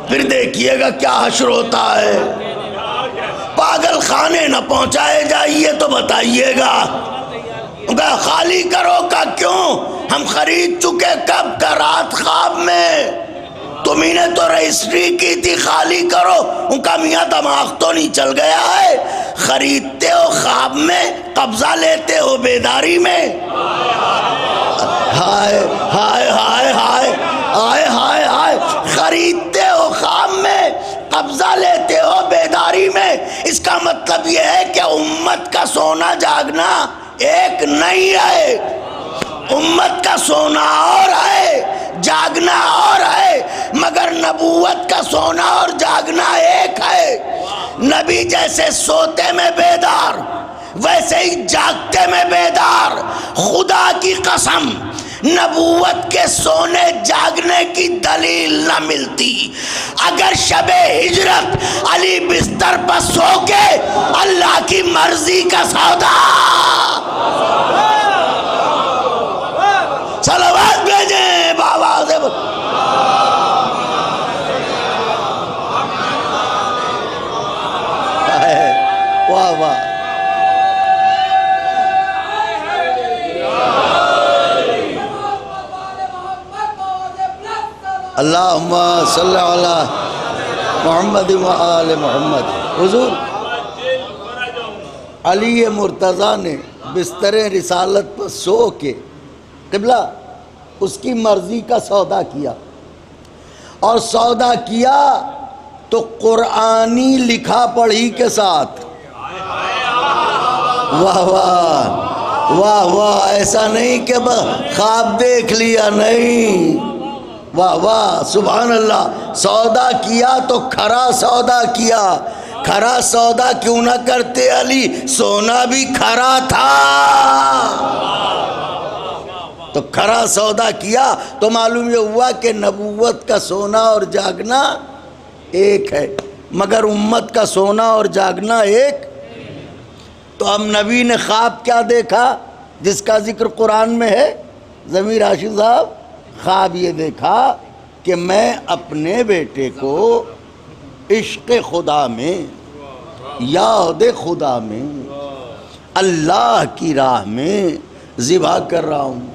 پھر دیکھیے گا کیا حشر ہوتا ہے. پاگل خانے نہ پہنچائے جائیے تو بتائیے گا. خالی کرو کا کیوں؟ ہم خرید چکے کب کا؟ رات خواب میں. تمہیں نے تو رجسٹری کی تھی، خالی کرو. ان کا میاں دماغ تو نہیں چل گیا ہے؟ خریدتے ہو خواب میں، قبضہ لیتے ہو بیداری میں. ہائے ہائے ہائے ہائے ہائے ہائے ہائے. خریدتے ہو خواب میں، قبضہ لیتے ہو بیداری میں. اس کا مطلب یہ ہے کہ امت کا سونا جاگنا ایک نہیں ہے. امت کا سونا اور ہے، جاگنا اور ہے، مگر نبوت کا سونا اور جاگنا ایک ہے. نبی جیسے سوتے میں بیدار ویسے ہی جاگتے میں بیدار. خدا کی قسم نبوت کے سونے جاگنے کی دلیل نہ ملتی. اگر شب ہجرت علی بستر پر سو کے اللہ کی مرضی کا سودا. صلوات بھیجیں بابا سے. واہ واہ. اللہم صلی علی محمد و آل محمد. حضور علی مرتضیٰ نے بستر رسالت پر سو کے قبلہ اس کی مرضی کا سودا کیا، اور سودا کیا تو قرآنی لکھا پڑھی کے ساتھ. واہ واہ واہ واہ. ایسا نہیں کہ خواب دیکھ لیا، نہیں. واہ واہ سبحان اللہ. سودا کیا تو کھرا سودا کیا. کھرا سودا کیوں نہ کرتے علی؟ سونا بھی کھرا تھا. تو کھرا سودا کیا تو معلوم یہ ہوا کہ نبوت کا سونا اور جاگنا ایک ہے، مگر امت کا سونا اور جاگنا ایک. تو اب نبی نے خواب کیا دیکھا جس کا ذکر قرآن میں ہے؟ ضمیر راشد صاحب، خواب یہ دیکھا کہ میں اپنے بیٹے کو عشق خدا میں، یاد خدا میں، اللہ کی راہ میں ذبح کر رہا ہوں.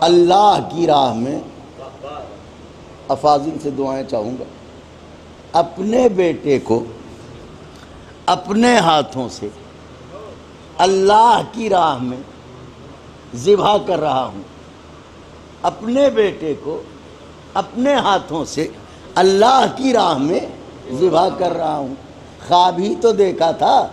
اللہ کی راہ میں افاضل سے دعائیں چاہوں گا، اپنے بیٹے کو اپنے ہاتھوں سے اللہ کی راہ میں ذبح کر رہا ہوں، اپنے بیٹے کو اپنے ہاتھوں سے اللہ کی راہ میں ذبح کر رہا ہوں۔ خواب ہی تو دیکھا تھا،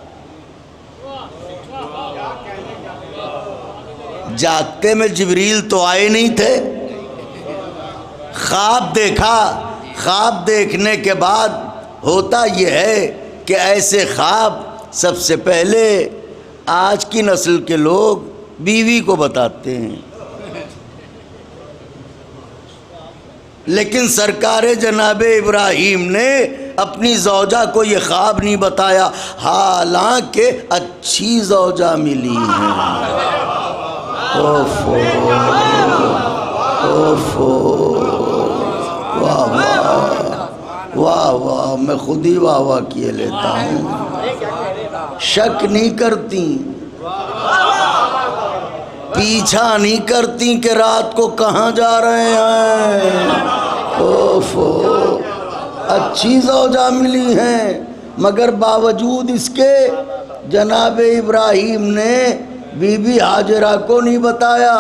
جاگتے میں جبریل تو آئے نہیں تھے، خواب دیکھا۔ خواب دیکھنے کے بعد ہوتا یہ ہے کہ ایسے خواب سب سے پہلے آج کی نسل کے لوگ بیوی کو بتاتے ہیں، لیکن سرکار جناب ابراہیم نے اپنی زوجہ کو یہ خواب نہیں بتایا، حالانکہ اچھی زوجہ ملی ہیں۔ اوفو اوفو، واہ واہ واہ واہ، میں خود ہی واہ واہ کیے لیتا ہوں۔ شک نہیں کرتی، پیچھا نہیں کرتی کہ رات کو کہاں جا رہے ہیں۔ اوفو، اچھی زوجہ ملی ہیں، مگر باوجود اس کے جناب ابراہیم نے بی بی ہاجرہ کو نہیں بتایا۔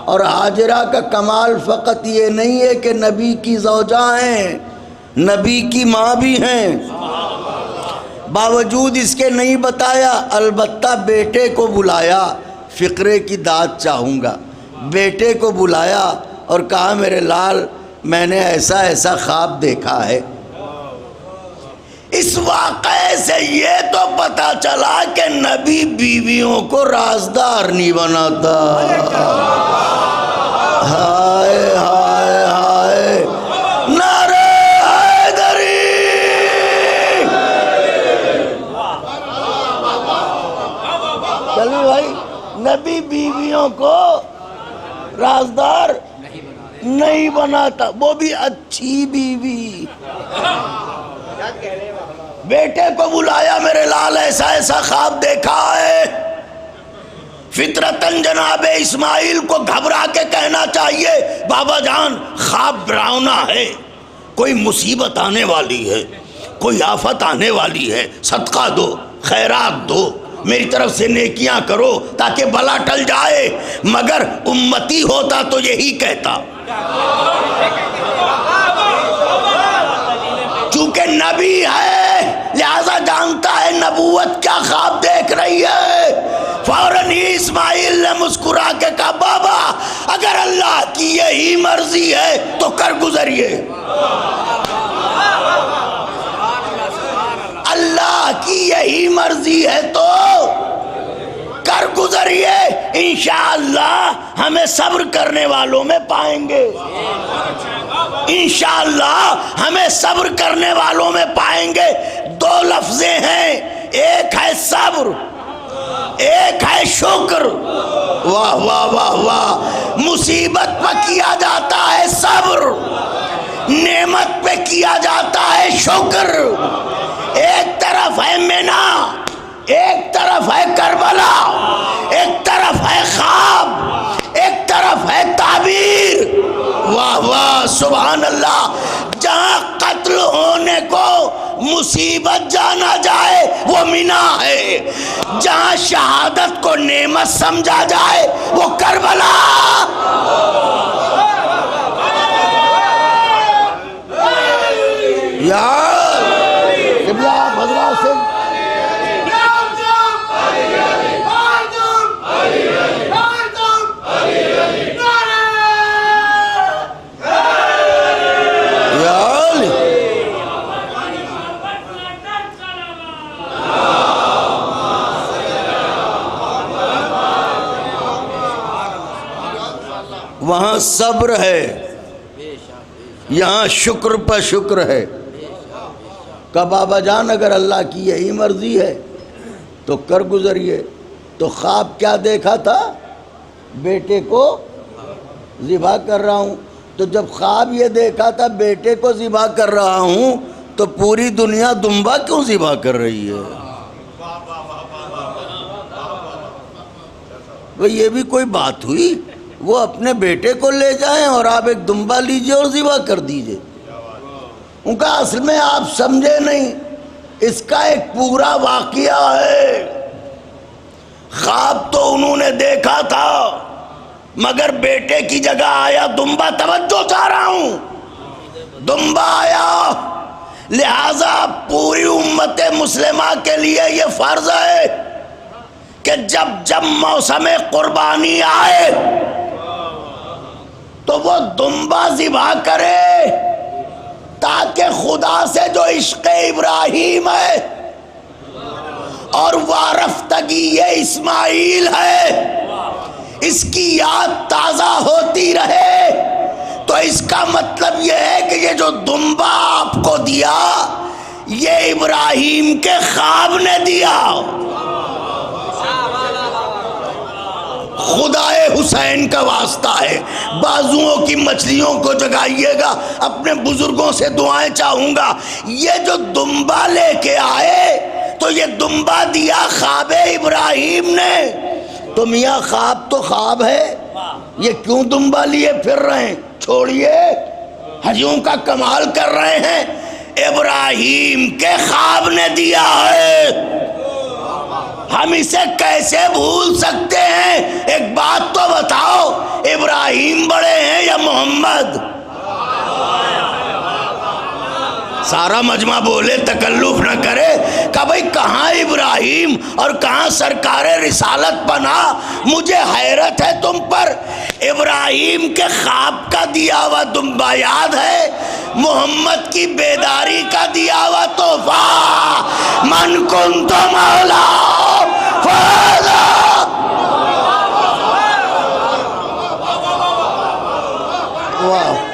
اور ہاجرہ کا کمال فقط یہ نہیں ہے کہ نبی کی زوجہ ہیں، نبی کی ماں بھی ہیں، باوجود اس کے نہیں بتایا۔ البتہ بیٹے کو بلایا، فقرے کی داد چاہوں گا، بیٹے کو بلایا اور کہا میرے لال میں نے ایسا ایسا خواب دیکھا ہے۔ اس واقعے سے یہ تو پتہ چلا کہ نبی بیویوں کو رازدار نہیں بناتا۔ ہائے ہائے ہائے، نعرہ حیدری! چلیے بھائی، نبی بیویوں کو رازدار نہیں بناتا، وہ بھی اچھی بیوی۔ بیٹے کو بلایا، میرے لال ایسا ایسا خواب دیکھا ہے۔ فطرتاً جناب اسماعیل کو گھبرا کے کہنا چاہیے بابا جان خواب ڈراؤنا ہے، کوئی مصیبت آنے والی ہے، کوئی آفت آنے والی ہے، صدقہ دو، خیرات دو، میری طرف سے نیکیاں کرو تاکہ بلا ٹل جائے۔ مگر امتی ہوتا تو یہی کہتا، چونکہ نبی ہے لہذا جانتا ہے نبوت کیا خواب دیکھ رہی ہے۔ فوراً ہی اسماعیل نے مسکرا کے کہا بابا اگر اللہ کی یہی مرضی ہے تو کر گزریے، اللہ کی یہی مرضی ہے تو کر گزریے، انشاءاللہ ہمیں صبر کرنے والوں میں پائیں گے، انشاءاللہ ہمیں صبر کرنے والوں میں پائیں گے۔ دو لفظیں ہیں، ایک ہے صبر، ایک ہے شکر۔ واہ واہ واہ واہ، مصیبت پہ کیا جاتا ہے صبر، نعمت پہ کیا جاتا ہے شکر۔ ایک طرف ہے مینا، ایک طرف ہے کربلا، ایک طرف ہے خواب، ایک طرف ہے تعبیر۔ واہ واہ سبحان اللہ، جہاں قتل ہونے کو مصیبت جانا جائے وہ مینا ہے، جہاں شہادت کو نعمت سمجھا جائے وہ کربلا۔ یار قبلہ آپ حضرات سے وہاں صبر ہے، یہاں شکر پر شکر ہے۔ کہ بابا جان اگر اللہ کی یہی مرضی ہے تو کر گزریے۔ تو خواب کیا دیکھا تھا؟ بیٹے کو ذبح کر رہا ہوں۔ تو جب خواب یہ دیکھا تھا بیٹے کو ذبح کر رہا ہوں تو پوری دنیا دمبا کیوں ذبح کر رہی ہے؟ وہ یہ بھی کوئی بات ہوئی؟ وہ اپنے بیٹے کو لے جائیں اور آپ ایک دمبا لیجئے اور ذبح کر دیجئے. ان کا اصل میں آپ سمجھے نہیں، اس کا ایک پورا واقعہ ہے. خواب تو انہوں نے دیکھا تھا مگر بیٹے کی جگہ آیا دمبا. توجہ چاہ رہا ہوں، دمبا آیا. لہذا پوری امت مسلمہ کے لیے یہ فرض ہے کہ جب جب موسم قربانی آئے تو وہ دمبا ذبح کرے، تاکہ خدا سے جو عشق ابراہیم ہے اور وارفتگی اسماعیل ہے اس کی یاد تازہ ہوتی رہے. تو اس کا مطلب یہ ہے کہ یہ جو دمبا آپ کو دیا یہ ابراہیم کے خواب نے دیا. خدائے حسین کا واسطہ ہے. بازوؤں کی مچھلیوں کو جگائیے گا. اپنے بزرگوں سے دعائیں چاہوں گا. یہ جو دمبا لے کے آئے تو یہ دمبا دیا خواب ابراہیم نے. تو میاں خواب تو خواب ہے، یہ کیوں دمبا لیے پھر رہے ہیں؟ چھوڑیے، حجیوں کا کمال کر رہے ہیں. ابراہیم کے خواب نے دیا ہے، ہم اسے کیسے بھول سکتے ہیں؟ ایک بات تو بتاؤ، ابراہیم بڑے ہیں یا محمد؟ سارا مجمع بولے، تکلف نہ کرے کہ بھئی کہاں ابراہیم اور کہاں سرکار رسالت بنا. مجھے حیرت ہے تم پر. ابراہیم کے خواب کا دیا ہوا دمبا یاد ہے، محمد کی بیداری کا دیا ہوا تحفہ. من کنت مولا فاذا. واہ،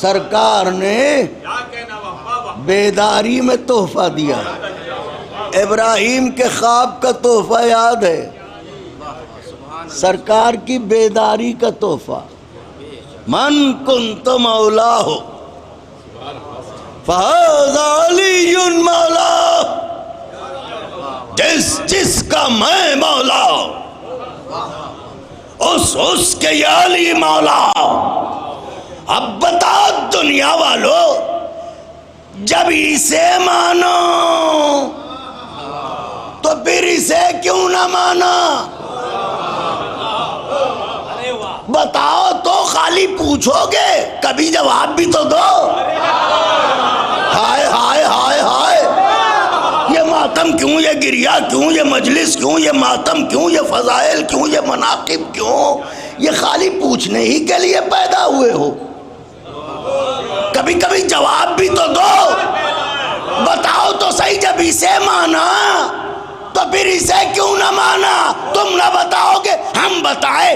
سرکار نے بیداری میں تحفہ دیا. ابراہیم کے خواب کا تحفہ یاد ہے، سرکار کی بیداری کا تحفہ. من کنت مولا ہو فہذا علی مولا. جس جس کا میں مولا اس کے یہ علی مولا. اب بتاؤ دنیا والو، جب اسے مانو تو پھر اسے کیوں نہ مانا؟ بتاؤ تو، خالی پوچھو گے؟ کبھی جواب بھی تو دو. ہائے ہائے ہائے ہائے، یہ ماتم کیوں، یہ گریہ کیوں، یہ مجلس کیوں، یہ ماتم کیوں، یہ فضائل کیوں، یہ مناقب کیوں؟ یہ خالی پوچھنے ہی کے لیے پیدا ہوئے ہو. کبھی کبھی جواب بھی تو دو. بتاؤ تو صحیح، جب اسے مانا تو پھر اسے کیوں نہ مانا؟ تم نہ بتاؤ گے، ہم بتائیں.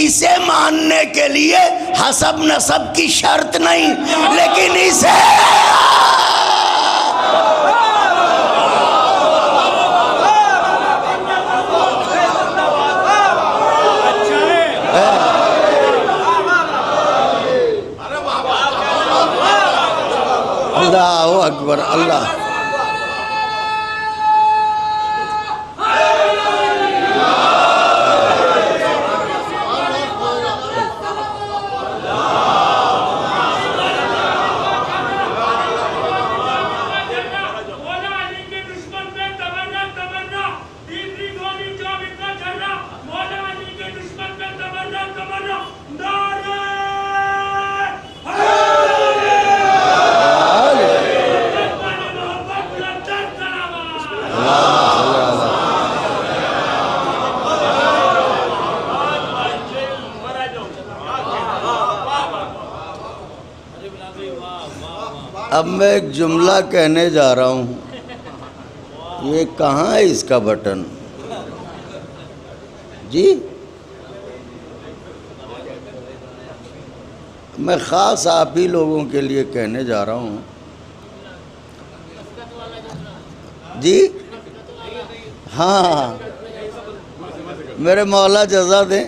اسے ماننے کے لیے حسب نسب کی شرط نہیں، لیکن اسے اللہ اکبر. اللہ اب میں ایک جملہ کہنے جا رہا ہوں. یہ کہاں ہے اس کا بٹن؟ جی میں خاص آپ ہی لوگوں کے لیے کہنے جا رہا ہوں. جی ہاں، میرے مولا جزا دیں.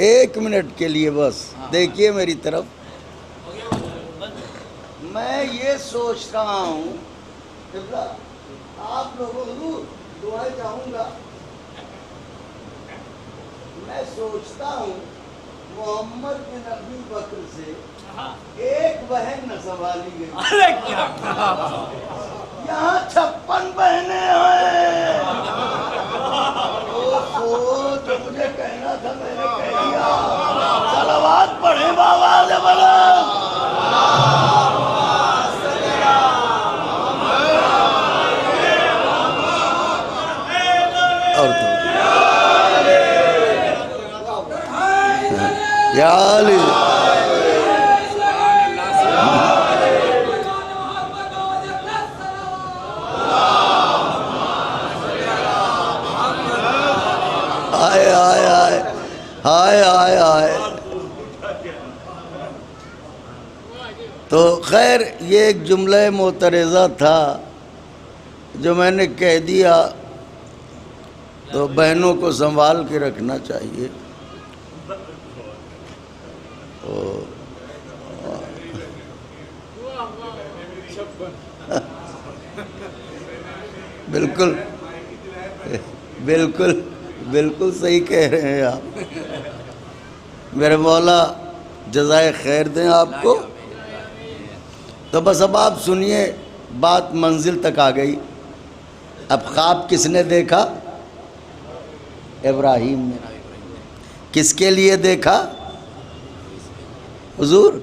1 منٹ کے لیے بس دیکھیے میری طرف. میں یہ سوچ رہا ہوں آپ لوگوں حضور دعائیں چاہوں گا. میں سوچتا ہوں محمد بن ابی بکر سے ایک بہن نہ سنبھالی گئی. یہاں 56 بہنیں ہیں. جو مجھے کہنا تھا میں نے کہہ دیا. صلوات پڑھیں بآواز بلند. اور تو یا علی آئے آئے آئے آئے آئے آئے. تو خیر یہ ایک جملہ معترضہ تھا جو میں نے کہہ دیا. تو بہنوں کو سنبھال کے رکھنا چاہیے. بالکل بالکل بالکل صحیح کہہ رہے ہیں آپ. میرے مولا جزائے خیر دیں آپ کو. تو بس اب آپ سنیے بات منزل تک آ گئی. اب خواب کس نے دیکھا؟ ابراہیم نے. کس کے لیے دیکھا؟ حضور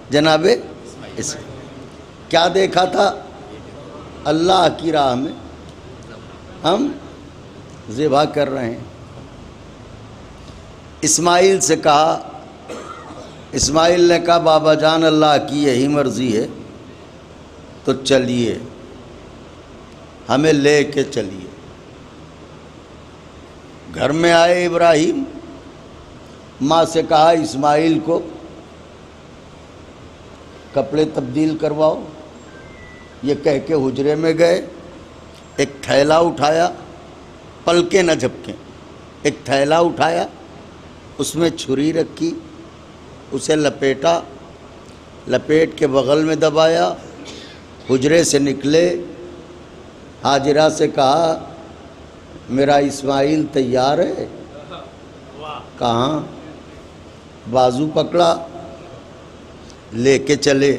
جناب کیا دیکھا تھا؟ اللہ کی راہ میں ہم ذبح کر رہے ہیں. اسماعیل سے کہا. اسماعیل نے کہا بابا جان اللہ کی یہی مرضی ہے تو چلیے ہمیں لے کے چلیے. گھر میں آئے ابراہیم. ماں سے کہا اسماعیل کو کپڑے تبدیل کرواؤ. یہ کہہ کے حجرے میں گئے. ایک تھیلا اٹھایا. پلکیں نہ جھپکیں. ایک تھیلا اٹھایا. اس میں چھری رکھی. اسے لپیٹا. لپیٹ کے بغل میں دبایا. حجرے سے نکلے. ہاجرہ سے کہا میرا اسماعیل تیار ہے؟ کہاں؟ بازو پکڑا. لے کے چلے.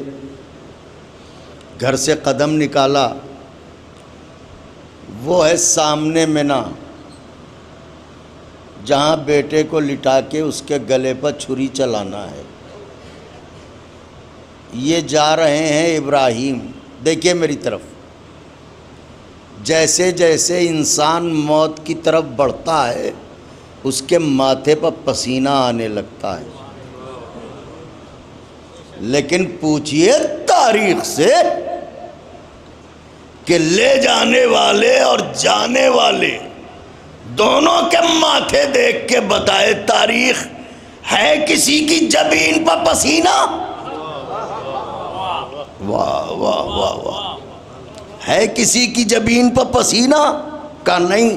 گھر سے قدم نکالا. وہ ہے سامنے منا جہاں بیٹے کو لٹا کے اس کے گلے پر چھری چلانا ہے. یہ جا رہے ہیں ابراہیم. دیکھیے میری طرف. جیسے جیسے انسان موت کی طرف بڑھتا ہے اس کے ماتھے پر پسینہ آنے لگتا ہے. لیکن پوچھئے تاریخ سے کہ لے جانے والے اور جانے والے دونوں کے ماتھے دیکھ کے بتائے تاریخ ہے کسی کی جبین پر پسینہ؟ واہ واہ واہ واہ. ہے کسی کی جبین پر پسینہ؟ کہا نہیں.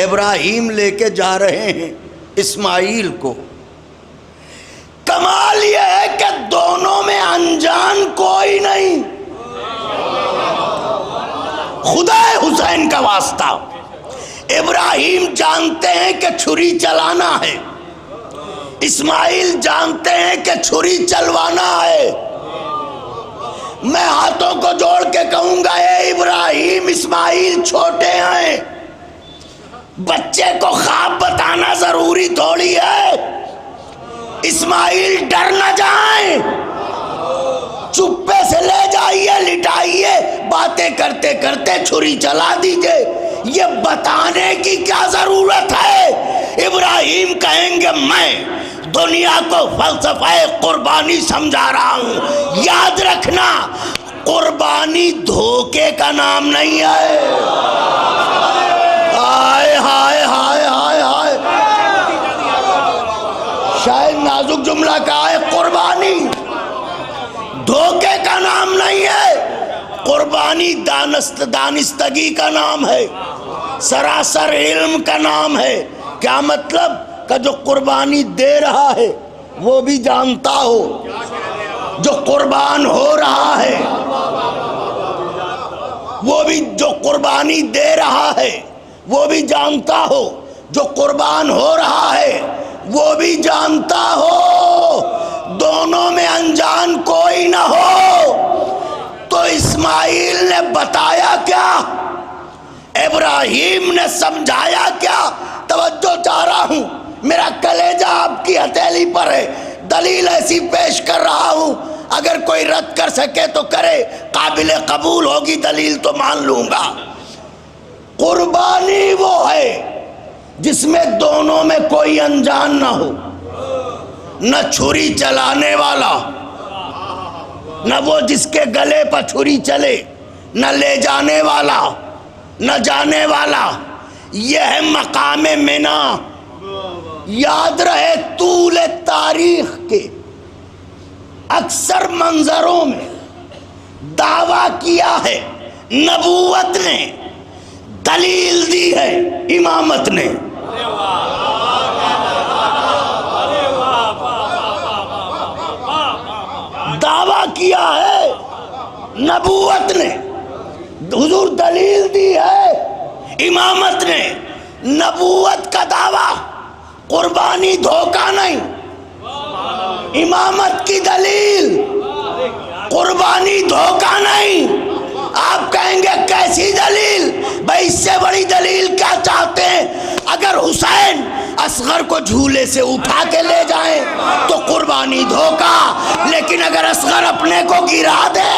ابراہیم لے کے جا رہے ہیں اسماعیل کو. کمال یہ ہے کہ دونوں میں انجان کوئی نہیں. خدا حسین کا واسطہ. ابراہیم جانتے ہیں کہ چھری چلانا ہے. اسماعیل جانتے ہیں کہ چھری چلوانا ہے. میں ہاتھوں کو جوڑ کے کہوں گا اے ابراہیم اسماعیل چھوٹے ہیں. بچے کو خواب بتانا ضروری تھوڑی ہے. اسماعیل ڈر نہ جائیں. چپے سے لے جائیے لٹائیے. باتیں کرتے کرتے چھری چلا دیجئے. یہ بتانے کی کیا ضرورت ہے؟ ابراہیم کہیں گے میں دنیا کو فلسفہ قربانی سمجھا رہا ہوں. یاد رکھنا قربانی دھوکے کا نام نہیں ہے. ہائے ہائے ہائے ہائے ہائے. شاید نازک جملہ کہا ہے قربانی دھوکے کا نام نہیں ہے. قربانی دانستگی کا نام ہے. سراسر علم کا نام ہے. کیا مطلب؟ کہ جو قربانی دے رہا ہے وہ بھی جانتا ہو جو قربان ہو رہا ہے. وہ بھی جو قربانی دے رہا ہے وہ بھی جانتا ہو، جو قربان ہو رہا ہے وہ بھی جانتا ہو، دونوں میں انجان کوئی نہ ہو۔ تو اسماعیل نے بتایا کیا، ابراہیم نے سمجھایا کیا؟ توجہ چاہ رہا ہوں، میرا کلیجہ آپ کی ہتھیلی پر ہے، دلیل ایسی پیش کر رہا ہوں، اگر کوئی رد کر سکے تو کرے، قابل قبول ہوگی دلیل تو مان لوں گا۔ قربانی وہ ہے جس میں دونوں میں کوئی انجان نہ ہو، نہ چھری چلانے والا، نہ وہ جس کے گلے پر چھری چلے، نہ لے جانے والا، نہ جانے والا۔ یہ ہے مقام منا۔ یاد رہے طول تاریخ کے اکثر منظروں میں دعویٰ کیا ہے نبوت نے، دلیل دی ہے امامت نے۔ دعویٰ کیا ہے نبوت نے، حضور دلیل دی ہے امامت نے۔ نبوت کا دعویٰ، قربانی دھوکہ نہیں، امامت کی دلیل قربانی دھوکہ نہیں۔ آپ کہیں گے کیسی دلیل؟ بھائی اس سے بڑی دلیل کیا چاہتے ہیں؟ اگر حسین اصغر کو جھولے سے اٹھا کے لے جائیں تو قربانی دھوکہ، لیکن اگر اصغر اپنے کو گرا دے،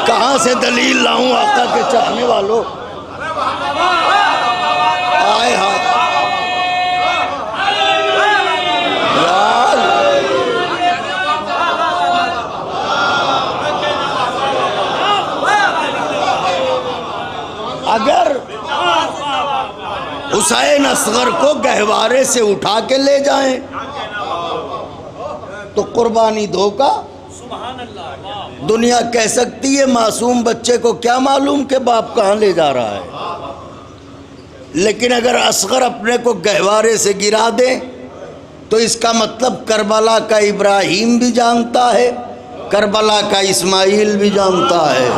کہاں سے دلیل لاؤں آقا کے چاہنے والوں؟ آئے ہاتھ اگر حسین اصغر کو گہوارے سے اٹھا کے لے جائیں تو قربانی دھوکہ۔ دنیا کہہ سکتی ہے معصوم بچے کو کیا معلوم کہ باپ کہاں لے جا رہا ہے، لیکن اگر اصغر اپنے کو گہوارے سے گرا دے تو اس کا مطلب کربلا کا ابراہیم بھی جانتا ہے، کربلا کا اسماعیل بھی جانتا ہے۔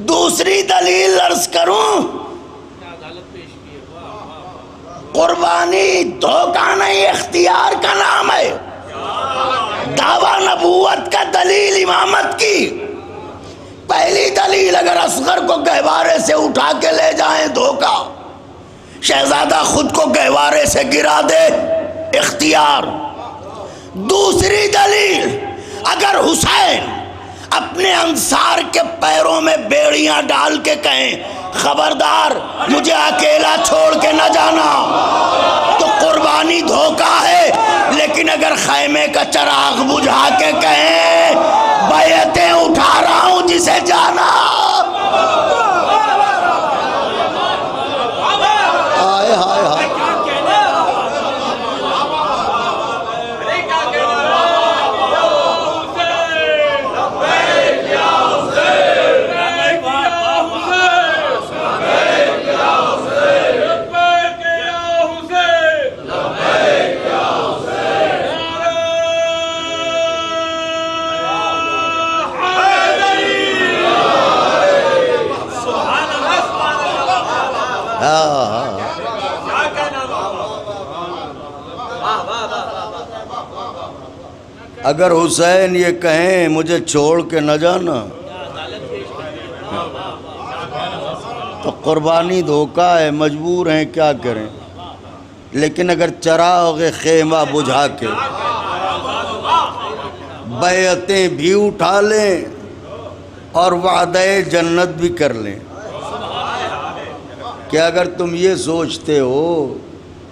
دوسری دلیل عرض کروں، قربانی دھوکہ نہیں، اختیار کا نام ہے۔ دعویٰ نبوت کا دلیل امامت کی پہلی دلیل، اگر اصغر کو گہوارے سے اٹھا کے لے جائیں دھوکہ، شہزادہ خود کو گہوارے سے گرا دے اختیار۔ دوسری دلیل، اگر حسین اپنے انصار کے پیروں میں بیڑیاں ڈال کے کہیں خبردار مجھے اکیلا چھوڑ کے نہ جانا، تو قربانی دھوکہ ہے۔ لیکن اگر خیمے کا چراغ بجھا کے کہیں بیعتیں اٹھا رہا ہوں جسے جانا، ہائے ہائے ہائے، اگر حسین یہ کہیں مجھے چھوڑ کے نہ جانا تو قربانی دھوکہ ہے، مجبور ہیں کیا کریں۔ لیکن اگر چراغ خیمہ بجھا کے بیعتیں بھی اٹھا لیں اور وعدہ جنت بھی کر لیں، کہ اگر تم یہ سوچتے ہو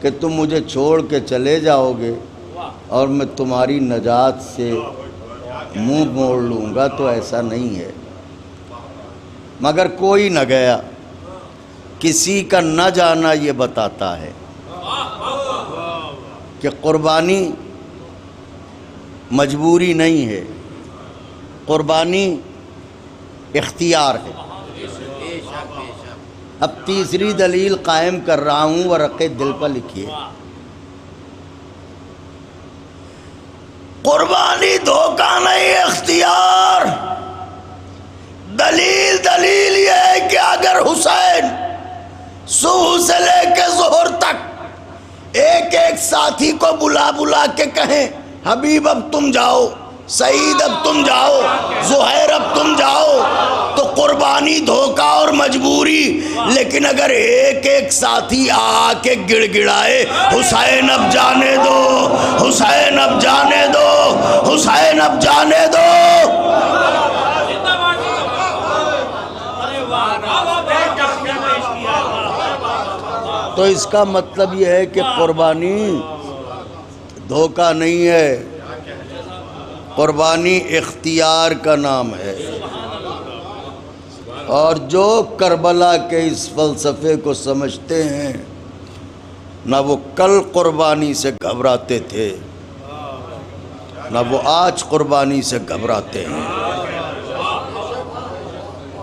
کہ تم مجھے چھوڑ کے چلے جاؤ گے اور میں تمہاری نجات سے منہ موڑ لوں گا تو ایسا نہیں ہے۔ مگر کوئی نہ گیا، کسی کا نہ جانا یہ بتاتا ہے کہ قربانی مجبوری نہیں ہے، قربانی اختیار ہے۔ اب تیسری دلیل قائم کر رہا ہوں، ورقے دل پر لکھیے۔ قربانی دھوکہ نہیں، اختیار۔ دلیل یہ ہے کہ اگر حسین صبح سے لے کے ظہر تک ایک ایک ساتھی کو بلا کے کہیں حبیب اب تم جاؤ، سعید اب تم جاؤ، زہیر اب تم جاؤ، تو قربانی دھوکہ اور مجبوری۔ لیکن اگر ایک ایک ساتھی آ کے گڑ گڑائے حسین اب جانے دو، حسین اب جانے دو، حسین اب جانے دو، تو اس کا مطلب یہ ہے کہ قربانی دھوکہ نہیں ہے، قربانی اختیار کا نام ہے۔ اور جو کربلا کے اس فلسفے کو سمجھتے ہیں نہ وہ کل قربانی سے گھبراتے تھے نہ وہ آج قربانی سے گھبراتے ہیں۔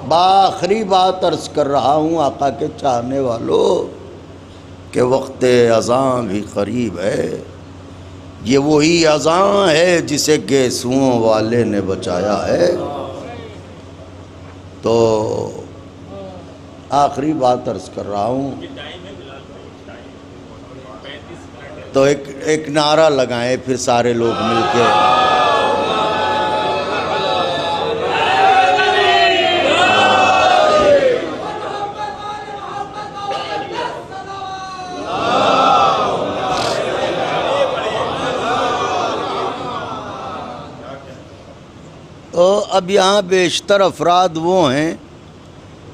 بآخری بات عرض کر رہا ہوں آقا کے چاہنے والوں کہ وقت اذان بھی قریب ہے۔ یہ وہی اذان ہے جسے گیسوؤں والے نے بچایا ہے۔ تو آخری بات عرض کر رہا ہوں، تو ایک نعرہ لگائیں پھر سارے لوگ مل کے۔ تو اب یہاں بیشتر افراد وہ ہیں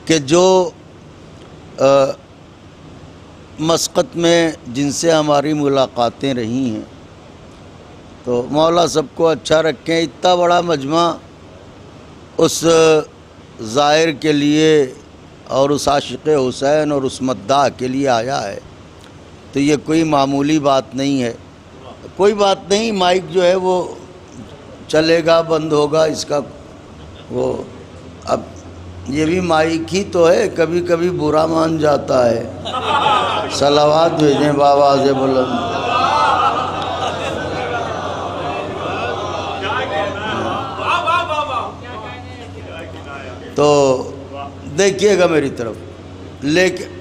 کہ جو مسقط میں جن سے ہماری ملاقاتیں رہی ہیں، تو مولا سب کو اچھا رکھیں۔ اتنا بڑا مجمع اس زائر کے لیے اور اس عاشق حسین اور اس مداح کے لیے آیا ہے، تو یہ کوئی معمولی بات نہیں ہے۔ کوئی بات نہیں، مائک جو ہے وہ چلے گا، بند ہوگا، اس کا وہ اب یہ بھی مائک ہی تو ہے، کبھی کبھی برا مان جاتا ہے۔ صلوات بھیجیں بآواز بلند۔ تو دیکھیے گا میری طرف، لیکن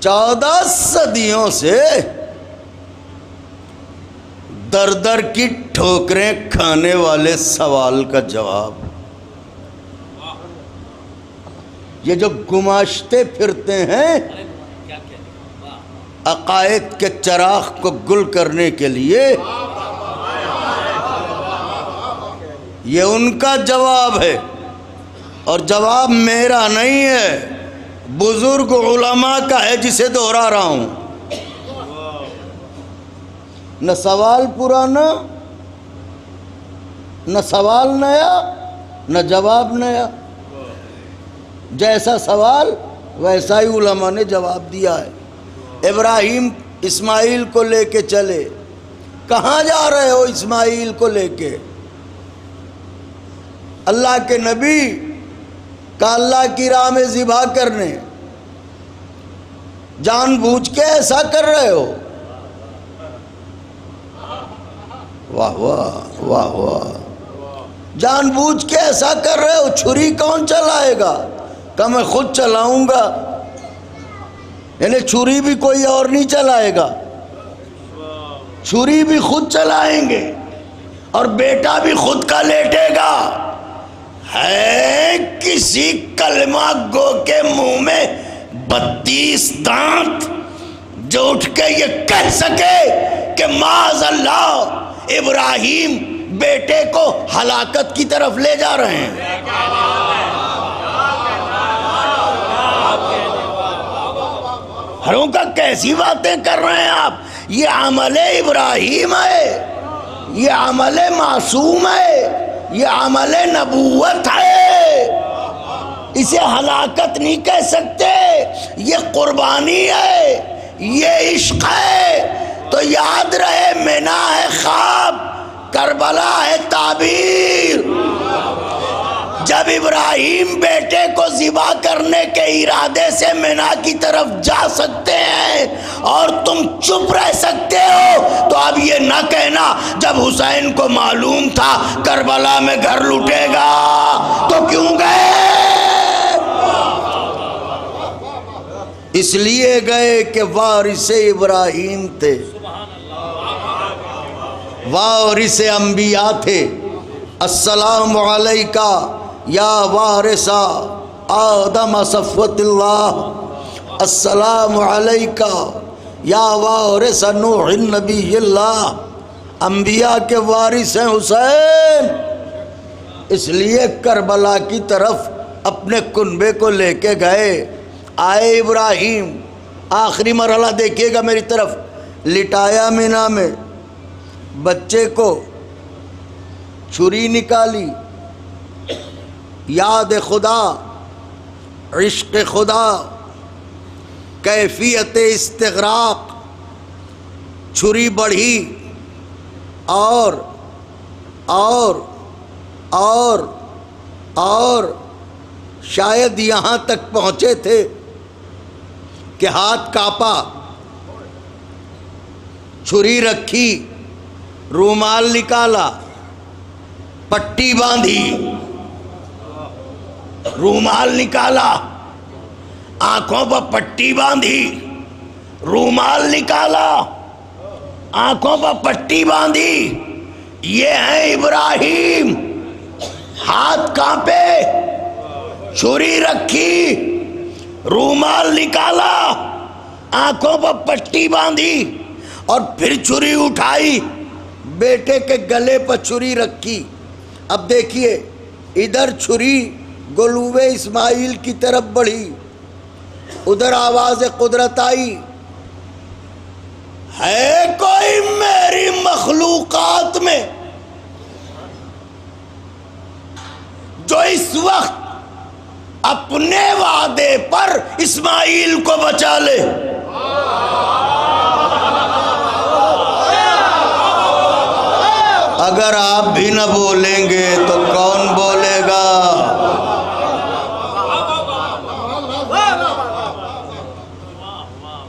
14 صدیوں سے در در کی ٹھوکریں کھانے والے سوال کا جواب، یہ جو گماشتے پھرتے ہیں عقائد کے چراغ کو گل کرنے کے لیے، یہ ان کا جواب ہے، اور جواب میرا نہیں ہے، بزرگ علماء کا ہے جسے دہرا رہا ہوں۔ نہ سوال پرانا، نہ سوال نیا، نہ جواب نیا، جیسا سوال ویسا ہی علماء نے جواب دیا ہے۔ ابراہیم اسماعیل کو لے کے چلے، کہاں جا رہے ہو اسماعیل کو لے کے؟ اللہ کے نبی کا اللہ کی راہ میں ذبح کرنے، جان بوجھ کے ایسا کر رہے ہو؟ واہ واہ واہ واہ، جان بوجھ کے ایسا کر رہے ہو؟ چھری کون چلائے گا؟ کہ میں خود چلاؤں گا، یعنی چھری بھی کوئی اور نہیں چلائے گا، چھری بھی خود چلائیں گے اور بیٹا بھی خود کا لیٹے گا۔ ہے کسی کلمہ گو کے منہ میں 32 دانت جو اٹھ کے یہ کہہ سکے کہ معاذ اللہ ابراہیم بیٹے کو ہلاکت کی طرف لے جا رہے ہیں؟ ہروں کا کیسی باتیں کر رہے ہیں آپ؟ یہ عمل ابراہیم ہے، یہ عمل معصوم ہے، یہ عمل نبوت ہے، اسے ہلاکت نہیں کہہ سکتے، یہ قربانی ہے، یہ عشق ہے۔ تو یاد رہے، مینا ہے خواب، کربلا ہے تعبیر۔ جب ابراہیم بیٹے کو ذبح کرنے کے ارادے سے مینا کی طرف جا سکتے ہیں اور تم چپ رہ سکتے ہو، تو اب اب یہ نہ کہنا جب حسین کو معلوم تھا کربلا میں گھر لٹے گا تو کیوں گئے؟ اس لیے گئے کہ وارث ابراہیم تھے، وارث انبیاء تھے۔ السلام علیکہ یا وارث آدم صفوت اللہ، السلام علیکہ یا وارث نوح نبی اللہ۔ انبیاء کے وارث ہیں حسین، اس لیے کربلا کی طرف اپنے کنبے کو لے کے گئے۔ آئے ابراہیم، آخری مرحلہ دیکھیے گا میری طرف، لٹایا مینا میں، بچے کو چھری نکالی، یاد خدا، عشق خدا، کیفیت استغراق، چھری بڑھی اور شاید یہاں تک پہنچے تھے کہ ہاتھ کانپا، چھری رکھی، رومال نکالا، پٹی باندھی، رومال نکالا، آنکھوں پر پٹی باندھی، رومال نکالا، آنکھوں پر پٹی باندھی۔ یہ ہیں ابراہیم، ہاتھ کانپے، چھری رکھی، رومال نکالا، آنکھوں پر پٹی باندھی، اور پھر چھری اٹھائی، بیٹے کے گلے پر چھری رکھی۔ اب دیکھیے ادھر چھری گلوب اسماعیل کی طرف بڑھی، ادھر آواز قدرت آئی، ہے کوئی میری مخلوقات میں جو اس وقت اپنے وعدے پر اسماعیل کو بچا لے؟ اگر آپ بھی نہ بولیں گے تو کون بولے گا؟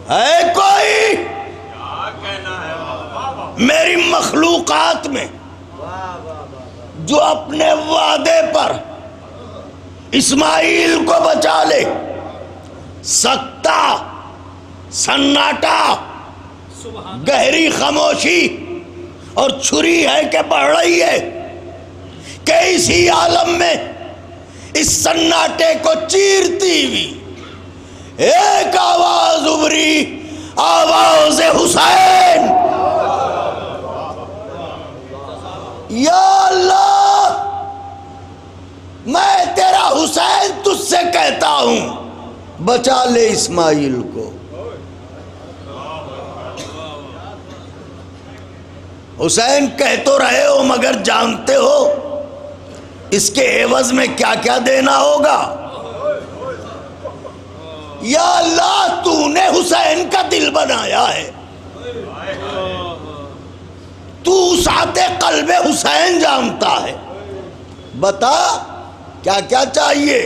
ہے کوئی میری مخلوقات میں جو اپنے وعدے پر اسماعیل کو بچا لے؟ سکتا، سناٹا، گہری خاموشی، اور چھری ہے کہ بڑھ رہی ہے کہ اسی عالم میں اس سناٹے کو چیرتی ہوئی ایک آواز ابھری، آواز حسین۔ یا اللہ، میں تیرا حسین تجھ سے کہتا ہوں بچا لے اسماعیل کو۔ حسین کہہ تو رہے ہو مگر جانتے ہو اس کے عوض میں کیا کیا دینا ہوگا؟ یا اللہ، تو نے حسین کا دل بنایا ہے، تو ساتھ قلب حسین جانتا ہے، بتا کیا کیا چاہیے؟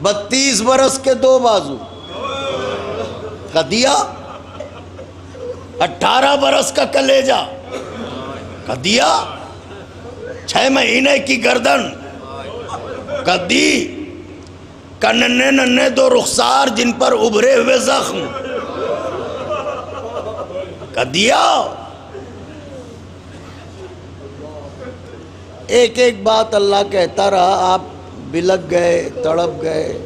32 برس کے 2 بازو کا دیا، 18 برس کا کلیجہ کا دیا، 6 مہینے کی گردن کا دی، کا ننھے ننھے 2 رخسار جن پر ابھرے ہوئے زخم کا دیا۔ ایک ایک بات اللہ کہتا رہا، آپ بلک گئے، تڑپ گئے۔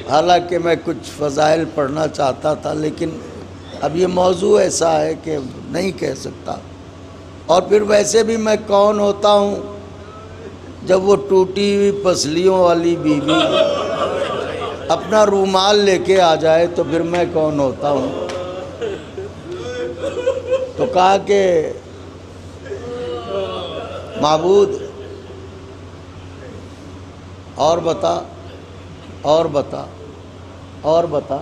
حالانکہ میں کچھ فضائل پڑھنا چاہتا تھا لیکن اب یہ موضوع ایسا ہے کہ نہیں کہہ سکتا، اور پھر ویسے بھی میں کون ہوتا ہوں جب وہ ٹوٹی ہوئی پسلیوں والی بیوی اپنا رومال لے کے آ جائے تو پھر میں کون ہوتا ہوں؟ تو کہا کہ معبود اور بتا، اور بتا، اور بتا،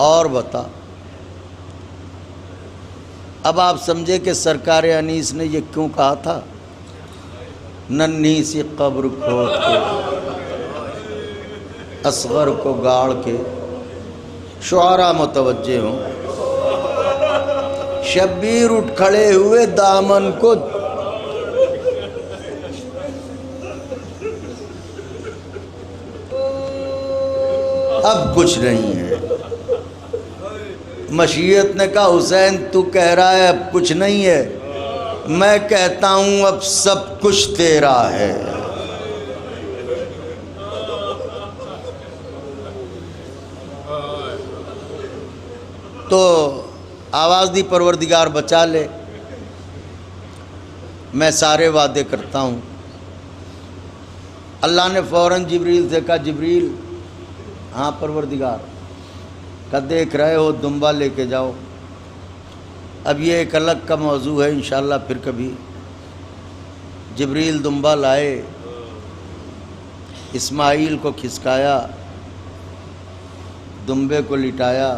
اور بتا۔ اب آپ سمجھے کہ سرکار انیس نے یہ کیوں کہا تھا؟ ننھی سی قبر کھود کے، اصغر کو گاڑ کے، شعراء متوجہ ہوں. شبیر اٹھ کھڑے ہوئے دامن کو اب کچھ نہیں ہے. مشیت نے کہا حسین تو کہہ رہا ہے اب کچھ نہیں ہے، میں کہتا ہوں اب سب کچھ تیرا ہے. تو آواز دی پروردگار بچا لے. میں سارے وعدے کرتا ہوں. اللہ نے فوراً جبریل سے کہا جبریل ہاں پروردگار کا دیکھ رہے ہو دمبا لے کے جاؤ. اب یہ ایک الگ کا موضوع ہے انشاءاللہ پھر کبھی. جبریل دمبا لائے، اسماعیل کو کھسکایا، دمبے کو لٹایا،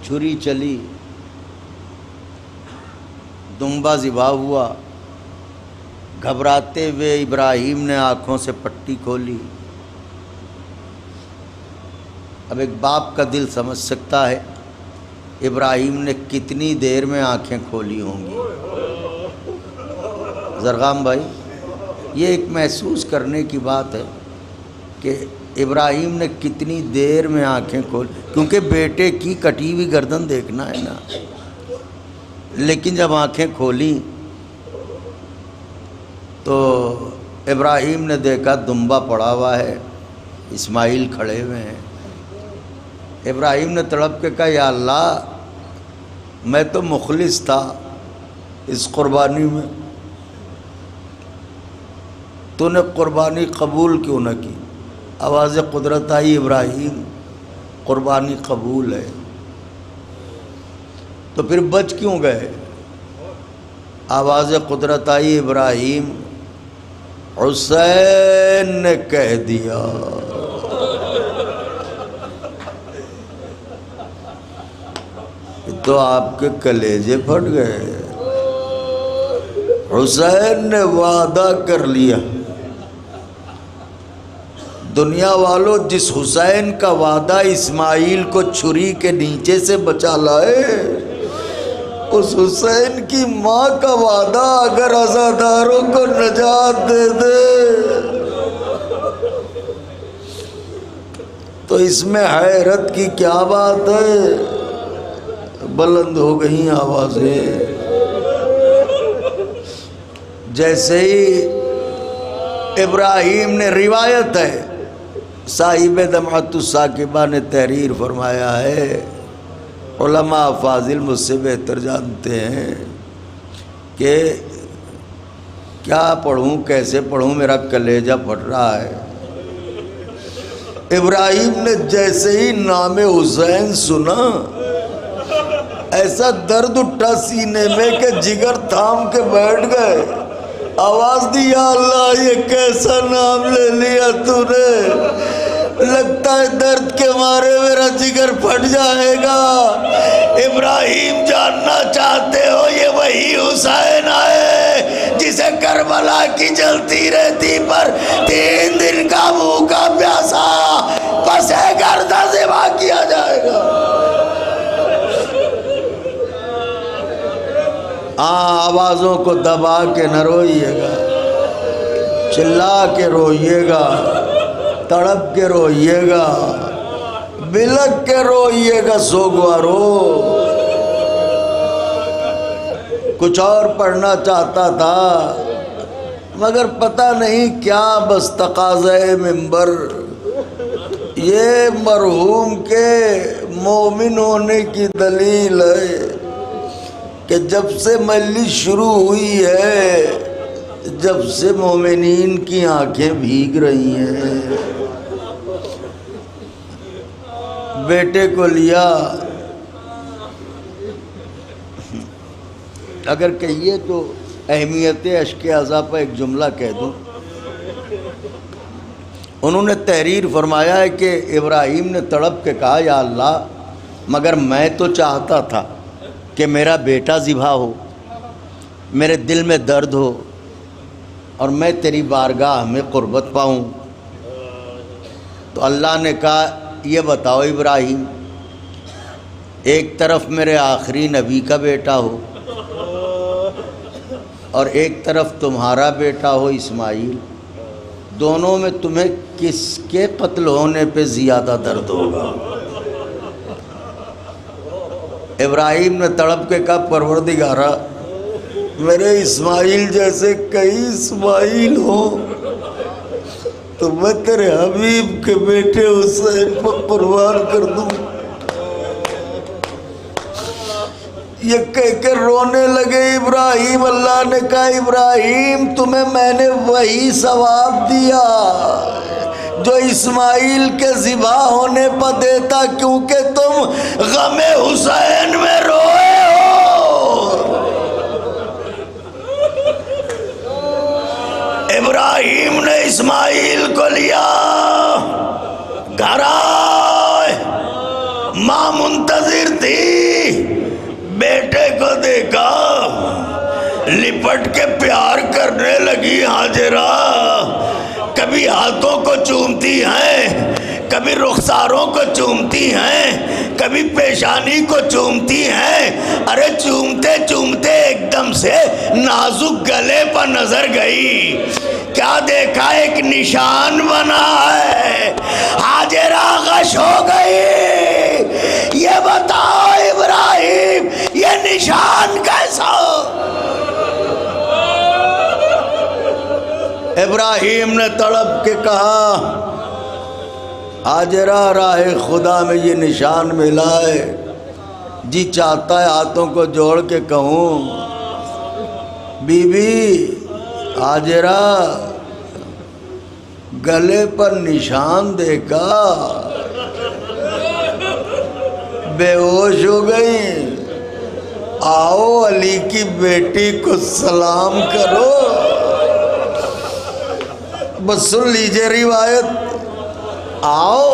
چھری چلی، دمبا ذبح ہوا. گھبراتے ہوئے ابراہیم نے آنکھوں سے پٹی کھولی. اب ایک باپ کا دل سمجھ سکتا ہے ابراہیم نے کتنی دیر میں آنکھیں کھولی ہوں گی. زرغام بھائی یہ ایک محسوس کرنے کی بات ہے کہ ابراہیم نے کتنی دیر میں آنکھیں کھولی، کیونکہ بیٹے کی کٹی ہوئی گردن دیکھنا ہے نا. لیکن جب آنکھیں کھولی تو ابراہیم نے دیکھا دمبا پڑا ہوا ہے، اسماعیل کھڑے ہوئے ہیں. ابراہیم نے تڑپ کے کہا یا اللہ میں تو مخلص تھا اس قربانی میں، تو نے قربانی قبول کیوں نہ کی؟ آواز قدرت آئی ابراہیم قربانی قبول ہے. تو پھر بچ کیوں گئے؟ آواز قدرت آئی ابراہیم حسین نے کہہ دیا. تو آپ کے کلیجے پھٹ گئے. حسین نے وعدہ کر لیا. دنیا والوں جس حسین کا وعدہ اسماعیل کو چھری کے نیچے سے بچا لائے، اس حسین کی ماں کا وعدہ اگر عزاداروں کو نجات دے دے تو اس میں حیرت کی کیا بات ہے. بلند ہو گئیں آوازیں. جیسے ہی ابراہیم نے، روایت ہے صاحب دمعۃ الثاقبہ نے تحریر فرمایا ہے، علماء فاضل مجھ سے بہتر جانتے ہیں کہ کیا پڑھوں کیسے پڑھوں، میرا کلیجہ پھٹ رہا ہے. ابراہیم نے جیسے ہی نام حسین سنا ایسا درد اٹھا سینے میں کہ جگر تھام کے بیٹھ گئے. آواز دی یا اللہ یہ کیسا نام لے لیا تو نے، لگتا ہے درد کے مارے میرا جگر پھٹ جائے گا. ابراہیم جاننا چاہتے ہو یہ وہی حسین آئے جسے کربلا کی جلتی رہتی پر 3 دن کا بھوکا پیاسا پسے گردہ ذبح کیا جائے گا. آوازوں کو دبا کے نہ روئیے گا، چلا کے روئیے گا، تڑپ کے روئیے گا، بلک کے روئیے گا. سوگوارو کچھ اور پڑھنا چاہتا تھا مگر پتہ نہیں کیا بس تقاضۂ منبر. یہ مرحوم کے مومن ہونے کی دلیل ہے کہ جب سے مجلس شروع ہوئی ہے جب سے مومنین کی آنکھیں بھیگ رہی ہیں. بیٹے کو لیا، اگر کہیے تو اہمیت اشک عزا پر ایک جملہ کہہ دوں. انہوں نے تحریر فرمایا ہے کہ ابراہیم نے تڑپ کے کہا یا اللہ مگر میں تو چاہتا تھا کہ میرا بیٹا ذبح ہو، میرے دل میں درد ہو اور میں تیری بارگاہ میں قربت پاؤں. تو اللہ نے کہا یہ بتاؤ ابراہیم، ایک طرف میرے آخری نبی کا بیٹا ہو اور ایک طرف تمہارا بیٹا ہو اسماعیل، دونوں میں تمہیں کس کے قتل ہونے پہ زیادہ درد ہوگا؟ ابراہیم نے تڑپ کے کہا پروردگارا، میرے اسماعیل جیسے کئی اسماعیل ہوں تو میں تیرے حبیب کے بیٹے حسین پر قربان کر دوں۔ یہ کہہ کے رونے لگے ابراہیم۔ اللہ نے کہا ابراہیم تمہیں میں نے وہی ثواب دیا جو اسماعیل کے ذبح ہونے پر دیتا، کیونکہ تم غم حسین میں روئے ہو۔ ابراہیم نے اسماعیل کو لیا، گھر آئے، ماں منتظر تھی، بیٹے کو دیکھا، لپٹ کے پیار کرنے لگی ہاجرہ۔ کبھی ہاتھوں کو چومتی ہیں، کبھی رخساروں کو چومتی ہیں، کبھی پیشانی کو چومتی ہیں۔ ارے چومتے چومتے ایک دم سے نازک گلے پر نظر گئی، کیا دیکھا؟ ایک نشان بنا ہے۔ ہاجرہ غش ہو گئی۔ یہ بتاؤ ابراہیم یہ نشان کیسا؟ ابراہیم نے تڑپ کے کہا ہاجرہ راہ خدا میں یہ نشان ملا ہے، جی چاہتا ہے ہاتھوں کو جوڑ کے کہوں بی بی ہاجرہ گلے پر نشان دیکھا، بے ہوش ہو گئی۔ آؤ علی کی بیٹی کو سلام کرو۔ بس سن لیجئے روایت۔ آؤ۔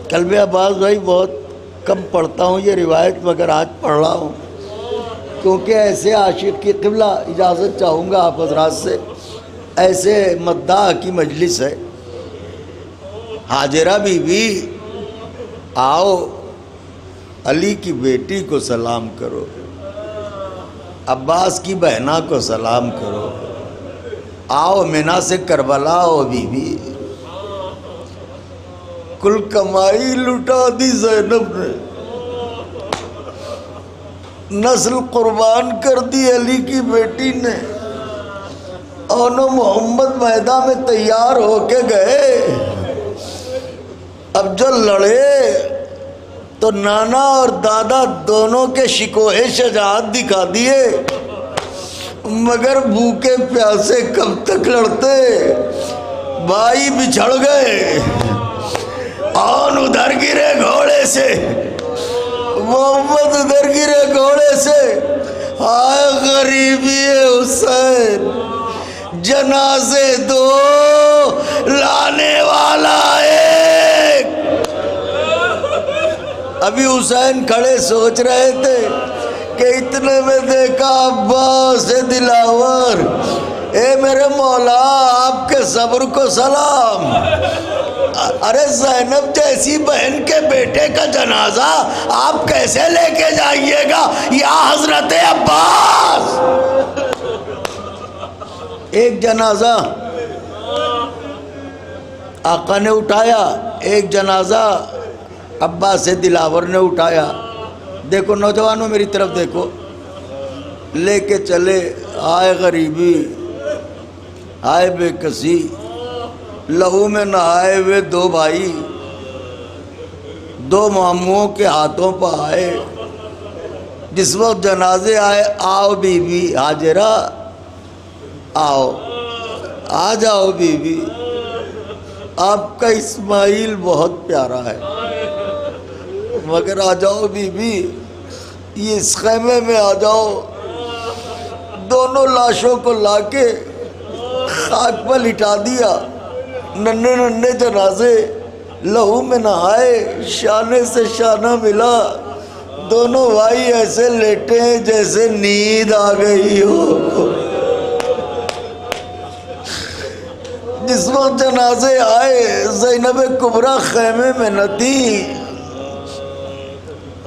قلب عباس بھائی بہت کم پڑھتا ہوں یہ روایت، مگر آج پڑھ رہا ہوں کیونکہ ایسے عاشق کی قبلہ اجازت چاہوں گا آپ حضرات سے، ایسے مداح کی مجلس ہے۔ ہاجرہ بی بی آؤ علی کی بیٹی کو سلام کرو، عباس کی بہنا کو سلام کرو، آؤ مینا سے کربلا آؤ بی بی۔ کل کمائی لٹا دی زینب نے، نسل قربان کر دی علی کی بیٹی نے۔ اونو محمد میدان میں تیار ہو کے گئے، اب جو لڑے تو نانا اور دادا دونوں کے شکوہ شجاعت دکھا دیے، مگر بھوکے پیاسے کب تک لڑتے؟ بھائی بچھڑ گئے، آن ادھر گرے گھوڑے سے، محمد ادھر گرے گھوڑے سے۔ آئے غریبی حسین، جنازے دو لانے والا ایک۔ ابھی حسین کھڑے سوچ رہے تھے کہ اتنے میں دیکھا عباس دلاور، اے میرے مولا آپ کے صبر کو سلام۔ ارے زینب جیسی بہن کے بیٹے کا جنازہ آپ کیسے لے کے جائیے گا یا حضرت عباس؟ ایک جنازہ آقا نے اٹھایا، ایک جنازہ عباس دلاور نے اٹھایا۔ دیکھو نوجوانوں میری طرف دیکھو، لے کے چلے۔ آئے غریبی، آئے بے کسی، لہو میں نہائے ہوئے دو بھائی، دو ماموں کے ہاتھوں پر آئے۔ جس وقت جنازے آئے، آؤ بی بی ہاجرہ، آؤ، آ جاؤ بی بی، آپ کا اسماعیل بہت پیارا ہے، مگر آ جاؤ بی بی، یہ اس خیمے میں آ جاؤ۔ دونوں لاشوں کو لا کے خاک پر لٹا دیا، ننھے ننھے جنازے، لہو میں نہائے، شانے سے شانہ ملا۔ دونوں بھائی ایسے لیٹے ہیں جیسے نیند آ گئی ہو، جس وقت جنازے آئے زینب کبریٰ خیمے میں نہ تھی.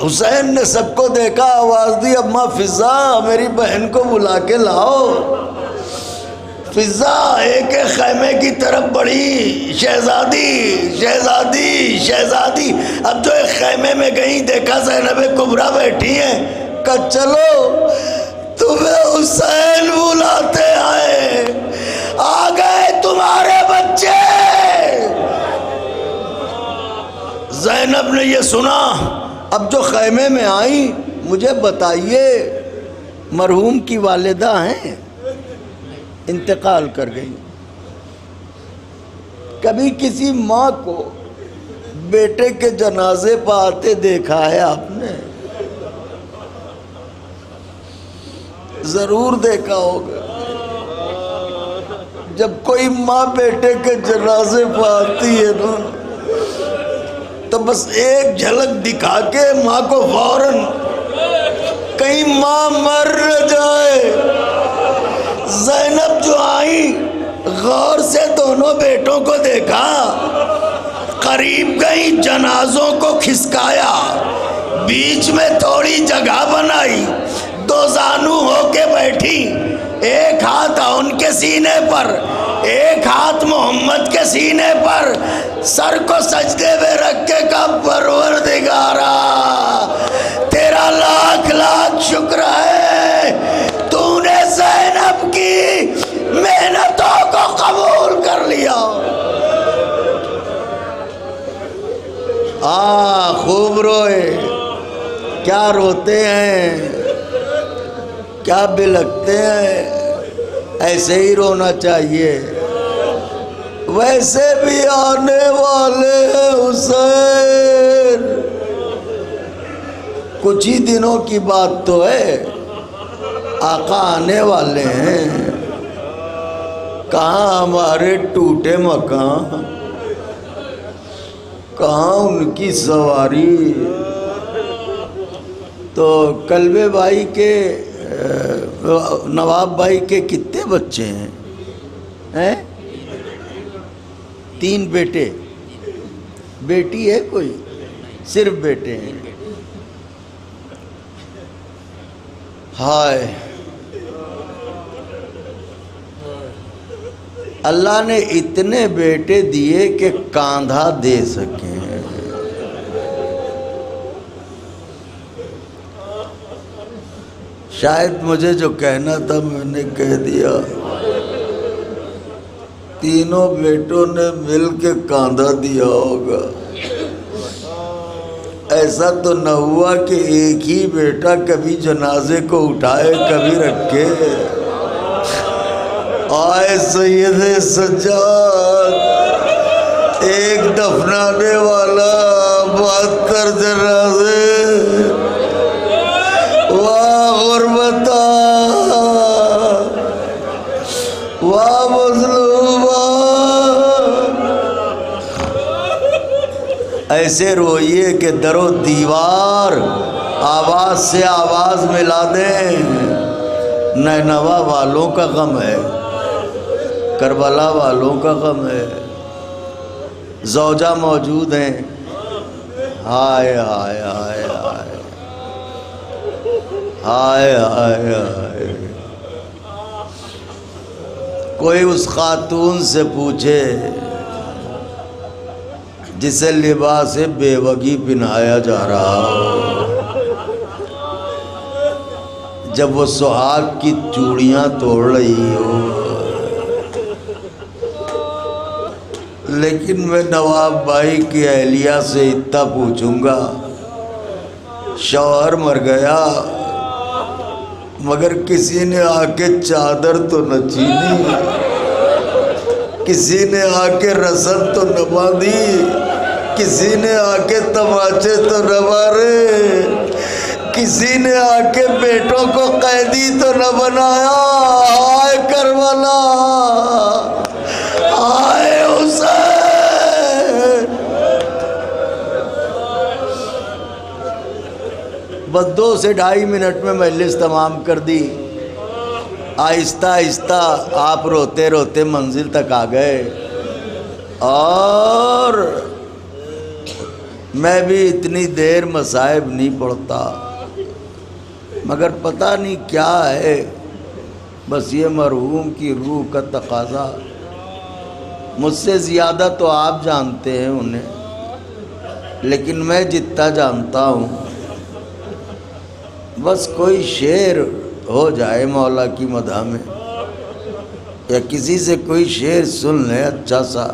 حسین نے سب کو دیکھا, آواز دی اماں فضا میری بہن کو بلا کے لاؤ. فضا ایک ایک خیمے کی طرف بڑھی, شہزادی شہزادی شہزادی. اب جو ایک خیمے میں گئی دیکھا زینب کبریٰ بیٹھی ہیں. کہا چلو تمہیں حسین بلاتے آئے, آ گئے تمہارے بچے. زینب نے یہ سنا. اب جو خیمے میں آئیں, مجھے بتائیے مرحوم کی والدہ ہیں, انتقال کر گئی. کبھی کسی ماں کو بیٹے کے جنازے پہ آتے دیکھا ہے آپ نے؟ ضرور دیکھا ہوگا. جب کوئی ماں بیٹے کے جنازے پہ آتی ہے نا تو بس ایک جھلک دکھا کے ماں کو فوراً, کہیں ماں مر نہ جائے. زینب جو آئیں غور سے دونوں بیٹوں کو دیکھا, قریب گئی, جنازوں کو کھسکایا, بیچ میں تھوڑی جگہ بنائی, دو زانو ہو کے بیٹھی, ایک ہاتھ ان کے سینے پر, ایک ہاتھ محمد کے سینے پر, سر کو سجدے میں رکھ کے کہا پروردگارا تیرا لاکھ لاکھ شکر ہے, تو نے زینب کی محنتوں کو قبول کر لیا. خوب روئے. کیا روتے ہیں, کیا بلکتے ہیں, ایسے ہی رونا چاہیے. ویسے بھی آنے والے ہیں حسین, کچھ ہی دنوں کی بات تو ہے, آقا آنے والے ہیں. کہاں ہمارے ٹوٹے مکان, کہاں ان کی سواری. تو کلبے بھائی کے, نواب بھائی کے کتنے بچے ہیں؟ 3 بیٹے, بیٹی ہے کوئی؟ صرف بیٹے ہیں. ہائے, اللہ نے اتنے بیٹے دیے کہ کاندھا دے سکیں. شاید مجھے جو کہنا تھا میں نے کہہ دیا. تینوں بیٹوں نے مل کے کاندھا دیا ہوگا. ایسا تو نہ ہوا کہ ایک ہی بیٹا کبھی جنازے کو اٹھائے کبھی رکھے. آئے سید سجاد, ایک دفنانے والا 72 جنازے. واہ غربتا, واہ مظلومہ. ایسے روئیے کہ در و دیوار آواز سے آواز ملا دیں. نینوا والوں کا غم ہے, کربلا والوں کا غم ہے. زوجہ موجود ہیں. ہائے ہائے ہائے ہائے ہائے ہائے ہائے. کوئی اس خاتون سے پوچھے جسے لباس بیوگی پہنایا جا رہا ہو, جب وہ سہاگ کی چوڑیاں توڑ رہی ہو. لیکن میں نواب بھائی کی اہلیہ سے اتنا پوچھوں گا, شوہر مر گیا مگر کسی نے آ کے چادر تو نہ چھینی, کسی نے آ کے رسن تو نہ باندھی, کسی نے آ کے تماچے تو نہ مارے, کسی نے آ کے بیٹوں کو قیدی تو نہ بنایا. آئے کربلا, آئے حسین. بس 2 سے 2.5 منٹ میں مجلس تمام کر دی. آہستہ آہستہ آپ روتے روتے منزل تک آ گئے. اور میں بھی اتنی دیر مصائب نہیں پڑھتا، مگر پتہ نہیں کیا ہے، بس یہ مرحوم کی روح کا تقاضا۔ مجھ سے زیادہ تو آپ جانتے ہیں انہیں، لیکن میں جتنا جانتا ہوں بس کوئی شعر ہو جائے مولا کی مدح میں، یا کسی سے کوئی شعر سن لیں اچھا سا،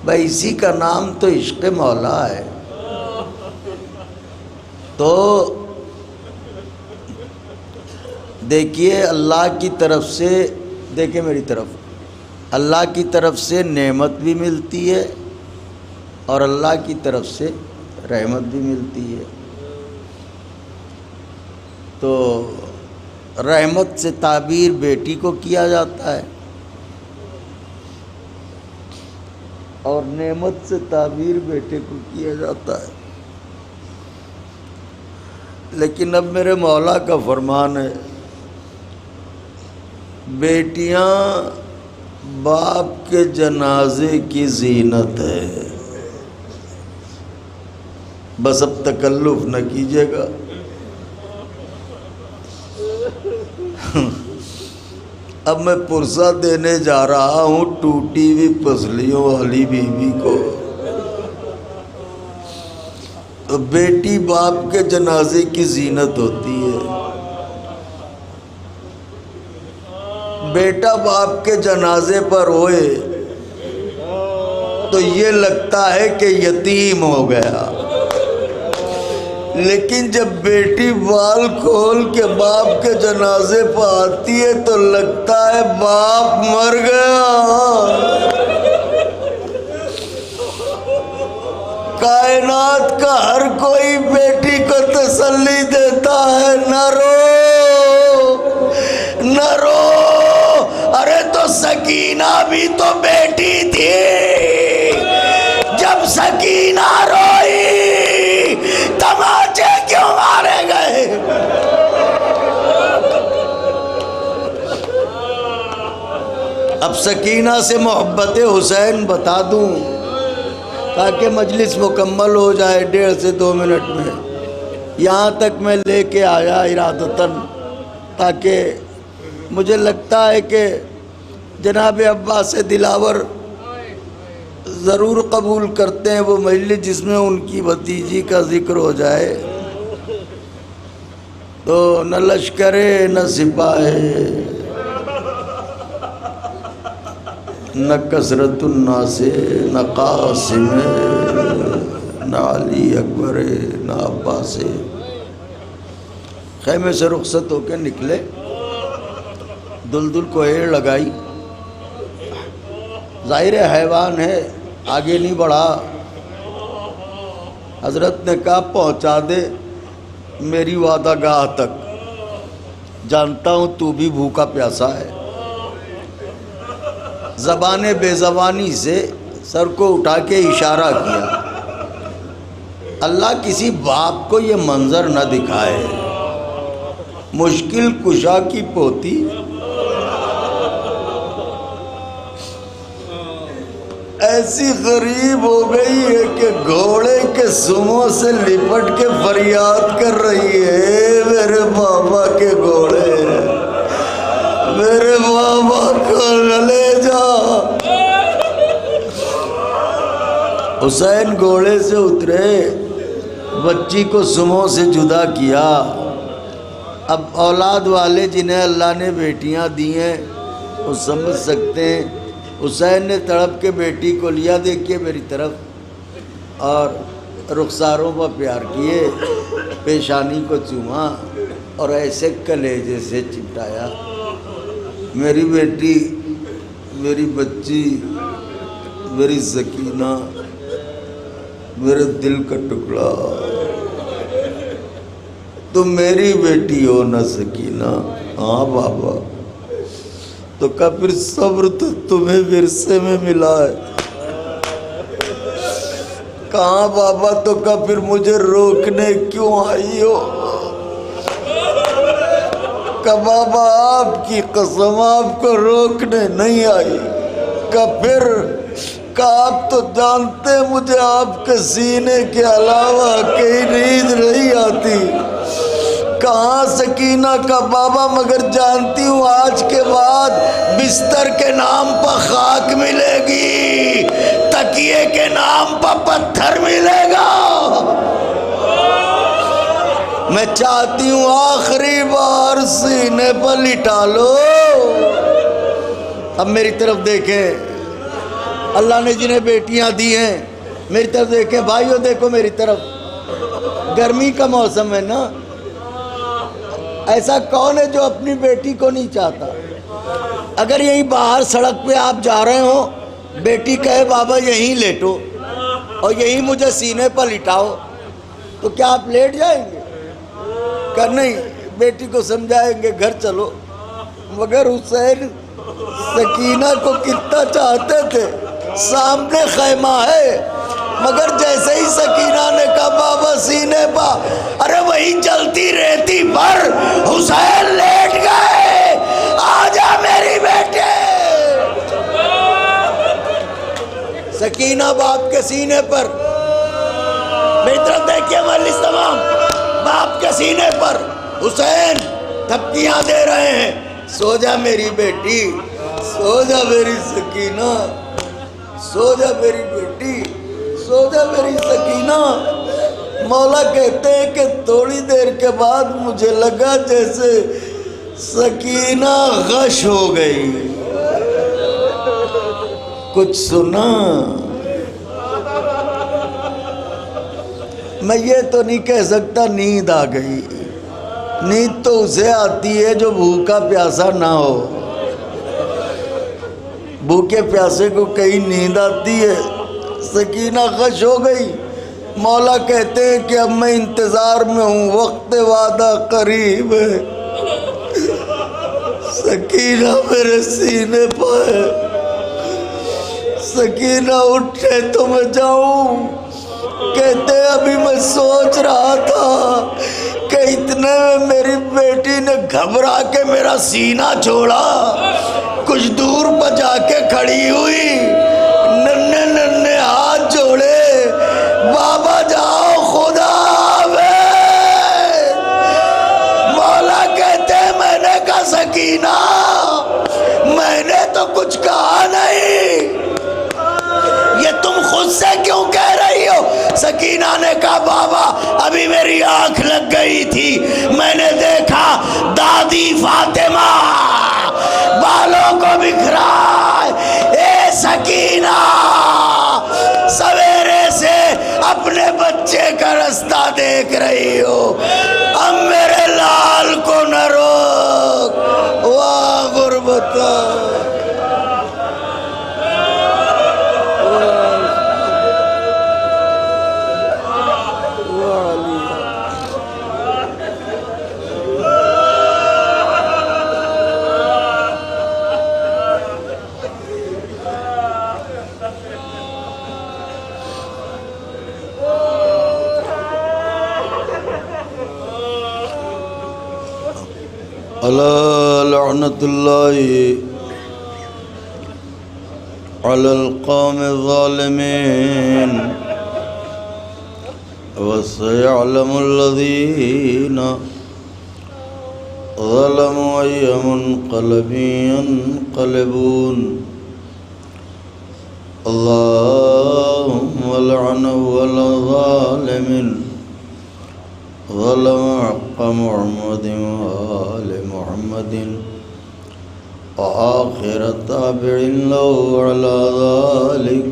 بھائی اسی کا نام تو عشق مولا ہے۔ تو دیکھیے اللہ کی طرف سے، دیکھیں میری طرف، اللہ کی طرف سے نعمت بھی ملتی ہے اور اللہ کی طرف سے رحمت بھی ملتی ہے۔ تو رحمت سے تعبیر بیٹی کو کیا جاتا ہے اور نعمت سے تعبیر بیٹے کو کیا جاتا ہے، لیکن اب میرے مولا کا فرمان ہے، بیٹیاں باپ کے جنازے کی زینت ہے، بس اب تکلف نہ کیجیے گا۔ اب میں پرسہ دینے جا رہا ہوں ٹوٹی ہوئی پسلیوں والی بیوی کو، تو بیٹی باپ کے جنازے کی زینت ہوتی ہے۔ بیٹا باپ کے جنازے پر ہوئے تو یہ لگتا ہے کہ یتیم ہو گیا، لیکن جب بیٹی بال کھول کے باپ کے جنازے پر آتی ہے تو لگتا ہے باپ مر گیا۔ کائنات کا ہر کوئی بیٹی کو تسلی دیتا ہے، نہ رو نہ رو، ارے تو سکینہ بھی تو بیٹی تھی، جب سکینہ روئی تماچے کیوں مارے گئے؟ اب سکینہ سے محبت حسین بتا دوں تاکہ مجلس مکمل ہو جائے 1.5 سے 2 منٹ میں۔ یہاں تک میں لے کے آیا ارادتاً، تاکہ مجھے لگتا ہے کہ جناب عباس دلاور ضرور قبول کرتے ہیں وہ مجلس جس میں ان کی بھتیجی کا ذکر ہو جائے، تو نہ لشکرے نہ سپاہے نہ کثرت الناس نہ قاسم نہ علی اکبر نہ عباس، خیمے سے رخصت ہو کے نکلے، دلدل کو ایڑ لگائی، ظاہر حیوان ہے آگے نہیں بڑھا، حضرت نے کہا پہنچا دے میری وعدہ گاہ تک، جانتا ہوں تو بھی بھوکا پیاسا ہے۔ زبان بے زبانی سے سر کو اٹھا کے اشارہ کیا۔ اللہ کسی باپ کو یہ منظر نہ دکھائے، مشکل کشا کی پوتی ایسی غریب ہو گئی ہے کہ گھوڑے کے سموں سے لپٹ کے فریاد کر رہی ہے، میرے بابا کے گھوڑے، میرے بابا کو لے جا۔ حسین گھوڑے سے اترے، بچی کو سموں سے جدا کیا۔ اب اولاد والے جنہیں اللہ نے بیٹیاں دی ہیں وہ سمجھ سکتے ہیں۔ حسین نے تڑپ کے بیٹی کو لیا، دیکھیے میری طرف، اور رخساروں پر پیار کیے، پیشانی کو چوما اور ایسے کلیجے سے چمٹایا، میری بیٹی، میری بچی، میری سکینہ، میرے دل کا ٹکڑا، تم میری بیٹی ہو نا سکینہ؟ ہاں بابا۔ تو کہا پھر صبر تو تمہیں ورثے میں ملا ہے۔ کہاں بابا؟ تو کہا پھر مجھے روکنے کیوں آئی ہو؟ کہ بابا آپ کی قسم آپ کو روکنے نہیں آئی، کا پھر کہ آپ تو جانتے مجھے آپ کے سینے کے علاوہ کہیں نیند نہیں آتی. کہاں سکینہ کا بابا، مگر جانتی ہوں آج کے بعد بستر کے نام پر خاک ملے گی، تکیے کے نام پر پتھر ملے گا. میں چاہتی ہوں آخری بار سینے پر لٹا لو. اب میری طرف دیکھیں، اللہ نے جنہیں بیٹیاں دی ہیں میری طرف دیکھیں. بھائیو دیکھو میری طرف، گرمی کا موسم ہے نا. ایسا کون ہے جو اپنی بیٹی کو نہیں چاہتا؟ اگر یہیں باہر سڑک پہ آپ جا رہے ہو، بیٹی کہے بابا یہیں لیٹو اور یہیں مجھے سینے پر لٹاؤ، تو کیا آپ لیٹ جائیں گے؟ کہ نہیں، بیٹی کو سمجھائیں گے گھر چلو. مگر حسین سکینہ کو کتنا چاہتے تھے. سامنے خیمہ ہے، مگر جیسے ہی سکینہ نے کہا بابا سینے پا، ارے وہی جلتی رہتی پر حسین لیٹ گئے. آجا میری بیٹے. سکینہ باپ کے سینے پر، میری طرف دیکھیے مجلس تمام، باپ کے سینے پر حسین تھپکیاں دے رہے ہیں. سو جا میری بیٹی، سو جا میری سکینہ، سو جا میری بیٹی، سو جا میری سکینہ. مولا کہتے ہیں کہ تھوڑی دیر کے بعد مجھے لگا جیسے سکینہ غش ہو گئی. کچھ سنا؟ میں یہ تو نہیں کہہ سکتا نیند آ گئی. نیند تو اسے آتی ہے جو بھوکا پیاسا نہ ہو. بھوکے پیاسے کو کہیں نیند آتی ہے؟ سکینہ غش ہو گئی. مولا کہتے ہیں کہ اب میں انتظار میں ہوں، وقت وعدہ قریب ہے. سکینہ میرے سینے پر ہے. سکینہ اٹھے تو میں جاؤں. کہتے ابھی میں سوچ رہا تھا کہ اتنے میں میری بیٹی نے گھبرا کے میرا سینہ چھوڑا، کچھ دور پر جا کے کھڑی ہوئی، ننھے ننھے ہاتھ جوڑے، بابا جاؤ خدا حافظ. مولا کہتے میں نے کہا سکینہ میں نے تو کچھ کہا نہیں، یہ تم خود سے کیوں کہہ رہی ہو؟ سکینہ نے کہا بابا ابھی میری آنکھ لگ گئی تھی، میں نے دیکھا دادی فاطمہ بالوں کو بکھرائے. اے سکینہ سویرے سے اپنے بچے کا رستہ دیکھ رہی ہو، اب میرے لال کو نہ روک. واہ غربتا. لعنت اللہ علی القوم الظالمین وسيعلم الذین ظلموا أي منقلب ينقلبون. اللهم لعن أول ظالم ظلم حق محمد وآل محمد وآخر تابع له على ذلك.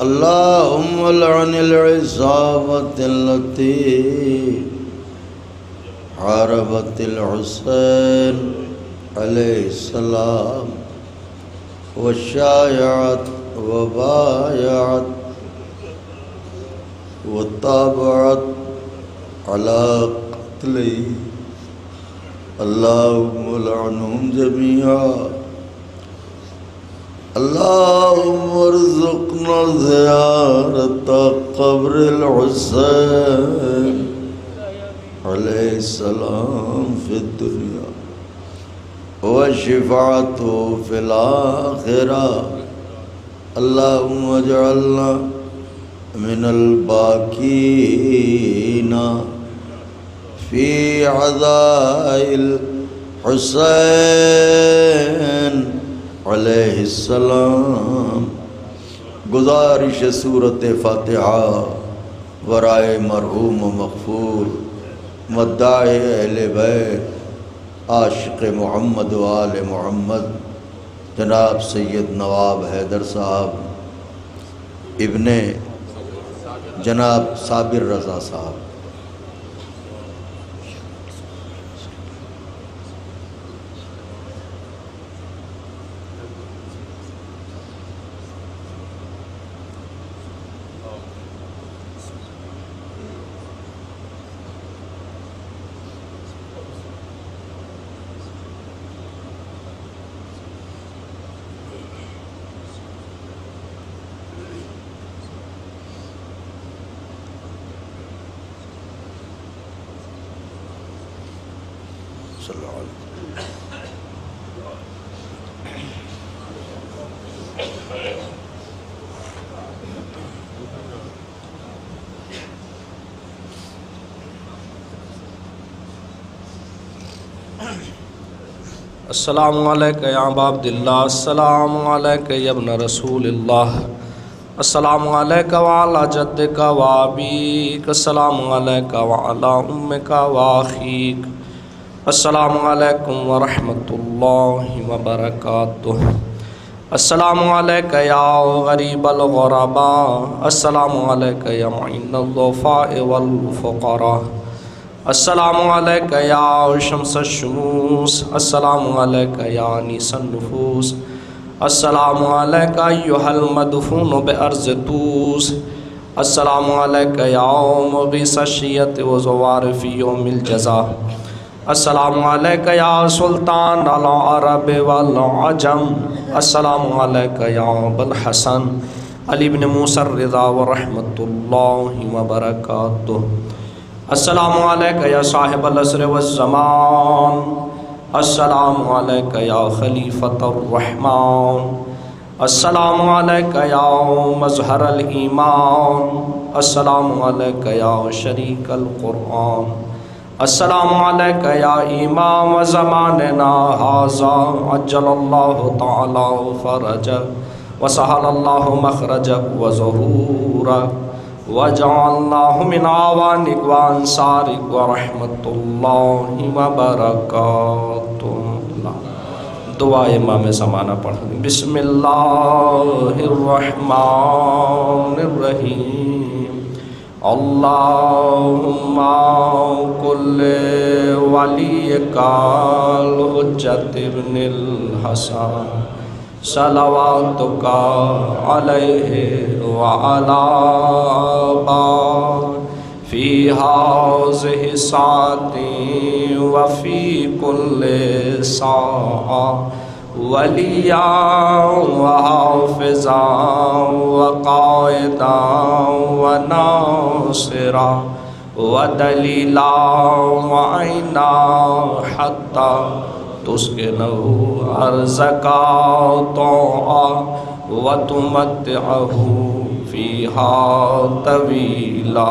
اللهم لعن العصابة التي حاربت الحسين عليه السلام وشايعت وبايعت وتابعت على قتله. اللهم لعنهم جميعا. اللهم ارزقنا زيارة قبر الحسين عليه السلام في الدنيا وشفاعته في الآخرة اللهم اجعلنا من الباكين في عزاء الحسين علیہ السلام. گزارش صورت فاتحہ ورائے مرحوم و مغفور مداح اہل بیت عاشق محمد و آل محمد جناب سید نواب حیدر صاحب ابن جناب صابر رضا صاحب. السلام علیکہ یا ابا عبداللہ، السلام علیکہ یا ابن رسول اللہ، السلام علیکہ وعلا جدک و ابیک، السلام علیکہ وعلا امک و اخیک، السلام علیکم ورحمۃ اللہ وبرکاتہ. السلام علیکہ یا غریب الغرباء، السلام علیکہ یا معین الضعفاء والفقراء، السلام علیکہ یا شمس الشموس، السلام علیکہ یا انیس النفوس، السلام علیکہ ایہا المدفون بارض طوس، السلام علیکہ یا مغیث الشیعۃ وزوار فی یوم الجزا، السلام علیکہ یا سلطان العرب والعجم، السلام علیکہ یا ابو الحسن علی بن موسیٰ الرضا ورحمۃ اللہ وبرکاتہ. السلام علیکہ یا صاحب العصر والزمان، السلام علیکہ یا خلیفۃ الرحمن، السلام علیکہ یا مظہر الایمان، السلام علیکہ یا شریک القرآن، السلام علیکہ یا امام زماننا ھذا عجل اللہ تعالی فرجک وسہل اللہ مخرجک وظہورک وجعلناہ من اعوانک وانصارک ورحمۃ اللہ وبرکاتہ. دعا امام زمانہ پڑھیں. بسم اللہ الرحمن الرحیم. اللہم کل ولیک الحجۃ ابن الحسن صلواتک علیہ وعلی آبائہ فی ہذہ الساعۃ وفی کل ساعہ ولیٰ وحافظا وقائدا وناصرا ودلیلا وعینا حتی تسکنہ ارضک طوعا وتمتعہ فیہا طویلا.